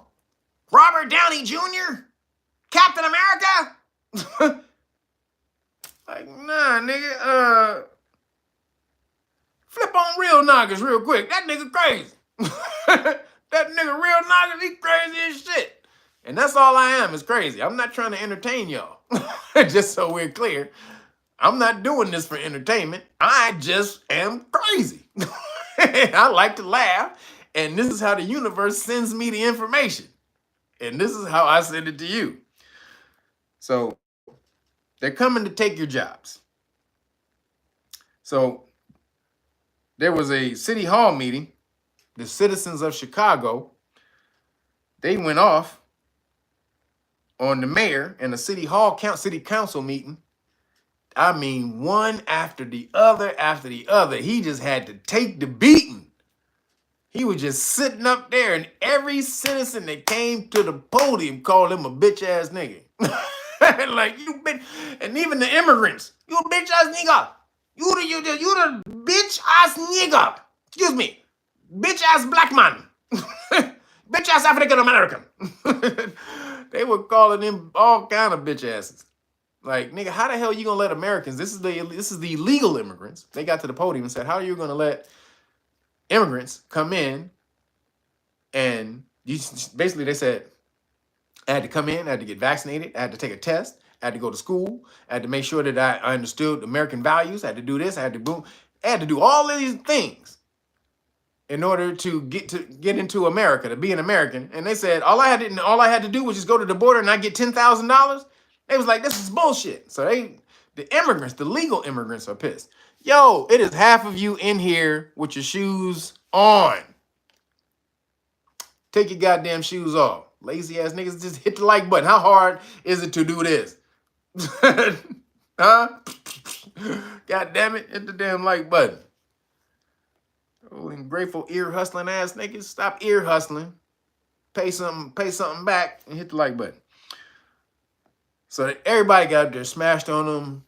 Robert Downey Jr., Captain America? Like, nah, nigga, flip on Real Noggins real quick. That nigga crazy. That nigga Real Noggins, he crazy as shit. And that's all I am, is crazy. I'm not trying to entertain y'all. Just so we're clear. I'm not doing this for entertainment. I just am crazy. I like to laugh. And this is how the universe sends me the information. And this is how I send it to you. So they're coming to take your jobs. So there was a city hall meeting. The citizens of Chicago, they went off on the mayor and a city council meeting. I mean, one after the other. He just had to take the beating. He was just sitting up there, and every citizen that came to the podium called him a bitch ass nigga. Like, you bitch. And even the immigrants, you bitch ass nigga. You the bitch ass nigga. Excuse me. Bitch ass black man. Bitch ass African American. They were calling him all kind of bitch asses. Like, nigga, how the hell you gonna let Americans? This is the illegal immigrants. They got to the podium and said, how are you gonna let immigrants come in? And basically they said, I had to come in, I had to get vaccinated, I had to take a test, I had to go to school, I had to make sure that I understood American values, I had to do this, I had to do all of these things in order to get into America, to be an American. And they said all I had to do was just go to the border and I get $10,000. They was like, this is bullshit. So the legal immigrants are pissed. Yo, it is half of you in here with your shoes on. Take your goddamn shoes off. Lazy ass niggas, just hit the like button. How hard is it to do this? Huh? God damn it, hit the damn like button. Oh, ungrateful ear hustling ass niggas. Stop ear hustling. Pay something back and hit the like button. So that everybody got up there smashed on them,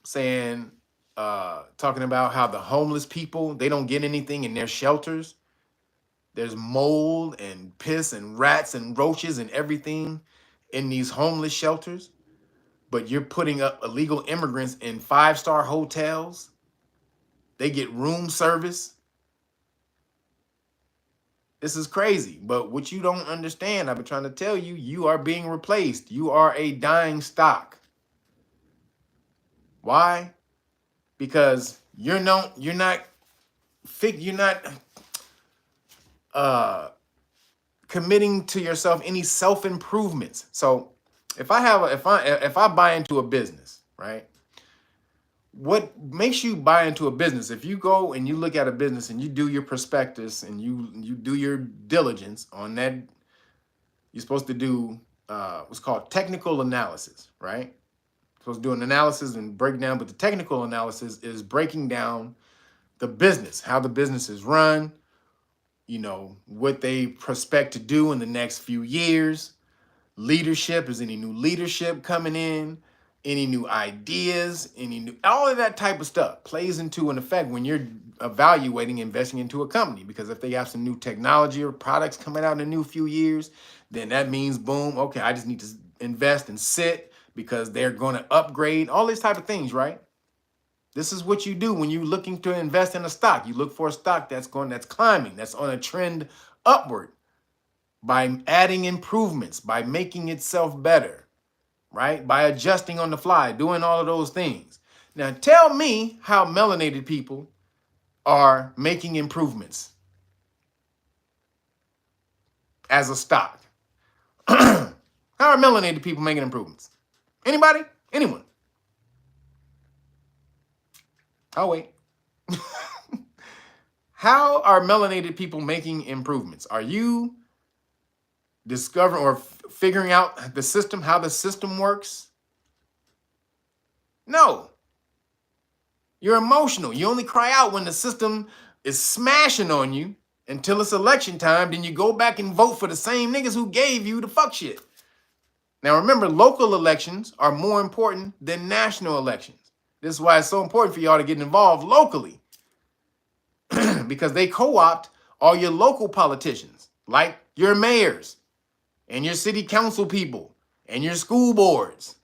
saying, talking about how the homeless people, they don't get anything in their shelters. There's mold and piss and rats and roaches and everything in these homeless shelters. But you're putting up illegal immigrants in 5-star hotels. They get room service. This is crazy. But what you don't understand, I've been trying to tell you, you are being replaced. You are a dying stock. Why? Because you're not committing to yourself any self-improvements. So if I buy into a business, right? What makes you buy into a business? If you go and you look at a business and you do your prospectus and you do your diligence on that, you're supposed to do what's called technical analysis, right? Supposed to do an analysis and break down, but the technical analysis is breaking down the business, how the business is run, you know, what they prospect to do in the next few years. Leadership, is any new leadership coming in? Any new ideas? All of that type of stuff plays into an effect when you're evaluating investing into a company. Because if they have some new technology or products coming out in a new few years, then that means boom, okay, I just need to invest and sit because they're going to upgrade, all these type of things, right? This is what you do when you're looking to invest in a stock. You look for a stock that's climbing, that's on a trend upward, by adding improvements, by making itself better, right? By adjusting on the fly, doing all of those things. Now tell me how melanated people are making improvements as a stock. How are melanated people making improvements? Anybody? Anyone? I'll wait. How are melanated people making improvements? Are you discovering or figuring out the system, how the system works? No. You're emotional. You only cry out when the system is smashing on you until it's election time. Then you go back and vote for the same niggas who gave you the fuck shit. Now remember, local elections are more important than national elections. This is why it's so important for y'all to get involved locally. Because they co-opt all your local politicians, like your mayors and your city council people and your school boards.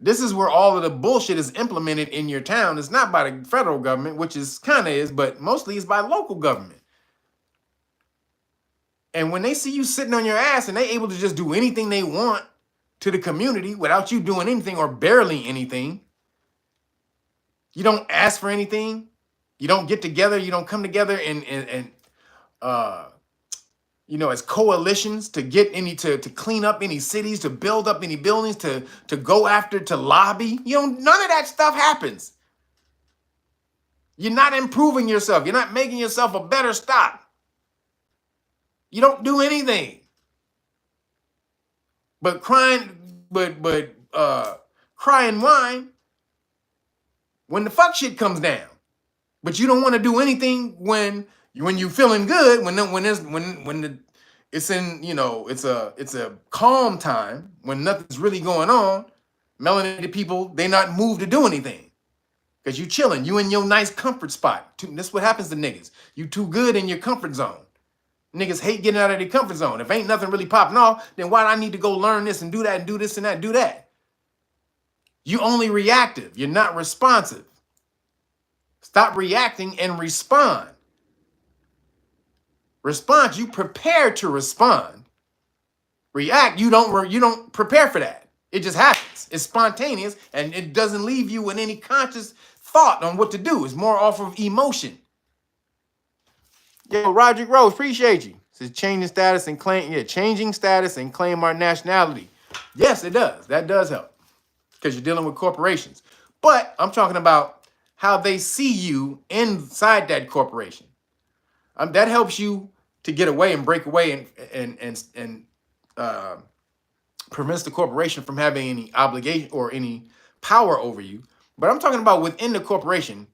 This is where all of the bullshit is implemented in your town. It's not by the federal government, which is kind of is, but mostly it's by local government. And when they see you sitting on your ass and they able to just do anything they want to the community without you doing anything or barely anything, you don't ask for anything, you don't get together, you don't come together and you know, as coalitions to get any to clean up any cities, to build up any buildings, to go after, to lobby. You know, none of that stuff happens. You're not improving yourself. You're not making yourself a better stock. You don't do anything. But cry and whine when the fuck shit comes down. But you don't want to do anything when you feeling good, it's in, you know, it's a calm time when nothing's really going on. Melanated people, they not moved to do anything. Because you chilling, you in your nice comfort spot. That's what happens to niggas. You too good in your comfort zone. Niggas hate getting out of their comfort zone. If ain't nothing really popping off, then why do I need to go learn this and do that and do this and that, do that? You only reactive. You're not responsive. Stop reacting and respond. Respond, you prepare to respond. React, you don't prepare for that. It just happens. It's spontaneous and it doesn't leave you with any conscious thought on what to do. It's more off of emotion. Yo, Roderick Rose, appreciate you. Says changing status and claim our nationality. Yes, it does. That does help. Because you're dealing with corporations. But I'm talking about how they see you inside that corporation. That helps you to get away and break away and prevents the corporation from having any obligation or any power over you. But I'm talking about within the corporation.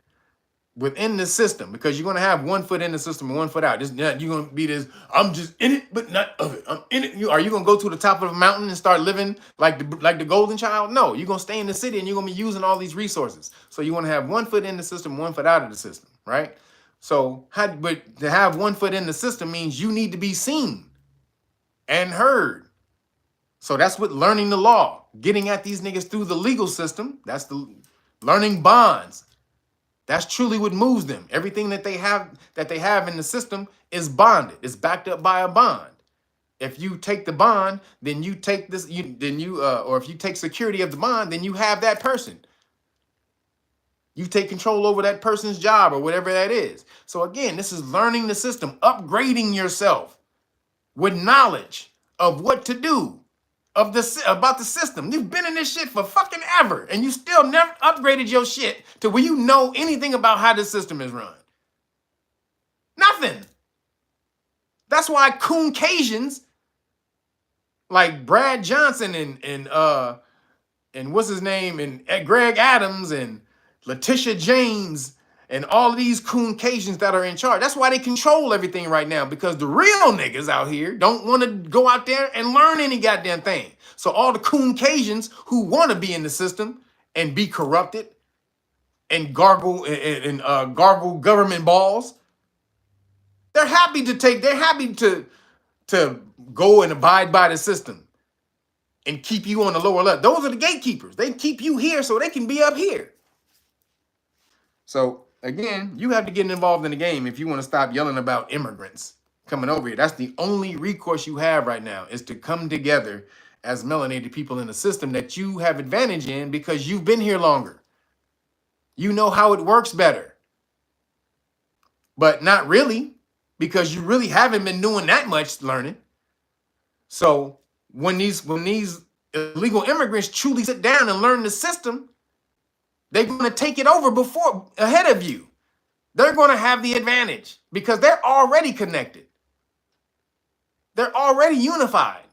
within the system, because you're gonna have 1 foot in the system and 1 foot out. You're gonna be this, I'm just in it, but not of it. I'm in it. Are you gonna go to the top of the mountain and start living like the golden child? No, you're gonna stay in the city and you're gonna be using all these resources. So you want to have 1 foot in the system, 1 foot out of the system, right? So but to have 1 foot in the system means you need to be seen and heard. So that's what learning the law, getting at these niggas through the legal system. That's the learning bonds. That's truly what moves them. Everything that they have in the system is bonded. It's backed up by a bond. If you take the bond, then you take this. Or if you take security of the bond, then you have that person. You take control over that person's job or whatever that is. So again, this is learning the system, upgrading yourself with knowledge of what to do, about the system. You've been in this shit for fucking ever, and you still never upgraded your shit to where you know anything about how the system is run. Nothing. That's why Caucasians like Brad Johnson and what's his name, and Greg Adams and Letitia James and all of these Caucasians that are in charge. That's why they control everything right now, because the real niggas out here don't want to go out there and learn any goddamn thing. So all the Caucasians who want to be in the system and be corrupted and gargle government balls, they're happy to go and abide by the system and keep you on the lower level. Those are the gatekeepers. They keep you here so they can be up here. So again, you have to get involved in the game if you want to stop yelling about immigrants coming over here. That's the only recourse you have right now, is to come together as melanated people in a system that you have advantage in because you've been here longer. You know how it works better. But not really, because you really haven't been doing that much learning. So when these illegal immigrants truly sit down and learn the system, they're going to take it over ahead of you. They're going to have the advantage because they're already connected. They're already unified.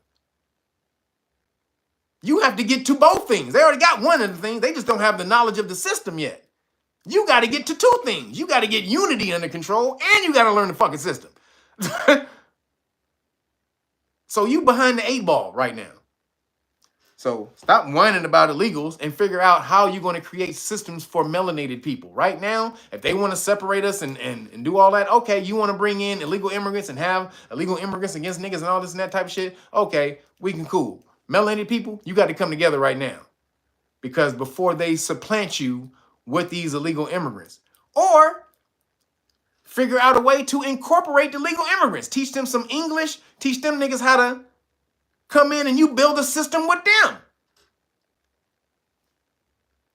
You have to get to both things. They already got one of the things. They just don't have the knowledge of the system yet. You got to get to 2 things. You got to get unity under control, and you got to learn the fucking system. So you behind the 8 ball right now. So stop whining about illegals and figure out how you're going to create systems for melanated people. Right now, if they want to separate us and do all that, okay, you want to bring in illegal immigrants and have illegal immigrants against niggas and all this and that type of shit, okay, we can cool. Melanated people, you got to come together right now. Because before they supplant you with these illegal immigrants. Or figure out a way to incorporate the legal immigrants. Teach them some English. Teach them niggas how to come in and you build a system with them.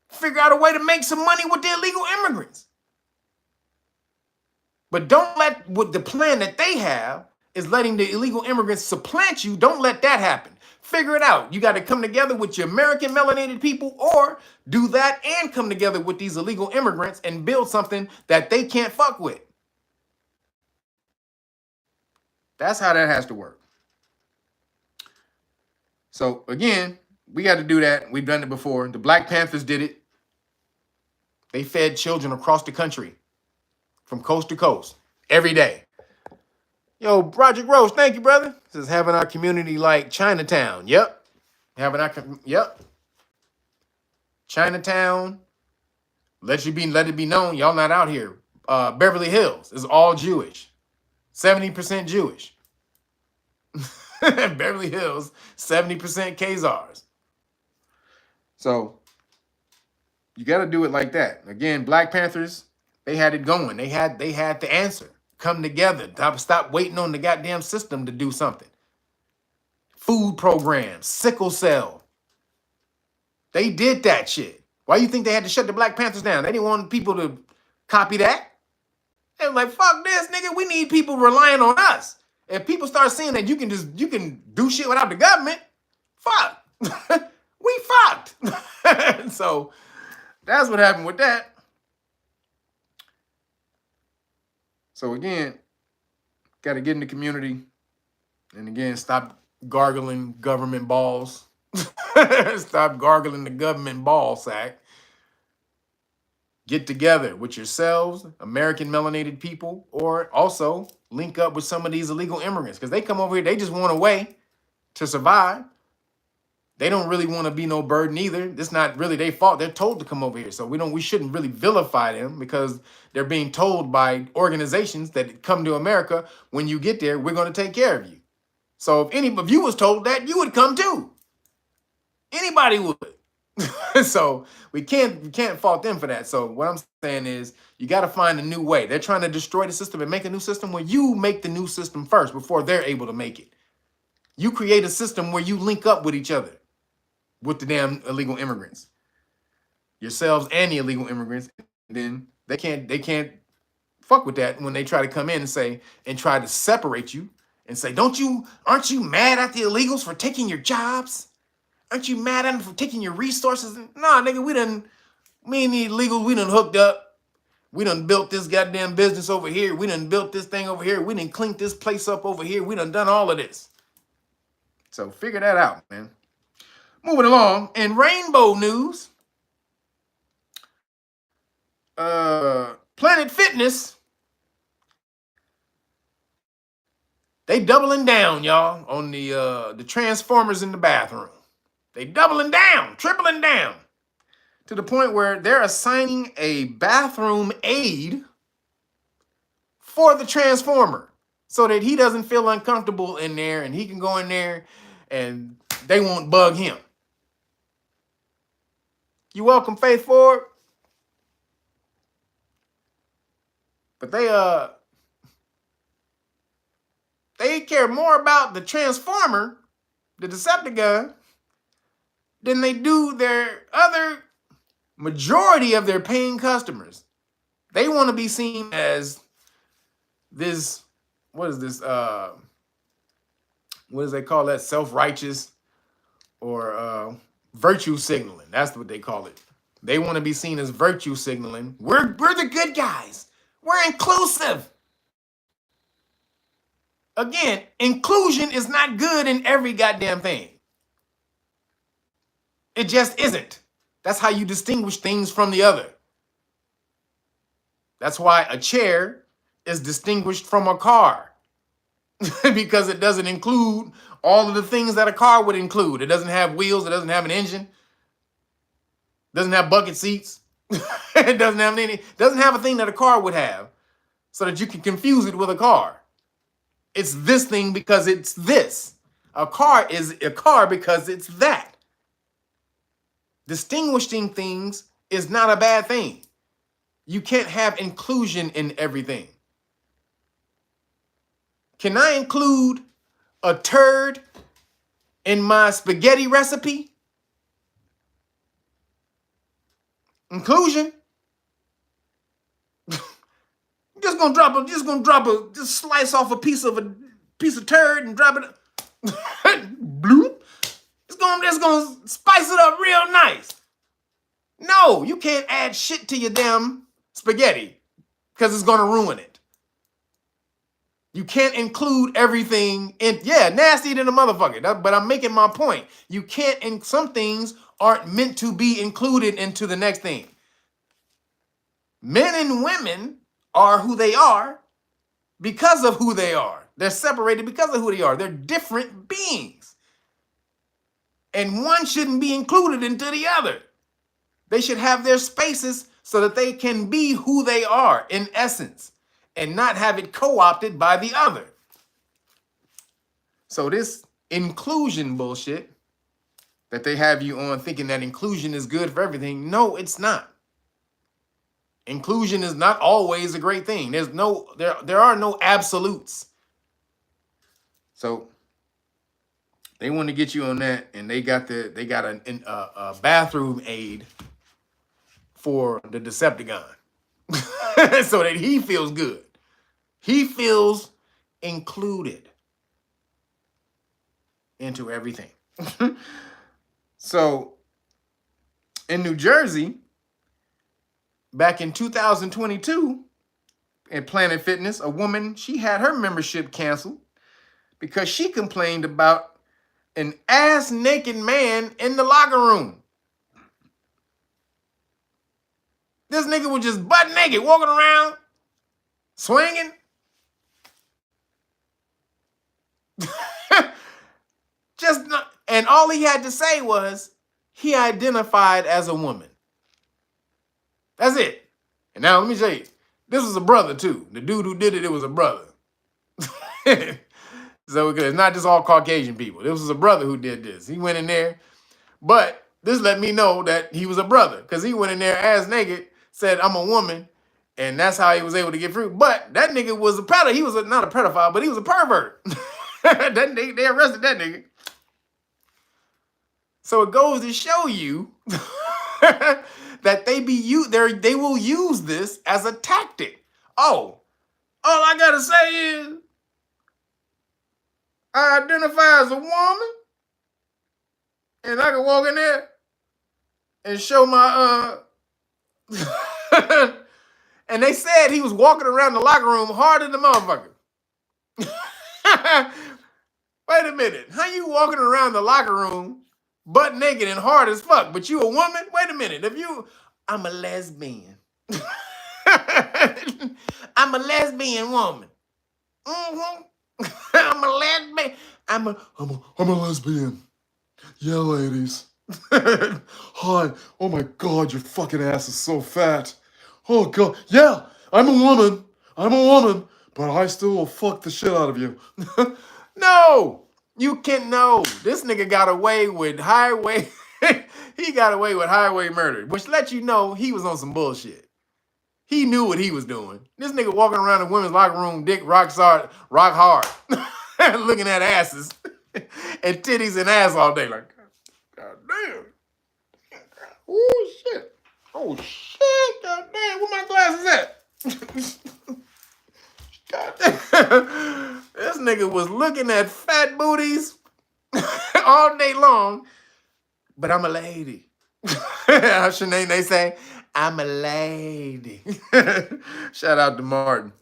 Figure out a way to make some money with the illegal immigrants. But don't let what the plan that they have is letting the illegal immigrants supplant you. Don't let that happen. Figure it out. You got to come together with your American melanated people, or do that and come together with these illegal immigrants and build something that they can't fuck with. That's how that has to work. So again, we got to do that. We've done it before. The Black Panthers did it. They fed children across the country from coast to coast every day. Yo, Project Rose, thank you, brother. This is having our community like Chinatown. Yep. Yep. Chinatown. Let it be known, y'all not out here. Beverly Hills is all Jewish. 70% Jewish. Beverly Hills, 70% Khazars. So you got to do it like that. Again, Black Panthers, they had it going. They had the answer. Come together. Stop waiting on the goddamn system to do something. Food programs, sickle cell. They did that shit. Why you think they had to shut the Black Panthers down? They didn't want people to copy that. They were like, fuck this, nigga. We need people relying on us. If people start seeing that you can do shit without the government, fuck. We fucked. So that's what happened with that. So again, got to get in the community. And again, stop gargling government balls. Stop gargling the government ball sack. Get together with yourselves, American melanated people, or also link up with some of these illegal immigrants because they come over here, they just want a way to survive. They don't really want to be no burden either. It's not really their fault. They're told to come over here. So we shouldn't really vilify them because they're being told by organizations that come to America, when you get there, we're going to take care of you. So if any of you was told that, you would come too. Anybody would. So we can't fault them for that. So what I'm saying is you got to find a new way. They're trying to destroy the system and make a new system where you make the new system first before they're able to make it. You create a system where you link up with each other, with the damn illegal immigrants, yourselves and the illegal immigrants. And then they can't fuck with that when they try to come in and say and try to separate you and say, aren't you mad at the illegals for taking your jobs? Aren't you mad at them for taking your resources? Nah, nigga, me and the illegals, we done hooked up. We done built this goddamn business over here. We done built this thing over here. We done cleaned this place up over here. We done done all of this. So figure that out, man. Moving along, in rainbow news, Planet Fitness, they doubling down, y'all, on the transformers in the bathroom. They doubling down, tripling down, to the point where they're assigning a bathroom aide for the transformer so that he doesn't feel uncomfortable in there and he can go in there and they won't bug him. You welcome, Faith Ford. But they care more about the transformer, the Decepticon, than they do their other majority of their paying customers. They want to be seen as this, what is this? What does they call that? Self-righteous or virtue signaling. That's what they call it. They want to be seen as virtue signaling. We're the good guys. We're inclusive. Again, inclusion is not good in every goddamn thing. It just isn't. That's how you distinguish things from the other. That's why a chair is distinguished from a car because it doesn't include all of the things that a car would include. It doesn't have wheels. It doesn't have an engine. It doesn't have bucket seats. It doesn't have a thing that a car would have so that you can confuse it with a car. It's this thing because it's this. A car is a car because it's that. Distinguishing things is not a bad thing. You can't have inclusion in everything. Can I include a turd in my spaghetti recipe? Inclusion. Just slice off a piece of turd and drop it. Bloop. It's gonna spice it up real nice. No, you can't add shit to your damn spaghetti because it's gonna ruin it. You can't include everything in, nasty than a motherfucker. But I'm making my point. You can't, and some things aren't meant to be included into the next thing. Men and women are who they are because of who they are. They're separated because of who they are. They're different beings. And one shouldn't be included into the other. They should have their spaces so that they can be who they are in essence and not have it co-opted by the other. So this inclusion bullshit that they have you on thinking that inclusion is good for everything, no, it's not. Inclusion is not always a great thing. There are no absolutes. So they want to get you on that, and they got a bathroom aid for the Decepticon so that he feels good. He feels included into everything. So in New Jersey, back in 2022, at Planet Fitness, a woman, she had her membership canceled because she complained about an ass-naked man in the locker room. This nigga was just butt naked, walking around, swinging. Just not, and all he had to say was he identified as a woman. That's it. And now let me tell you, this was a brother too. The dude who did it, it was a brother. So it's not just all Caucasian people. This was a brother who did this. He went in there, but this let me know that he was a brother because he went in there ass naked, said, I'm a woman, and that's how he was able to get free. But that nigga was a pedophile. He was not a pedophile, but he was a pervert. They arrested that nigga. So it goes to show you that they will use this as a tactic. Oh, all I gotta say is I identify as a woman, and I can walk in there and show my and they said he was walking around the locker room harder than the motherfucker. Wait a minute. How you walking around the locker room butt naked and hard as fuck, but you a woman? Wait a minute. I'm a lesbian. I'm a lesbian woman. Mm-hmm. I'm a lesbian. I'm a lesbian. Yeah, ladies. Hi. Oh my God, your fucking ass is so fat. Oh God. Yeah, I'm a woman. But I still will fuck the shit out of you. No, you can't. No, this nigga got away with highway. He got away with highway murder, which lets you know he was on some bullshit. He knew what he was doing. This nigga walking around the women's locker room, dick rock hard, looking at asses and titties and ass all day. Like, God damn. Oh shit. Oh shit. God damn. Where my glasses at? God damn. This nigga was looking at fat booties all day long, but I'm a lady. How Sinead, they say, I'm a lady. Shout out to Martin.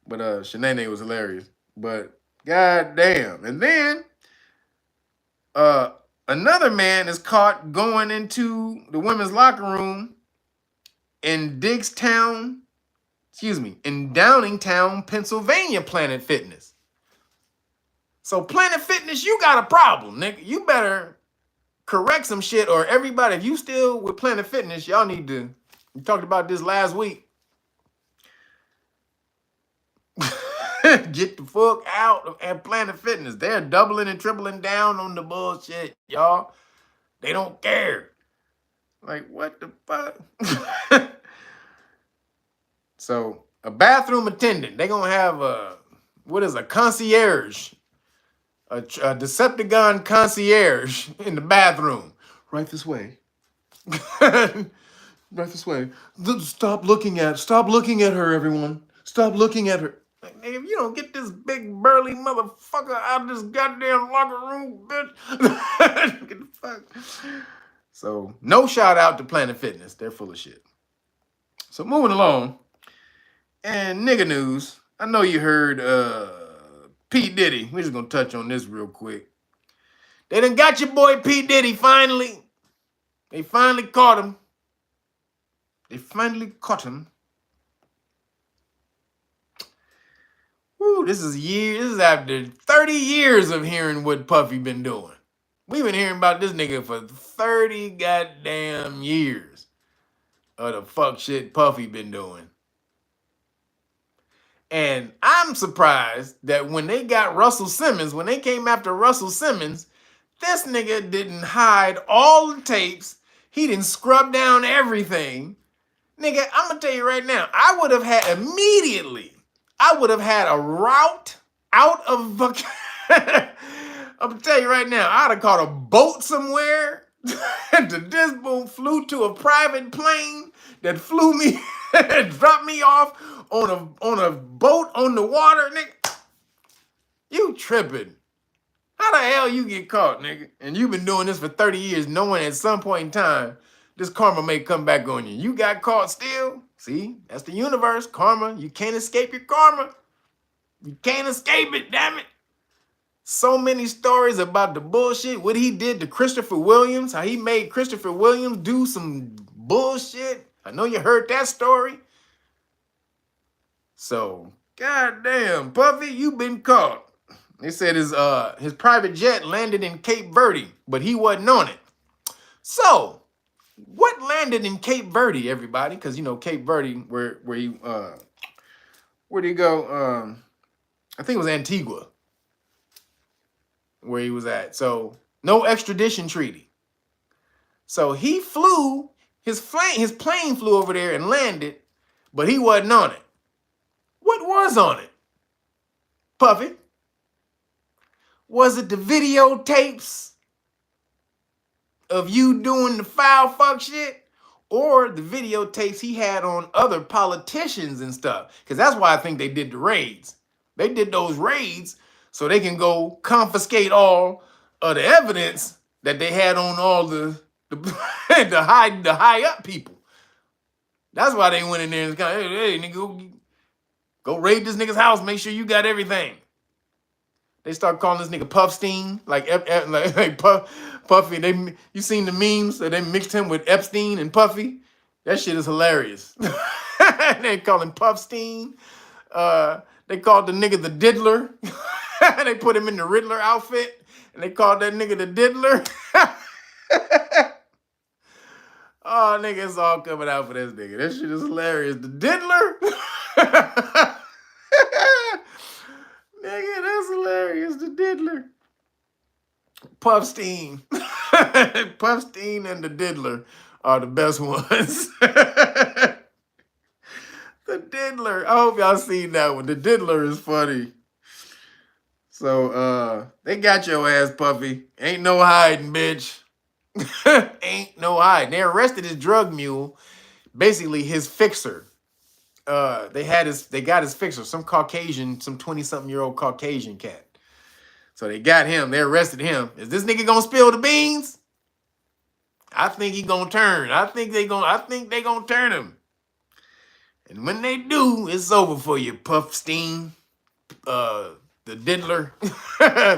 But Sinead was hilarious. But god damn. And then another man is caught going into the women's locker room in Downingtown, Pennsylvania, Planet Fitness. So Planet Fitness, you got a problem, nigga. You better correct some shit, or everybody, if you still with Planet Fitness, y'all need to, we talked about this last week. Get the fuck out of Planet Fitness. They're doubling and tripling down on the bullshit, y'all. They don't care. Like, what the fuck? So, a bathroom attendant, they're going to have a concierge, a Decepticon concierge in the bathroom. Right this way. Right this way. Stop looking at her, everyone. Stop looking at her. Like, if you don't get this big burly motherfucker out of this goddamn locker room, bitch. Get the fuck. So, no shout out to Planet Fitness. They're full of shit. So, moving along. And nigga news. I know you heard P. Diddy. We're just going to touch on this real quick. They done got your boy P. Diddy finally. They finally caught him. Woo, this is after 30 years of hearing what Puffy been doing. We've been hearing about this nigga for 30 goddamn years of the fuck shit Puffy been doing. And I'm surprised that when they got Russell Simmons, when they came after Russell Simmons, this nigga didn't hide all the tapes. He didn't scrub down everything. Nigga, I'm going to tell you right now, I would have had a route out of... I'm going to tell you right now, I'd have caught a boat somewhere. This boat flew to a private plane that flew me, dropped me off on a boat on the water, nigga. You tripping. How the hell you get caught, nigga? And you've been doing this for 30 years knowing at some point in time this karma may come back on you. You got caught still? See? That's the universe. Karma. You can't escape your karma. You can't escape it, damn it. So many stories about the bullshit, what he did to Christopher Williams, how he made Christopher Williams do some bullshit. I know you heard that story. So, goddamn, Puffy, you been caught. They said his private jet landed in Cape Verde, but he wasn't on it. So, what landed in Cape Verde, everybody? Because you know Cape Verde, where did he go? I think it was Antigua, where he was at. So, no extradition treaty. So he flew, his plane flew over there and landed, but he wasn't on it. What was on it, Puffy? Was it the videotapes of you doing the foul fuck shit? Or the videotapes he had on other politicians and stuff? Because that's why I think they did the raids. They did those raids so they can go confiscate all of the evidence that they had on all the high up people. That's why they went in there and kind of, hey, nigga, go raid this nigga's house. Make sure you got everything. They start calling this nigga Puffstein, like Puffy. You seen the memes that they mixed him with Epstein and Puffy? That shit is hilarious. They call him Puffstein. They called the nigga the Diddler. They put him in the Riddler outfit, and they called that nigga the Diddler. Oh, nigga, it's all coming out for this nigga. That shit is hilarious. The Diddler? Nigga, that's hilarious. The Diddler. Puffstein. Puffstein and the Diddler are the best ones. The Diddler. I hope y'all seen that one. The Diddler is funny. So, they got your ass, Puffy. Ain't no hiding, bitch. Ain't no hiding. They arrested his drug mule, basically his fixer. They got his fixer, some Caucasian, some 20-something-year-old Caucasian cat. So they got him. They arrested him. Is this nigga gonna spill the beans? I think he gonna turn. I think they gonna turn him. And when they do, it's over for you, Puffstein. The Diddler.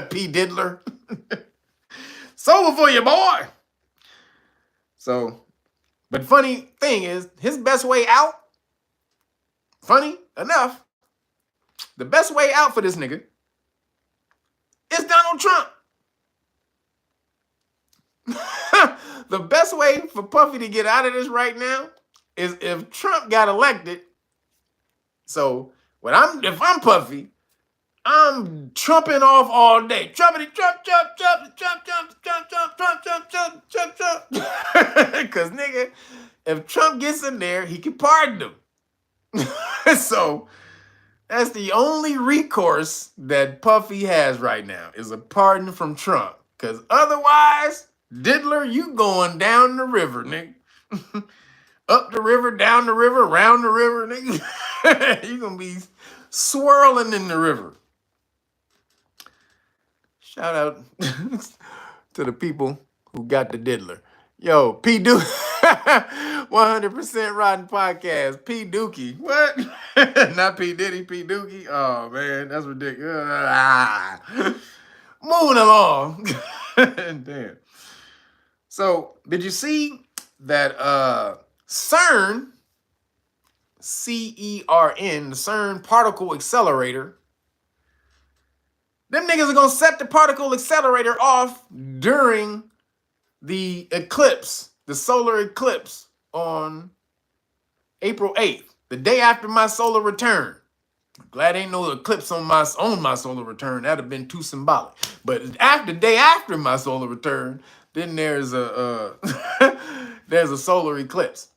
P. Diddler. It's over for you, boy. So, but funny thing is, his best way out, funny enough, the best way out for this nigga is Donald Trump. The best way for Puffy to get out of this right now is if Trump got elected. So if I'm Puffy, I'm trumping off all day. Trumpity, Trump. Because, nigga, if Trump gets in there, he can pardon him. So that's the only recourse that Puffy has right now is a pardon from Trump. Because otherwise, Diddler, you going down the river, nigga. Up the river, down the river, around the river, nigga. You're going to be swirling in the river. Shout out to the people who got the Diddler. Yo, P. Dookie, 100% Rotten Podcast. P. Dookie, what? Not P. Diddy, P. Dookie. Oh, man, that's ridiculous. Moving along. Damn. So, did you see that CERN, CERN, the CERN particle accelerator, them niggas are going to set the particle accelerator off during the eclipse, the solar eclipse on April 8th, the day after my solar return. Glad ain't no eclipse on my solar return. That'd have been too symbolic. But the day after my solar return, then there's a there's a solar eclipse.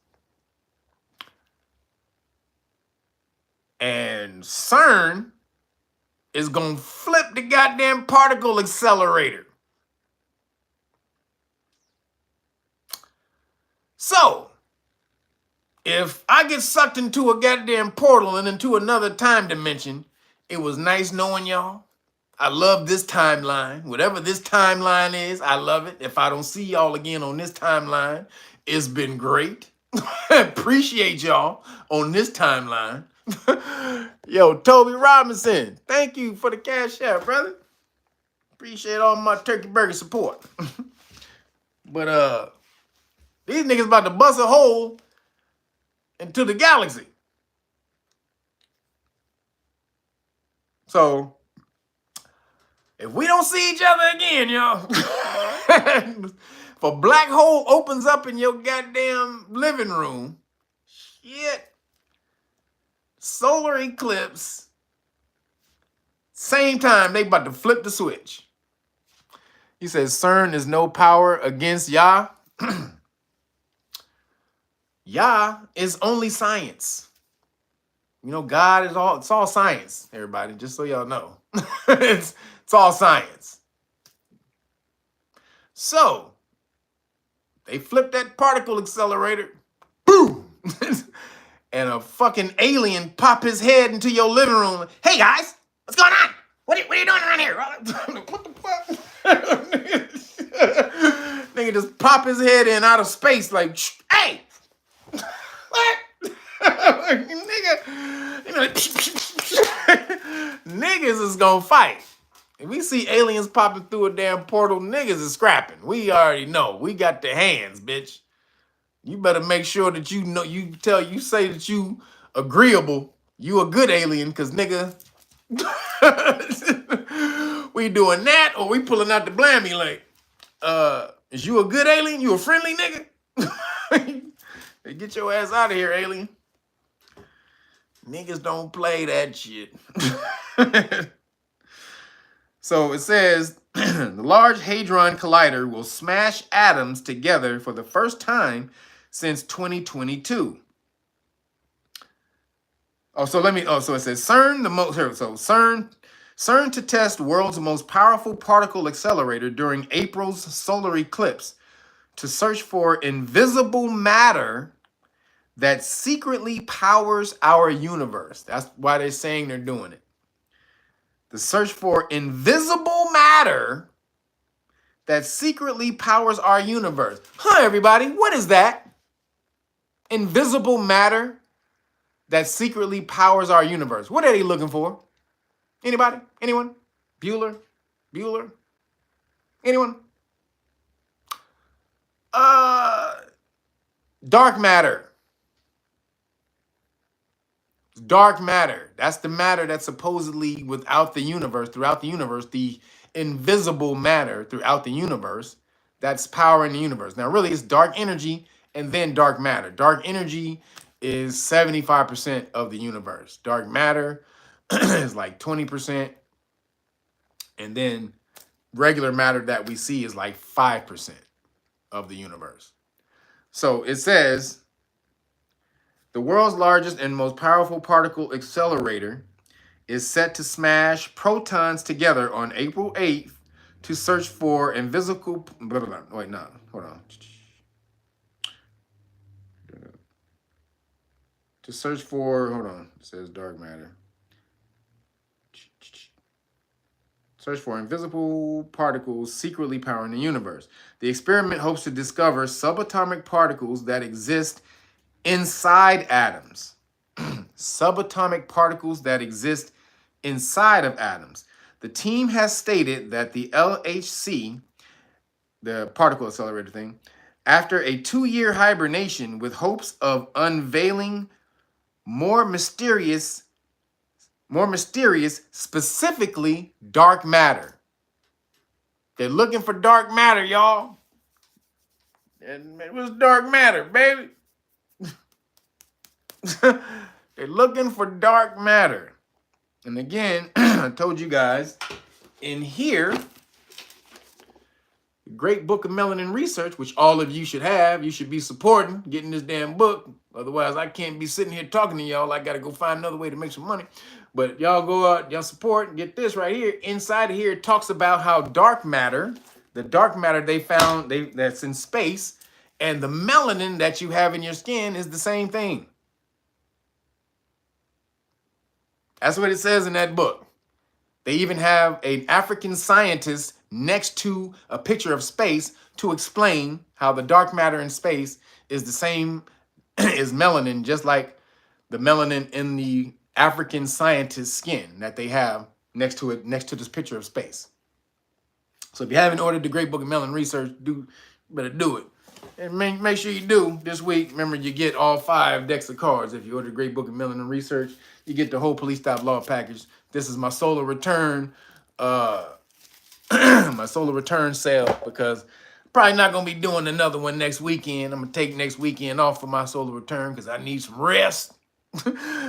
And CERN is going to flip the goddamn particle accelerator. So, if I get sucked into a goddamn portal and into another time dimension, it was nice knowing y'all. I love this timeline. Whatever this timeline is, I love it. If I don't see y'all again on this timeline, it's been great. Appreciate y'all on this timeline. Yo, Toby Robinson, thank you for the cash out, brother. Appreciate all my turkey burger support. But These niggas about to bust a hole into the galaxy. So, if we don't see each other again, y'all, if a black hole opens up in your goddamn living room, shit, solar eclipse, same time, they about to flip the switch. He says CERN is no power against Yah. Yah is only science. You know, God is all, it's all science, everybody, just so y'all know. it's all science. So, they flip that particle accelerator, boom, and a fucking alien pop his head into your living room. Hey guys, what's going on? What are you doing around here? What the fuck? Nigga just pop his head in out of space like, hey, what? Nigga, you know, niggas is gonna fight. If we see aliens popping through a damn portal, niggas is scrapping. We already know. We got the hands, bitch. You better make sure that you know, you say that you agreeable. You a good alien, because nigga, we doing that or we pulling out the blammy like, is you a good alien? You a friendly nigga? Get your ass out of here, alien. Niggas don't play that shit. So it says, the Large Hadron Collider will smash atoms together for the first time since 2022. So it says CERN to test world's most powerful particle accelerator during April's solar eclipse to search for invisible matter that secretly powers our universe. That's why they're saying they're doing it. The search for invisible matter that secretly powers our universe. Huh, everybody? What is that? Invisible matter that secretly powers our universe. What are they looking for? Anybody? Anyone? Bueller? Anyone? Dark matter. Dark matter. That's the matter that's supposedly throughout the universe, the invisible matter throughout the universe that's powering the universe. Now, really, it's dark energy and then dark matter. Dark energy is 75% of the universe. Dark matter is like 20%. And then regular matter that we see is like 5% of the universe. So it says, the world's largest and most powerful particle accelerator is set to smash protons together on April 8th to search for invisible... Wait, no. Hold on. To search for... Hold on. It says dark matter. Search for invisible particles secretly powering the universe. The experiment hopes to discover subatomic particles that exist inside atoms. Subatomic particles that exist inside of atoms. The team has stated that the LHC, the particle accelerator thing, after a 2-year hibernation with hopes of unveiling more mysterious, specifically dark matter. They're looking for dark matter, y'all. And it was dark matter, baby. They're looking for dark matter. And again, I told you guys, in here, the great book of Melanin Research, which all of you should have, you should be supporting, getting this damn book. Otherwise, I can't be sitting here talking to y'all. I got to go find another way to make some money. But y'all go out, y'all support, and get this right here. Inside of here, it talks about how dark matter, the dark matter they found that's in space, and the melanin that you have in your skin is the same thing. That's what it says in that book. They even have an African scientist next to a picture of space to explain how the dark matter in space is the same as melanin, just like the melanin in the African scientist's skin that they have next to this picture of space. So if you haven't ordered the Great Book of Melanin Research, better do it. And make sure you do this week. Remember, you get all 5 decks of cards. If you order the Great Book of Melanin Research, you get the whole Police Stop Law package. This is my solar return, my solar return sale, because I'm probably not gonna be doing another one next weekend. I'm gonna take next weekend off for my solar return because I need some rest.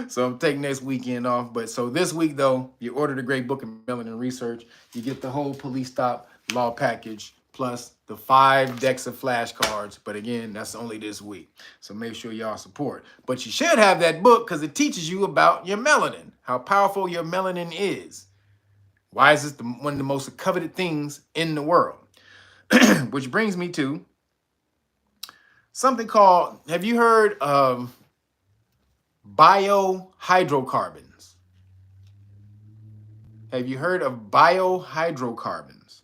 So I'm taking next weekend off. But so this week though, you order the Great Book of Melanin Research, you get the whole Police Stop Law package plus the 5 decks of flashcards. But again, that's only this week. So make sure y'all support. But you should have that book because it teaches you about your melanin, how powerful your melanin is. Why is this one of the most coveted things in the world? Which brings me to something called, have you heard of BIO-HYDROCARBONS? Have you heard of BIO-HYDROCARBONS?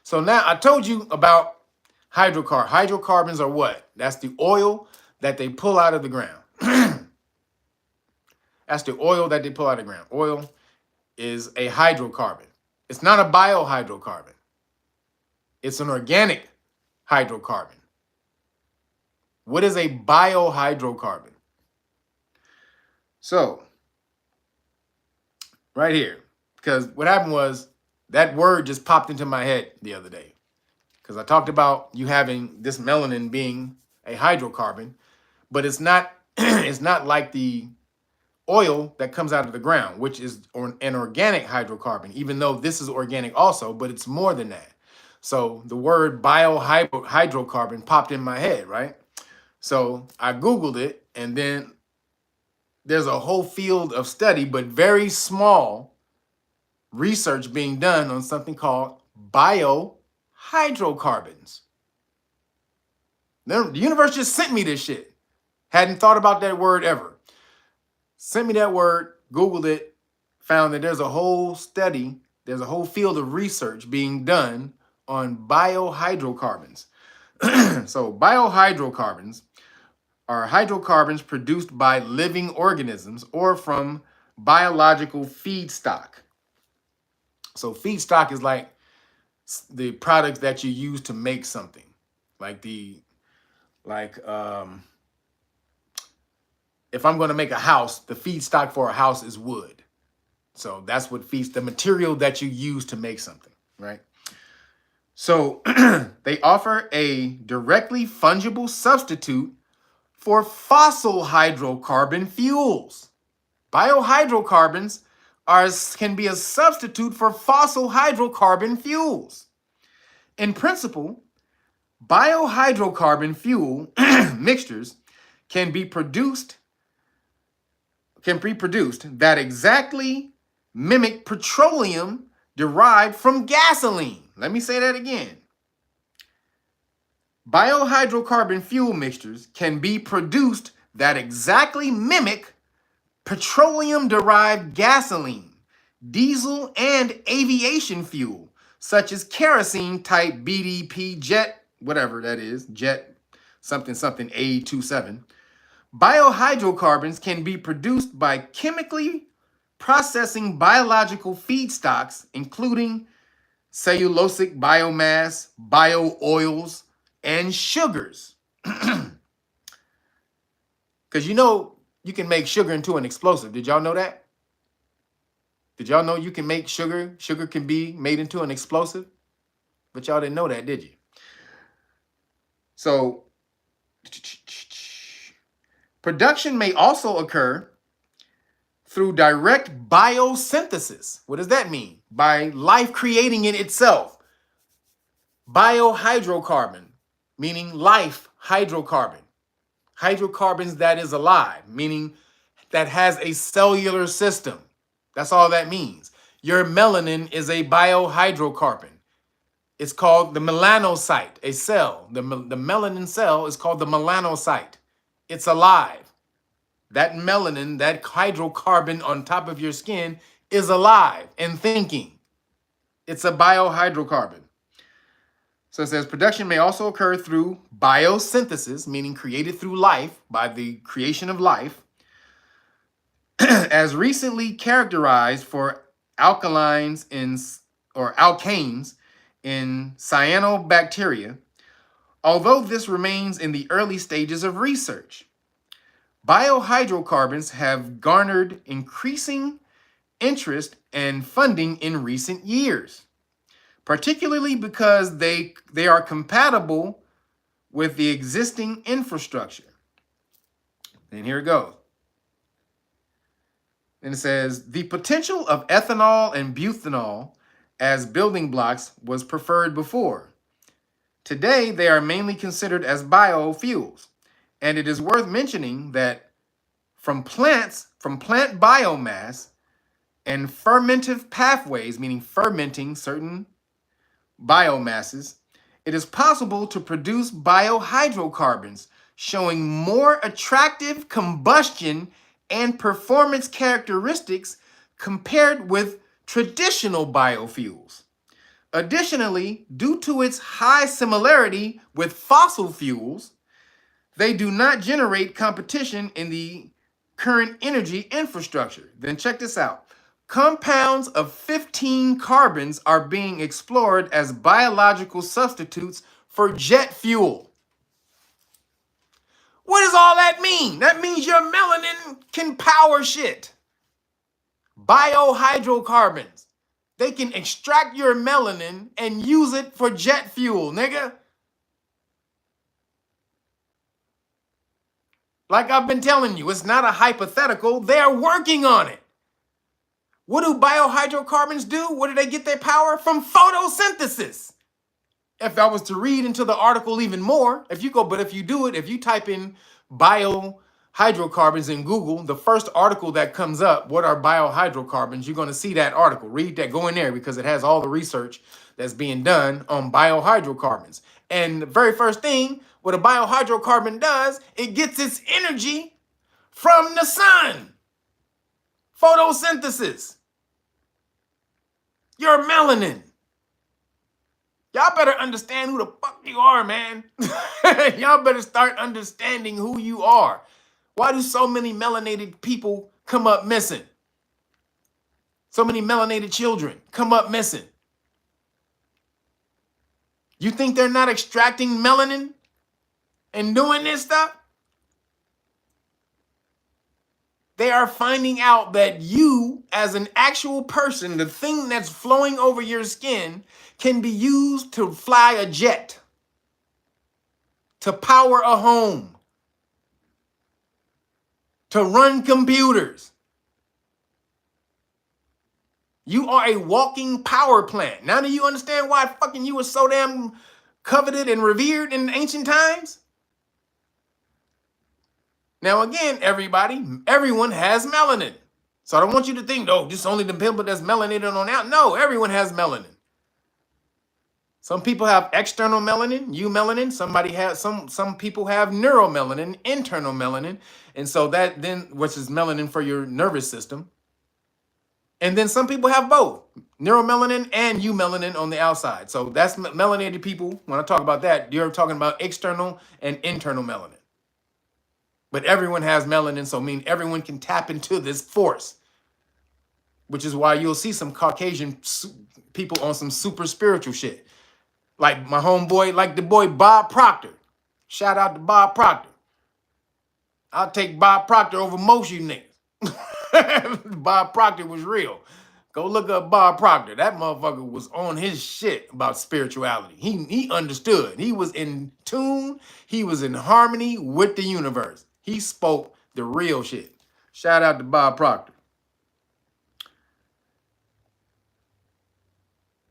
So now I told you about hydrocarbons. Hydrocarbons are what? That's the oil that they pull out of the ground. That's the oil that they pull out of the ground. Oil is a hydrocarbon. It's not a biohydrocarbon. It's an organic hydrocarbon. What is a biohydrocarbon? So, right here, because what happened was that word just popped into my head the other day. Because I talked about you having this melanin being a hydrocarbon, but it's not it's not like the oil that comes out of the ground, which is an organic hydrocarbon, even though this is organic also, but it's more than that. So the word biohydrocarbon popped in my head, right? So I Googled it, and then there's a whole field of study, but very small research being done on something called biohydrocarbons. The universe just sent me this shit. Hadn't thought about that word ever. Sent me that word, Googled it, found that there's a whole study, there's a whole field of research being done on biohydrocarbons. So biohydrocarbons are hydrocarbons produced by living organisms or from biological feedstock. So feedstock is like the product that you use to make something. If I'm going to make a house, the feedstock for a house is wood. So that's what the material that you use to make something, right? So they offer a directly fungible substitute for fossil hydrocarbon fuels. Biohydrocarbons can be a substitute for fossil hydrocarbon fuels. In principle, biohydrocarbon fuel mixtures can be produced that exactly mimic petroleum derived from gasoline. Let me say that again. Biohydrocarbon fuel mixtures can be produced that exactly mimic petroleum-derived gasoline, diesel, and aviation fuel, such as kerosene type BDP jet, whatever that is, jet something something A27. Biohydrocarbons can be produced by chemically processing biological feedstocks, including cellulosic biomass, bio-oils, and sugars. Because you can make sugar into an explosive. Did y'all know that? Did y'all know you can make sugar? Sugar can be made into an explosive? But y'all didn't know that, did you? So, production may also occur through direct biosynthesis. What does that mean? By life creating it itself. Biohydrocarbon, meaning life hydrocarbon. Hydrocarbons that is alive, meaning that has a cellular system. That's all that means. Your melanin is a biohydrocarbon. It's called the melanocyte, a cell. The melanin cell is called the melanocyte. It's alive. That melanin, that hydrocarbon on top of your skin is alive and thinking. It's a biohydrocarbon. So it says production may also occur through biosynthesis, meaning created through life, by the creation of life, as recently characterized for alkanes in cyanobacteria, although this remains in the early stages of research. Biohydrocarbons have garnered increasing interest and funding in recent years, particularly because they are compatible with the existing infrastructure. And here it goes. And it says, the potential of ethanol and butanol as building blocks was preferred before. Today, they are mainly considered as biofuels. And it is worth mentioning that from plant biomass and fermentive pathways, meaning fermenting certain biomasses, it is possible to produce biohydrocarbons, showing more attractive combustion and performance characteristics compared with traditional biofuels. Additionally, due to its high similarity with fossil fuels, they do not generate competition in the current energy infrastructure. Then check this out. Compounds of 15 carbons are being explored as biological substitutes for jet fuel. What does all that mean? That means your melanin can power shit. Biohydrocarbons. They can extract your melanin and use it for jet fuel, nigga. Like I've been telling you, it's not a hypothetical. They're working on it. What do biohydrocarbons do? Where do they get their power? From photosynthesis. If I was to read into the article even more, if you type in biohydrocarbons in Google, the first article that comes up, what are biohydrocarbons, you're going to see that article. Read that, go in there because it has all the research that's being done on biohydrocarbons. And the very first thing, what a biohydrocarbon does, it gets its energy from the sun. Photosynthesis. Your melanin. Y'all better understand who the fuck you are, man. Y'all better start understanding who you are. Why do so many melanated people come up missing? So many melanated children come up missing. You think they're not extracting melanin and doing this stuff? They are finding out that you, as an actual person, the thing that's flowing over your skin, can be used to fly a jet, to power a home, to run computers. You are a walking power plant. Now do you understand why fucking you was so damn coveted and revered in ancient times? Now again, everyone has melanin. So I don't want you to think, oh, just only the people that's melanated on out. No, everyone has melanin. Some people have external melanin, eumelanin. Some people have neuromelanin, internal melanin. And so that then, which is melanin for your nervous system. And then some people have both, neuromelanin and eumelanin on the outside. So that's melanated people. When I talk about that, you're talking about external and internal melanin. But everyone has melanin, so I mean everyone can tap into this force, which is why you'll see some Caucasian people on some super spiritual shit. Like my homeboy, like the boy Bob Proctor. Shout out to Bob Proctor. I'll take Bob Proctor over most of you niggas. Bob Proctor was real. Go look up Bob Proctor. That motherfucker was on his shit about spirituality. He understood. He was in tune. He was in harmony with the universe. He spoke the real shit. Shout out to Bob Proctor.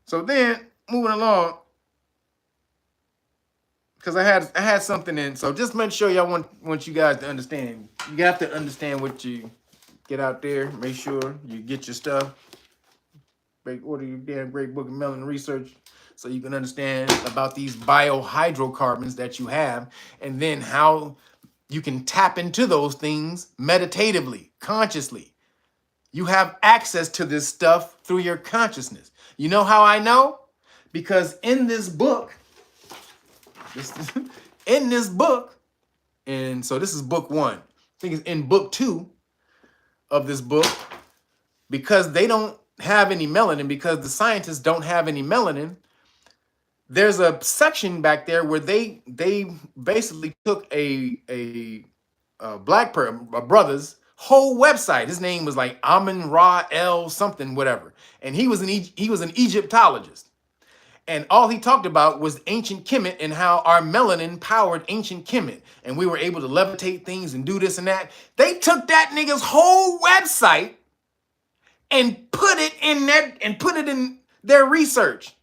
So then, moving along, because I had something in. So just make sure y'all want you guys to understand. You have to understand what you get out there. Make sure you get your stuff. Order your damn great book of melanin research so you can understand about these biohydrocarbons that you have, and then how you can tap into those things meditatively, consciously. You have access to this stuff through your consciousness. You know how I know? Because in this book, and so this is book 1. I think it's in book 2 of this book, because they don't have any melanin, because the scientists don't have any melanin, there's a section back there where they basically took a a brother's whole website. His name was like Amin Ra El something whatever, and he was an Egyptologist, and all he talked about was ancient Kemet and how our melanin powered ancient Kemet, and we were able to levitate things and do this and that. They took that nigga's whole website and put it in their research.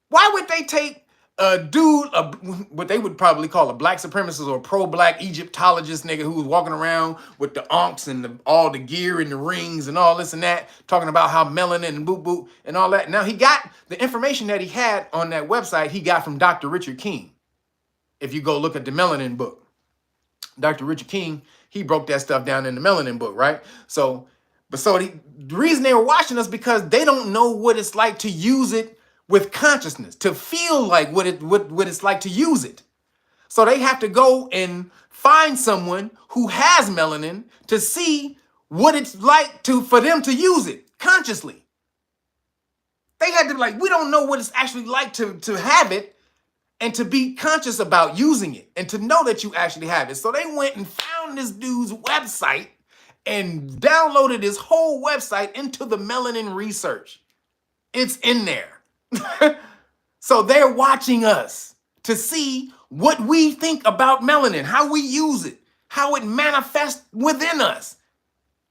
Why would they take a dude, what they would probably call a black supremacist or pro-black Egyptologist nigga who was walking around with the onks and all the gear and the rings and all this and that, talking about how melanin and boop boop and all that. Now he got the information that he had on that website, he got from Dr. Richard King. If you go look at the Melanin book, Dr. Richard King, he broke that stuff down in the Melanin book, right? The reason they were watching us because they don't know what it's like to use it with consciousness, to feel like what it's like to use it. So they have to go and find someone who has melanin to see what it's like for them to use it consciously. They had to be like, we don't know what it's actually like to have it and to be conscious about using it and to know that you actually have it. So they went and found this dude's website and downloaded his whole website into the melanin research. It's in there. So they're watching us to see what we think about melanin, how we use it, how it manifests within us.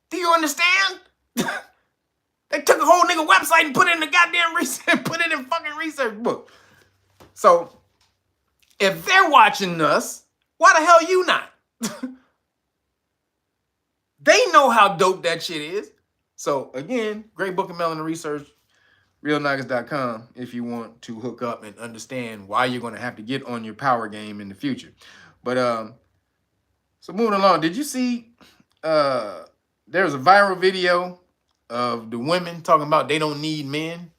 Do you understand? They took a whole nigga website and put it in the goddamn research, put it in fucking research book. So if they're watching us, why the hell you not? They know how dope that shit is. So again, great book of melanin research. realniggas.com if you want to hook up and understand why you're going to have to get on your power game in the future. But so moving along, did you see there's a viral video of the women talking about they don't need men?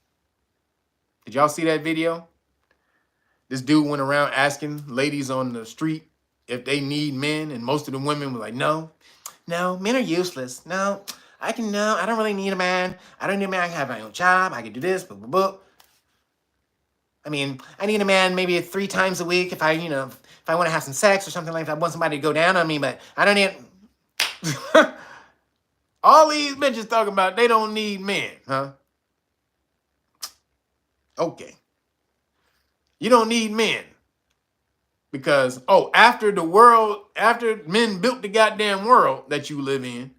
Did y'all see that video? This dude went around asking ladies on the street if they need men, and most of the women were like, no, men are useless. No, I don't really need a man. I don't need a man. I can have my own job. I can do this, blah, blah, blah. I mean, I need a man maybe 3 times a week if I want to have some sex or something like that. I want somebody to go down on me, but I don't need... All these bitches talking about they don't need men, huh? Okay. You don't need men. Because, after men built the goddamn world that you live in,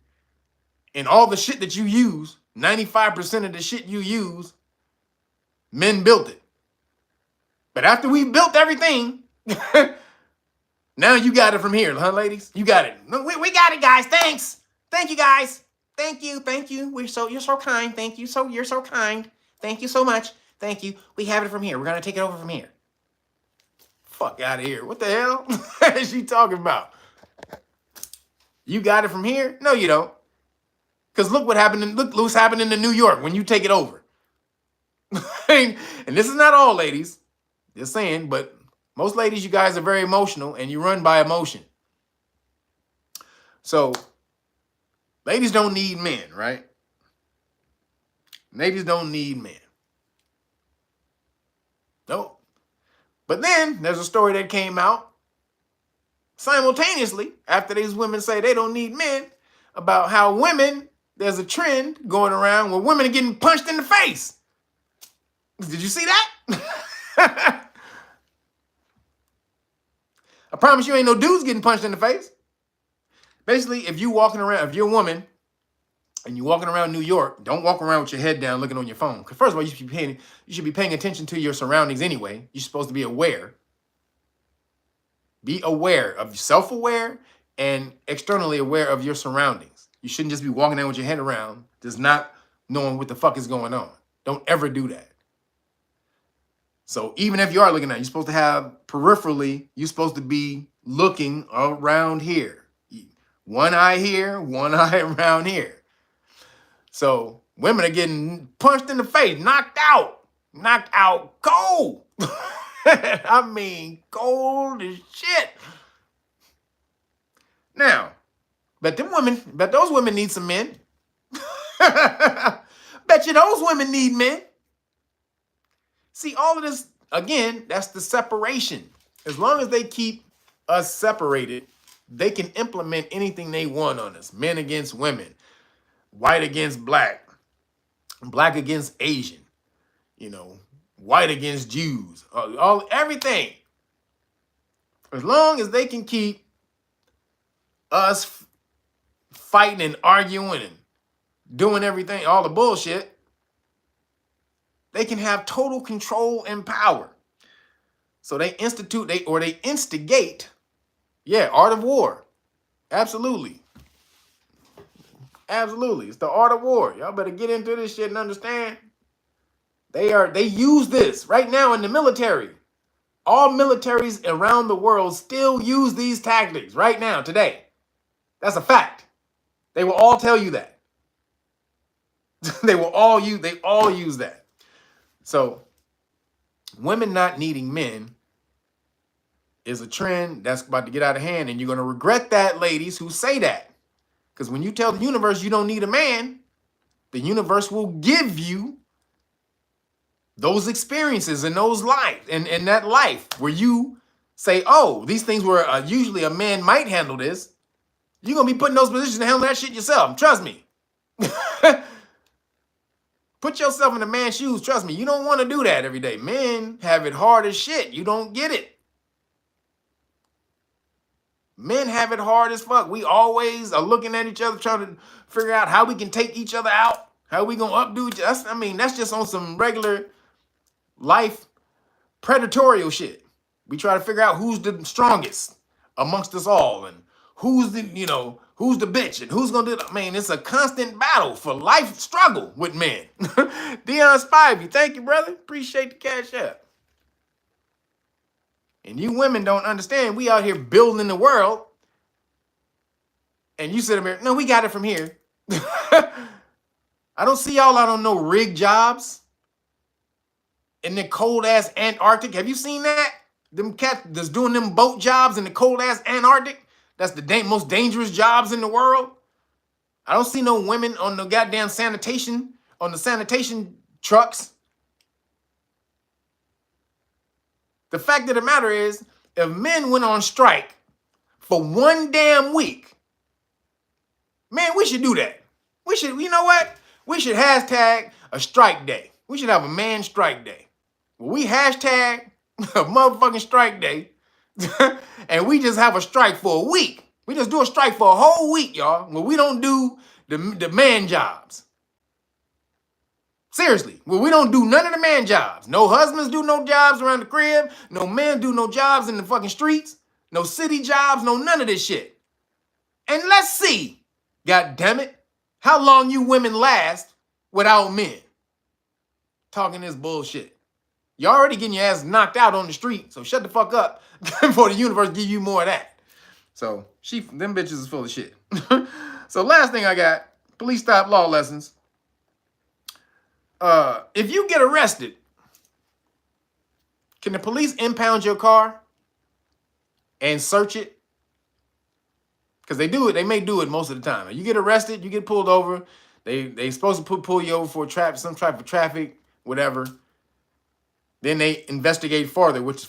and all the shit that you use, 95% of the shit you use, men built it. But after we built everything, now you got it from here, huh, ladies? You got it. We got it, guys. Thanks. Thank you, guys. Thank you. You're so kind. Thank you. You're so kind. Thank you so much. Thank you. We have it from here. We're gonna take it over from here. Fuck out of here. What the hell is she talking about? You got it from here? No, you don't. Because look what's happening in New York when you take it over. And this is not all ladies. Just saying, but most ladies, you guys are very emotional and you run by emotion. So, ladies don't need men, right? Ladies don't need men. Nope. But then there's a story that came out simultaneously after these women say they don't need men about how there's a trend going around where women are getting punched in the face. Did you see that? I promise you ain't no dudes getting punched in the face. Basically, if you're a woman and you're walking around New York, don't walk around with your head down looking on your phone. Because first of all, you should be paying attention to your surroundings anyway. You're supposed to be aware. Be aware of self-aware and externally aware of your surroundings. You shouldn't just be walking down with your head around, just not knowing what the fuck is going on. Don't ever do that. So even if you are looking at it, you're supposed to have peripherally, you're supposed to be looking around here. One eye here, one eye around here. So women are getting punched in the face, knocked out cold. I mean, cold as shit. Now, bet those women need some men. Bet you those women need men. See, all of this, again, that's the separation. As long as they keep us separated, they can implement anything they want on us. Men against women, white against black, black against Asian, you know, white against Jews, everything. As long as they can keep us fighting and arguing and doing everything, all the bullshit, they can have total control and power. So they instigate, yeah, art of war. Absolutely. Absolutely. It's the art of war. Y'all better get into this shit and understand. They use this right now in the military. All militaries around the world still use these tactics right now, today. That's a fact. They will all tell you that. They all use that. So women not needing men is a trend that's about to get out of hand, and you're going to regret that, ladies who say that. Because when you tell the universe you don't need a man, the universe will give you those experiences and those life and that life where you say, oh, these things where usually a man might handle this. You're going to be put in those positions to handle that shit yourself. Trust me. Put yourself in a man's shoes. Trust me. You don't want to do that every day. Men have it hard as shit. You don't get it. Men have it hard as fuck. We always are looking at each other, trying to figure out how we can take each other out. How we going to updo each other. That's just on some regular life predatorial shit. We try to figure out who's the strongest amongst us all and who's the bitch and who's going to do it. It's a constant battle for life struggle with men. Dion Spivey, thank you, brother. Appreciate the cash app. And you women don't understand. We out here building the world. And you sit there, no, we got it from here. I don't see y'all out on no rig jobs in the cold ass Antarctic. Have you seen that? Them cats that's doing them boat jobs in the cold ass Antarctic. That's the most dangerous jobs in the world. I don't see no women on the goddamn sanitation trucks. The fact of the matter is, if men went on strike for one damn week, man, we should do that. We should, you know what? We should hashtag a strike day. We should have a man strike day. We hashtag a motherfucking strike day and we just have a strike for a week. We just do a strike for a whole week, y'all, where we don't do the man jobs. Seriously, where we don't do none of the man jobs. No husbands do no jobs around the crib. No men do no jobs in the fucking streets. No city jobs, no none of this shit. And let's see, god damn it, how long you women last without men. Talking this bullshit. You're already getting your ass knocked out on the street, so shut the fuck up before the universe give you more of that. So, them bitches is full of shit. So last thing I got, police stop law lessons. If you get arrested, can the police impound your car and search it? Because they do it. They may do it most of the time. You get arrested, you get pulled over. They supposed to pull you over for some type of traffic, whatever. Then they investigate further, which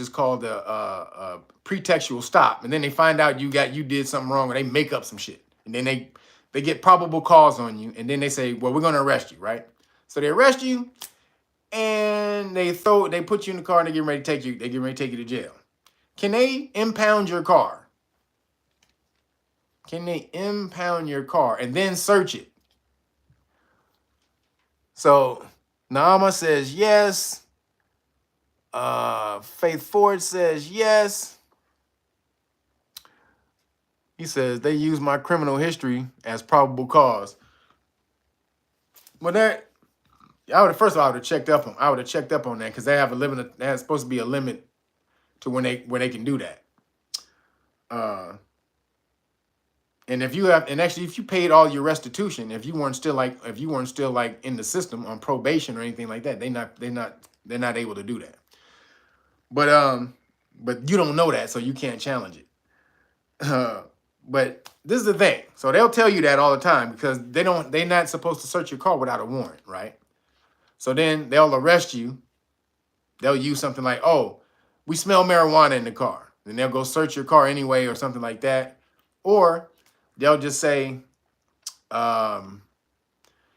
is called a pretextual stop. And then they find out you did something wrong, or they make up some shit. And then they get probable cause on you, and then they say, well, we're gonna arrest you, right? So they arrest you, and they put you in the car, and they get ready to take you. They get ready to take you to jail. Can they impound your car? Can they impound your car and then search it? So Naama says yes. Faith Ford says yes. He says they use my criminal history as probable cause. Well, first of all, I would have checked up on that, because they have a limit. There's supposed to be a limit to when they can do that. And if you paid all your restitution, if you weren't still like in the system on probation or anything like that, they're not able to do that. But you don't know that, so you can't challenge it. But this is the thing. So they'll tell you that all the time, because they're not supposed to search your car without a warrant, right? So then they'll arrest you, They'll use something like, oh, we smell marijuana in the car. Then they'll go search your car anyway or something like that. Or they'll just say, you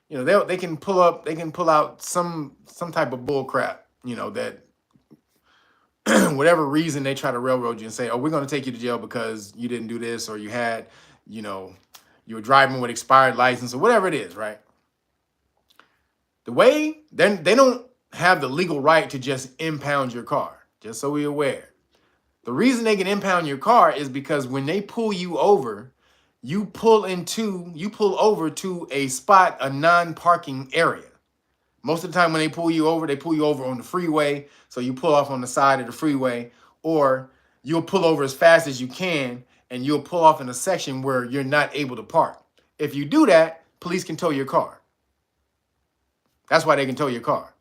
know, they can pull out some type of bull crap, you know, that whatever reason they try to railroad you and say, oh, we're going to take you to jail because you didn't do this, or you had, you know, you were driving with expired license or whatever it is, right? The way, then they don't have the legal right to just impound your car, just so we're aware. The reason they can impound your car is because when they pull you over, you pull over to a spot, a non-parking area. Most of the time when they pull you over on the freeway. So you pull off on the side of the freeway, or you'll pull over as fast as you can and you'll pull off in a section where you're not able to park. If you do that, police can tow your car. That's why they can tow your car.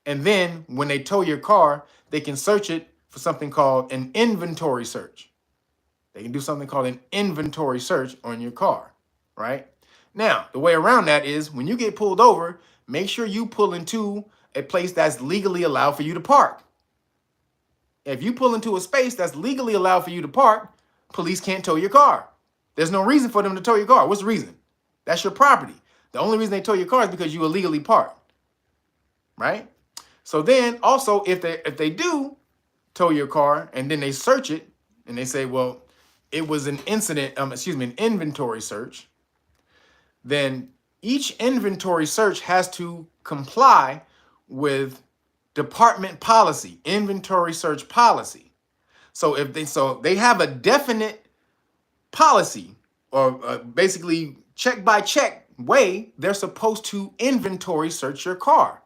And then when they tow your car, they can search it for something called an inventory search. They can do something called an inventory search on your car, right? Now, the way around that is when you get pulled over, make sure you pull into a place that's legally allowed for you to park. If you pull into a space that's legally allowed for you to park, police can't tow your car. There's no reason for them to tow your car. What's the reason? That's your property. The only reason they tow your car is because you illegally parked, right? So then also, if they do tow your car and then they search it and they say, well, it was an an inventory search, then each inventory search has to comply with department policy, inventory search policy. So they have a definite policy, or basically check by check way they're supposed to inventory search your car.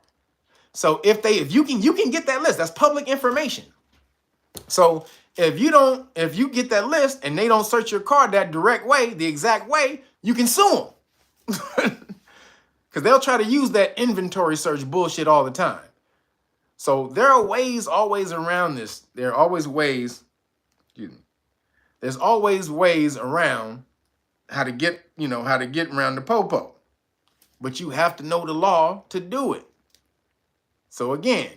So if you can get that list, that's public information. So if you get that list and they don't search your car that direct way, the exact way, you can sue them. Because they'll try to use that inventory search bullshit all the time. So there are ways always around this. There are always ways, there's always ways around how to get around the popo. But you have to know the law to do it. So again,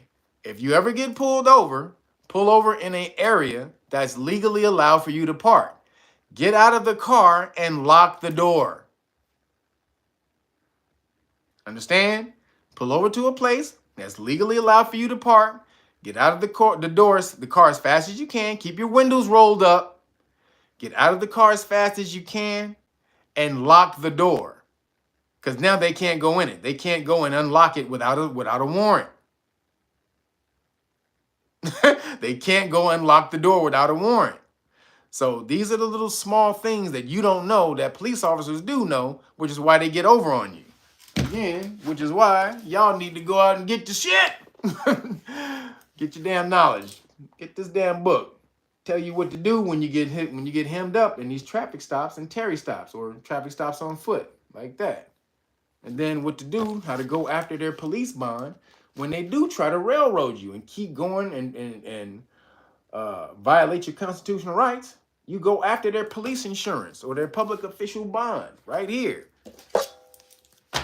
if you ever get pulled over, pull over in an area that's legally allowed for you to park. Get out of the car and lock the door. Understand? Pull over to a place that's legally allowed for you to park. Get out of the car as fast as you can. Keep your windows rolled up. Get out of the car as fast as you can and lock the door. Because now they can't go in it. They can't go and unlock it without a warrant. They can't go unlock the door without a warrant. So these are the little small things that you don't know that police officers do know, which is why they get over on you. Again, which is why y'all need to go out and get your shit. Get your damn knowledge. Get this damn book. Tell you what to do when you get hemmed up in these traffic stops and Terry stops, or traffic stops on foot, like that. And then what to do, how to go after their police bond when they do try to railroad you and keep going and violate your constitutional rights. You go after their police insurance or their public official bond right here.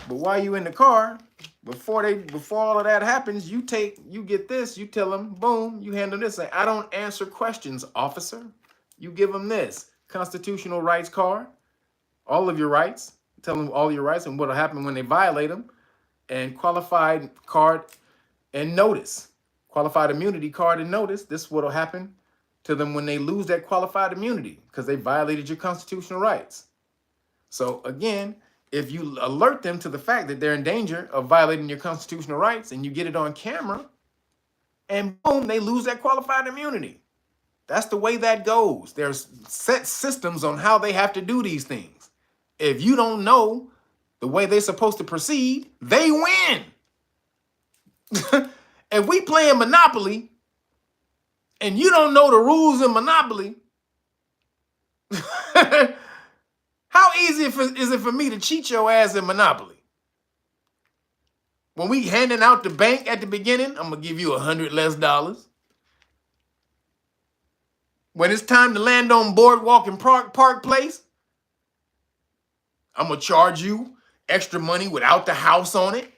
But while you in the car, before all of that happens, you get this, you tell them, boom, you handle this. Say, I don't answer questions, officer. You give them this constitutional rights card, all of your rights, tell them all your rights and what'll happen when they violate them, and qualified card and notice, qualified immunity card and notice. This is what'll happen to them when they lose that qualified immunity because they violated your constitutional rights. So again, if you alert them to the fact that they're in danger of violating your constitutional rights and you get it on camera, and boom, they lose that qualified immunity. That's the way that goes. There's set systems on how they have to do these things. If you don't know the way they're supposed to proceed, they win. If we playing Monopoly and you don't know the rules of Monopoly, how easy is it for me to cheat your ass in Monopoly? When we handing out the bank at the beginning, I'm going to give you $100 less. When it's time to land on Boardwalk and Park Place, I'm going to charge you extra money without the house on it.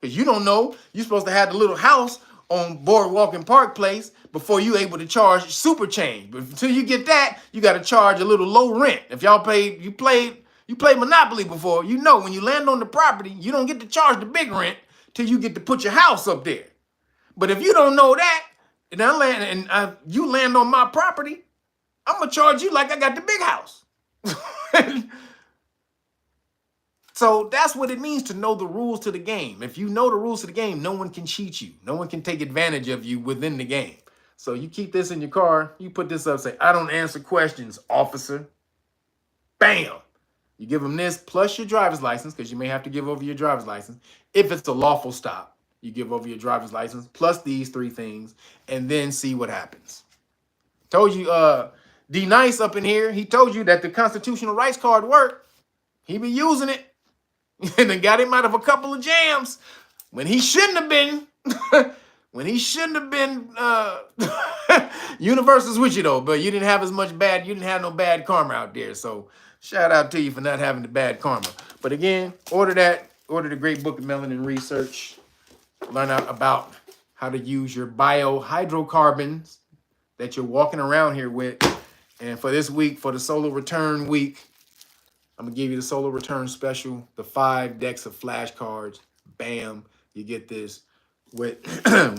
Because you don't know, you're supposed to have the little house on Boardwalk and Park Place before you able to charge super change. But until you get that, you got to charge a little low rent. If y'all played Monopoly before, you know when you land on the property, you don't get to charge the big rent till you get to put your house up there. But if you don't know that, and you land on my property, I'm gonna charge you like I got the big house. So that's what it means to know the rules to the game. If you know the rules to the game, no one can cheat you. No one can take advantage of you within the game. So you keep this in your car, you put this up, say, I don't answer questions, officer. Bam. You give them this plus your driver's license, because you may have to give over your driver's license. If it's a lawful stop, you give over your driver's license plus these 3 things, and then see what happens. Told you, D Nice up in here, he told you that the constitutional rights card worked. He be using it. And then got him out of a couple of jams when he shouldn't have been. When he shouldn't have been. Universe is with you though, but you didn't have you didn't have no bad karma out there. So shout out to you for not having the bad karma. But again, order the great book of Melanin Research. Learn out about how to use your BIO-HYDROCARBONS that you're walking around here with. And for this week, for the solar return week, I'm going to give you the solar return special, the 5 decks of flashcards. Bam, you get this with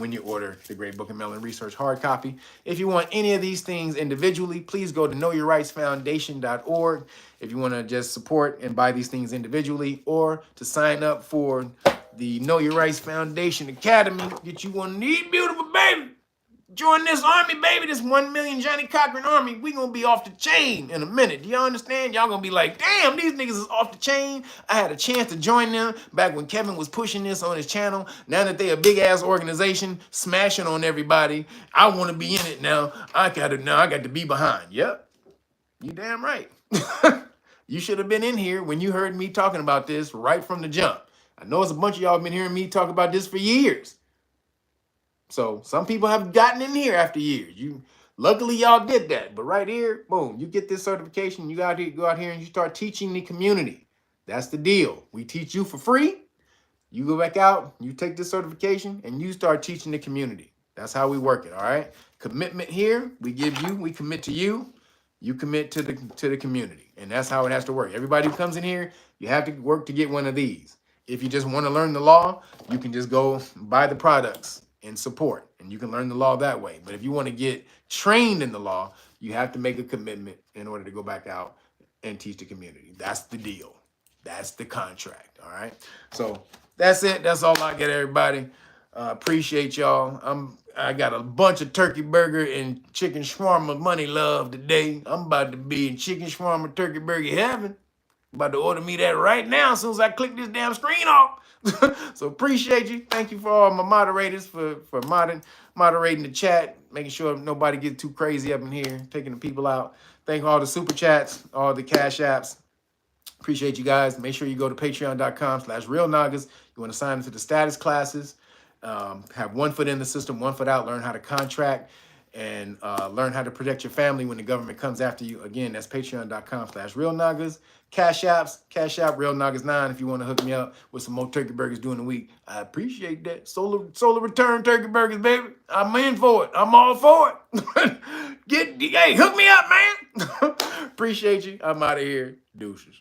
when you order the Great Book of Melanin Research hard copy. If you want any of these things individually, please go to knowyourrightsfoundation.org if you want to just support and buy these things individually, or to sign up for the Know Your Rights Foundation Academy. Get you one of these beautiful baby. Join this army, baby, this 1 million Johnny Cochran army. We gonna be off the chain in a minute. Do y'all understand? Y'all gonna be like, damn, these niggas is off the chain. I had a chance to join them back when Kevin was pushing this on his channel. Now that they a big ass organization smashing on everybody, I want to be in it now. I got to be behind. Yep, you damn right. You should have been in here when you heard me talking about this right from the jump. I know it's a bunch of y'all been hearing me talk about this for years. So some people have gotten in here after years. Luckily y'all did that. But right here, boom, you get this certification. You got to go out here and you start teaching the community. That's the deal. We teach you for free. You go back out, you take this certification, and you start teaching the community. That's how we work it, all right? Commitment here, we commit to you. You commit to the community. And that's how it has to work. Everybody who comes in here, you have to work to get one of these. If you just want to learn the law, you can just go buy the products and support, and you can learn the law that way. But if you want to get trained in the law, you have to make a commitment in order to go back out and teach the community. That's the deal. That's the contract. All right. So that's it. That's all I get, everybody. Appreciate y'all. I got a bunch of turkey burger and chicken shawarma money love today. I'm about to be in chicken shawarma turkey burger heaven. About to order me that right now as soon as I click this damn screen off. So appreciate you. Thank you for all my moderators for moderating the chat, making sure nobody gets too crazy up in here, taking the people out. Thank all the super chats, all the cash apps. Appreciate you guys. Make sure you go to patreon.com/realnagas. You want to sign into the status classes. Have 1 foot in the system, 1 foot out. Learn how to contract and learn how to protect your family when the government comes after you. Again, that's patreon.com/realnagas. Cash App, realnagas9 if you want to hook me up with some more turkey burgers during the week. I appreciate that. Solar return turkey burgers, baby. I'm in for it. I'm all for it. Hey, hook me up, man. Appreciate you. I'm out of here. Deuces.